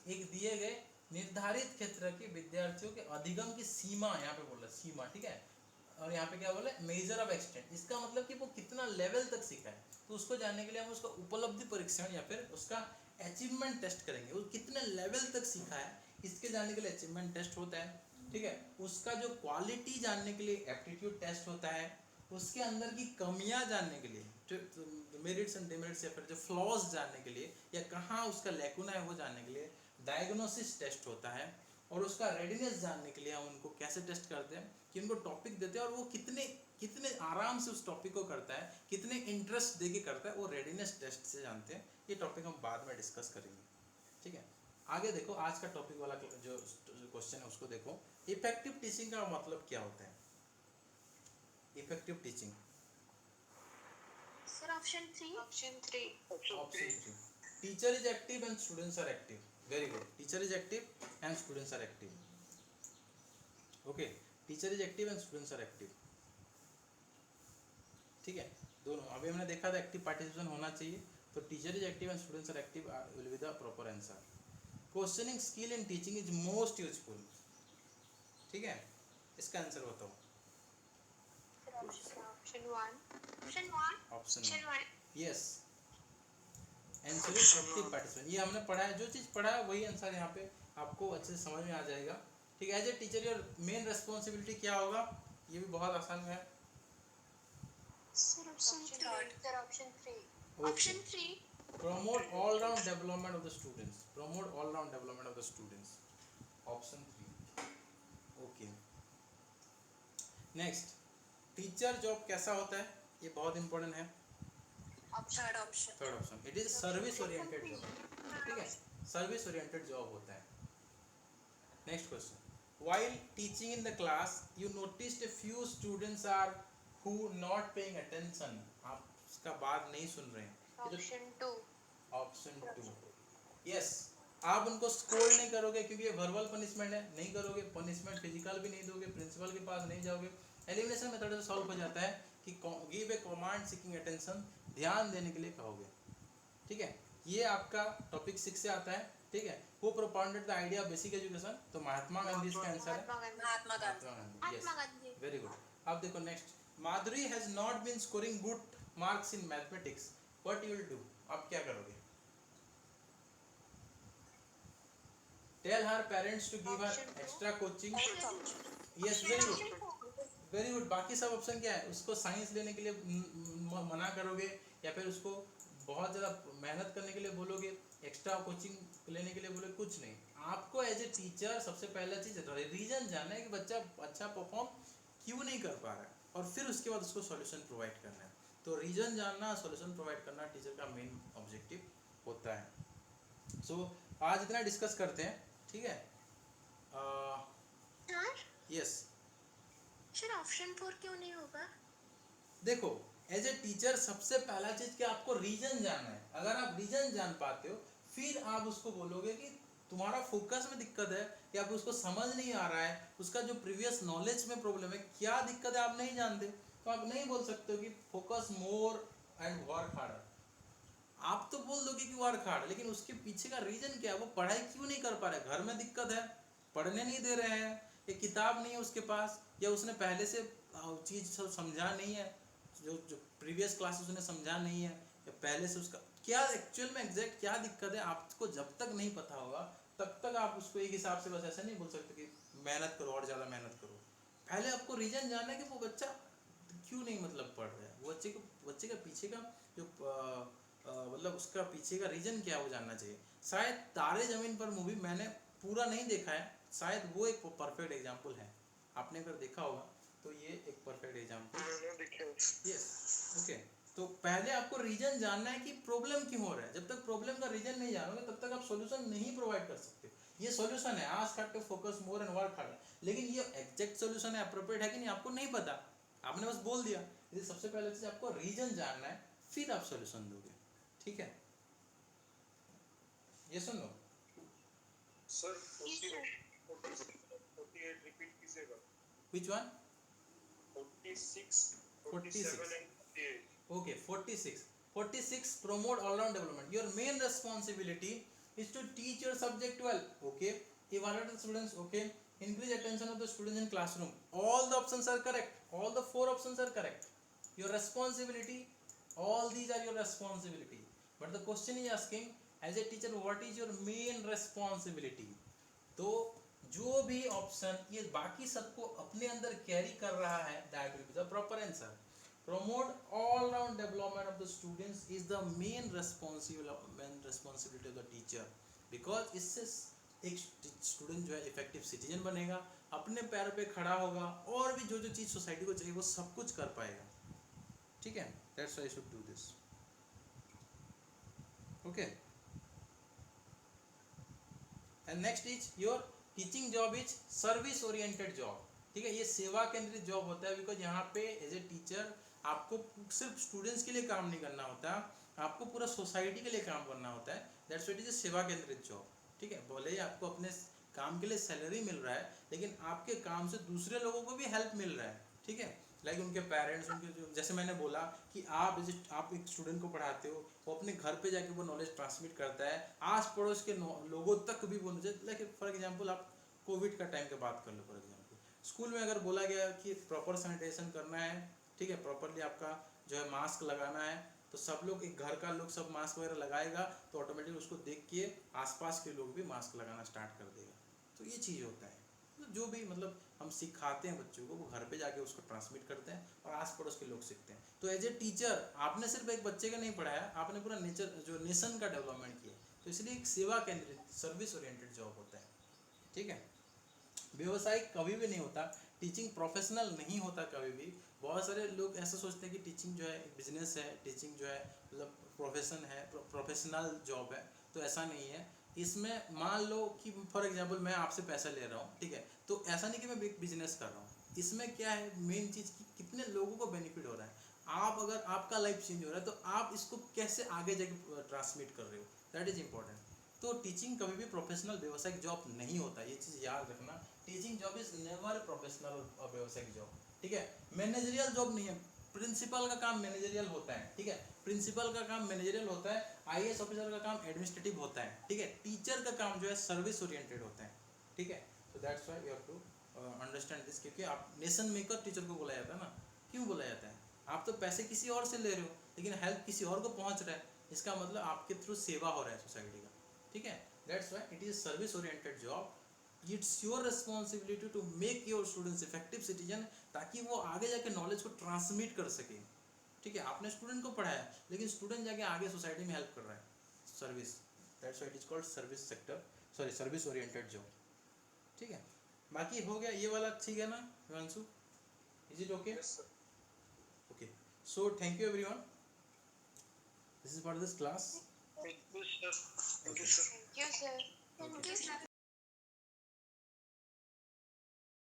एक दिए गए निर्धारित क्षेत्र के विद्यार्थियों के अधिगम की सीमा, यहाँ पे बोल रहा है सीमा, ठीक है, और यहाँ पे क्या बोले मेजर ऑफ एक्सटेंट, इसका मतलब कि वो कितना लेवल तक सीखा है। तो उसको जानने के लिए हम उसका उपलब्धि परीक्षण या फिर उसका अचीवमेंट टेस्ट करेंगे, वो कितने लेवल तक सीखा है इसके जानने के लिए अचीवमेंट टेस्ट होता है, ठीक है। उसका जो क्वालिटी जानने के लिए एप्टीट्यूड टेस्ट होता है, उसके अंदर की कमियां जानने के लिए मेरिट्स एंड डिमेरिट्स या फिर जो फ्लॉज जानने के लिए या कहाँ उसका लैकुना है वो जानने के लिए डायग्नोसिस टेस्ट होता है। और उसका रेडीनेस जानने के लिए हम उनको कैसे टेस्ट करते हैं कि उनको टॉपिक देते हैं और वो कितने कितने आराम से उस टॉपिक को करता है, कितने इंटरेस्ट देके करता है, वो रेडीनेस टेस्ट से जानते हैं। ये टॉपिक हम बाद में डिस्कस करेंगे, ठीक है। आगे देखो आज का टॉपिक वाला जो क्वेश्चन है उसको देखो, इफेक्टिव टीचिंग का मतलब क्या होता है। Effective teaching Sir, option 3. Option 3. Option 3, teacher is active and students are active. Very good, teacher is active and students are active. Okay, teacher is active and students are active, ठीक है। दोनों अभी हमने देखा था एक्टिव पार्टिसिपेशन होना चाहिए, तो teacher is active and students are active will be the proper answer. Questioning skill in teaching is most useful, ठीक है। इसका आंसर बताओ। Option 1. Option 1. Option Option 1. Yes, answer is active participation. ये हमने पढ़ा है, जो चीज़ पढ़ा है वही आंसर यहाँ पे आपको अच्छे से समझ में आ जाएगा, ठीक है। As a teacher your main responsibility क्या होगा, ये भी बहुत आसान है। Sir, option 3. Sir, option 3. Option 3. Promote all round development of the students, promote all round development of the students, option 3। Okay, next, teacher job कैसा होता है, ये बहुत इंपॉर्टेंट है। Third option. Third option, it is service oriented job, ठीक है, सर्विस ओरिएंटेड जॉब होता है। Next question, while teaching in the class you noticed a few students are who not paying attention, आप इसका बात नहीं सुन रहे हैं। Option 2. Option 2, yes. आप उनको स्कोल्ड नहीं करोगे क्योंकि ये वर्बल पनिशमेंट है, नहीं करोगे। पनिशमेंट फिजिकल भी नहीं दोगे, प्रिंसिपल के पास नहीं जाओगे। एलिमिनेशन मेथड से सॉल्व हो जाता है कि give a command seeking attention, ध्यान देने के लिए कहोगे, ठीक है। ये आपका टॉपिक 6 से आता है, ठीक है। Who propounded the idea of basic education, तो महात्मा गांधी इसका आंसर है। Mahatma Gandhi. Yes, Mahatma Gandhi. Very good. अब देखो next, Madhuri has not been scoring good marks in mathematics, what you will do, आप क्या करोगे। Tell her parents to give her extra coaching, yes, very good, very good. बाकी सब ऑप्शन क्या है, उसको साइंस लेने के लिए मना करोगे या फिर उसको बहुत ज़्यादा मेहनत करने के लिए बोलोगे, एक्स्ट्रा कोचिंग लेने के लिए बोलोगे, कुछ नहीं। आपको एज ए टीचर सबसे पहला चीज़ रीजन जानना है कि बच्चा अच्छा परफॉर्म क्यों नहीं कर पा रहा है, और फिर उसके बाद उसको सॉल्यूशन प्रोवाइड करना है। तो रीजन जानना, सॉल्यूशन प्रोवाइड करना टीचर का मेन ऑब्जेक्टिव होता है। सो आज इतना डिस्कस करते हैं, ठीक है। Sir, यस, sir, option 4 क्यों नहीं होगा? देखो एज ए टीचर सबसे पहला चीज कि आपको रीजन जानना है। अगर आप रीजन जान पाते हो फिर आप उसको बोलोगे कि तुम्हारा फोकस में दिक्कत है या फिर उसको समझ नहीं आ रहा है, उसका जो प्रीवियस नॉलेज में प्रॉब्लम है, क्या दिक्कत है आप नहीं जानते, तो आप नहीं बोल सकते हो कि focus more and work harder. आप तो बोल दोगे कि वर्क हार्ड, लेकिन उसके पीछे का रीजन क्या है, वो पढ़ाई क्यों नहीं कर पा रहा है। घर में दिक्कत है, पढ़ने नहीं दे रहे हैं, एक किताब नहीं है उसके पास, या उसने पहले से चीज़ सब समझा नहीं है, जो प्रीवियस क्लास उसने समझा नहीं है, या पहले से उसका क्या एक्चुअल में एग्जैक्ट क्या दिक्कत है, आपको जब तक नहीं पता होगा तब तक आप उसको एक हिसाब से बस ऐसा नहीं बोल सकते कि मेहनत करो और ज़्यादा मेहनत करो। पहले आपको रीजन जानना है कि वो बच्चा क्यों नहीं मतलब पढ़ रहा है, वो बच्चे का पीछे का जो मतलब उसका पीछे का रीजन क्या है वो जानना चाहिए। शायद तारे ज़मीन पर मूवी मैंने पूरा नहीं देखा है, शायद वो एक परफेक्ट एग्जाम्पल है। आपने अगर देखा होगा तो ये एक परफेक्ट एग्जाम्पल, यस, ओके। तो पहले आपको रीजन जानना है कि प्रॉब्लम क्यों हो रहा है। जब तक प्रॉब्लम का रीजन नहीं जानोगे तब तक आप सॉल्यूशन नहीं प्रोवाइड कर सकते। ये सॉल्यूशन है, ask hard to focus more and work hard, लेकिन ये एग्जैक्ट सॉल्यूशन है, अप्रोप्रिएट है कि नहीं आपको नहीं पता, आपने बस बोल दिया। इसलिए सबसे पहले चीज आपको रीजन जानना है, फिर आप सॉल्यूशन दोगे, ठीक है। ये सुन लो सर 48 रिपीट कीजिएगा। Which one, 46 46 47 and 48। okay, 46 promote all round development. Your main responsibility is to teach your subject well, okay, evaluate the students, okay, increase attention of the students in classroom. All the options are correct. All the 4 options are correct. Your responsibility, all these are your responsibility. But the question is asking, as a teacher, what is your main responsibility? तो जो भी ऑप्शन ये बाकी सबको अपने अंदर कैरी कर रहा है, that will be the proper answer. Promote all round development of the students is the main responsibility of the teacher, because इससे एक स्टूडेंट जो है इफेक्टिव सिटीजन बनेगा, अपने पैर पे खड़ा होगा, और भी जो जो चीज़ सोसाइटी को चाहिए वो सब कुछ कर पाएगा. ठीक है, that's why I should do this. Okay, and next is your teaching job is service oriented job. ठीक है, ये सेवा केंद्रित जॉब होता है, बिकॉज यहाँ पे एज ए टीचर आपको सिर्फ स्टूडेंट्स के लिए काम नहीं करना होता, आपको पूरा सोसाइटी के लिए काम करना होता है. That's why it is a सेवा केंद्रित जॉब. ठीक है, भले ही आपको अपने काम के लिए सैलरी मिल रहा है, लेकिन आपके काम से दूसरे लोगों को भी हेल्प मिल रहा है. ठीक है, लाइक उनके पेरेंट्स, उनके जो, जैसे मैंने बोला कि आप एक स्टूडेंट को पढ़ाते हो, वो अपने घर पे जाके वो नॉलेज ट्रांसमिट करता है, आस पड़ोस के लोगों तक भी वो नॉलेज. लाइक फॉर एग्जांपल आप कोविड का टाइम की बात कर लो. फॉर एग्जांपल स्कूल में अगर बोला गया कि प्रॉपर सैनिटाइजेशन करना है, ठीक है, प्रॉपरली आपका जो है मास्क लगाना है, तो सब लोग, एक घर का लोग सब मास्क वगैरह लगाएगा, तो ऑटोमेटिक उसको देख के आसपास के लोग भी मास्क लगाना स्टार्ट कर देगा. तो ये चीज़ होता है. तो जो भी मतलब हम सिखाते हैं बच्चों को, वो घर पे जाके उसको ट्रांसमिट करते हैं और आस पड़ोस के लोग सीखते हैं. तो एज ए टीचर आपने सिर्फ एक बच्चे का नहीं पढ़ाया, आपने पूरा नेशन का डेवलपमेंट किया. तो इसलिए एक सेवा केंद्रित सर्विस ओरिएंटेड जॉब होता है. ठीक है, व्यवसायिक कभी भी नहीं होता, टीचिंग प्रोफेशनल नहीं होता कभी भी. बहुत सारे लोग ऐसा सोचते हैं कि टीचिंग जो है बिजनेस है, टीचिंग जो है मतलब प्रोफेशन है, प्रोफेशनल जॉब है. तो ऐसा नहीं है. इसमें मान लो कि फॉर एग्जांपल मैं आपसे पैसा ले रहा हूँ, ठीक है, तो ऐसा नहीं कि मैं एक बिजनेस कर रहा हूँ. इसमें क्या है, मेन चीज़ कि कितने लोगों को बेनिफिट हो रहा है. आप अगर आपका लाइफ चेंज हो रहा है, तो आप इसको कैसे आगे जाके ट्रांसमिट कर रहे हो, दैट इज इम्पोर्टेंट. तो टीचिंग कभी भी प्रोफेशनल व्यवसायिक जॉब नहीं होता, ये चीज़ याद रखना. Teaching job is never professional और व्यवसायिक जॉब. ठीक है, मैनेजरियल जॉब नहीं है. प्रिंसिपल का काम मैनेजरियल होता है. ठीक है, प्रिंसिपल का काम मैनेजरियल होता है, आईएएस ऑफिसर का काम एडमिनिस्ट्रेटिव होता है. ठीक है, टीचर का काम जो है सर्विस ओरिएंटेड होता है. ठीक है, तो that's why you have to understand this. क्योंकि आप नेशन मेकर टीचर को बोला जाता है ना. क्यों बोला जाता है? आप तो पैसे किसी और से ले रहे हो, लेकिन हेल्प किसी और को पहुंच रहा है, इसका मतलब आपके थ्रू सेवा हो रहा है सोसाइटी का. ठीक है, that's why it is service oriented job. It's your responsibility to make your students effective citizen, ताकि वो आगे जाके नॉलेज को ट्रांसमिट कर सके. ठीक है, आपने स्टूडेंट को पढ़ाया, लेकिन स्टूडेंट जाके आगे सोसाइटी में हेल्प कर रहा है. Service, that's why it is called service sector, sorry service oriented job. ठीक है, बाकी हो गया ये वाला. ठीक है ना Himanshu, is it okay? Yes, sir. Okay, so thank you everyone, this is for this class. Thank you, sir. Thank you, sir. Thank you, sir. Thank you, sir.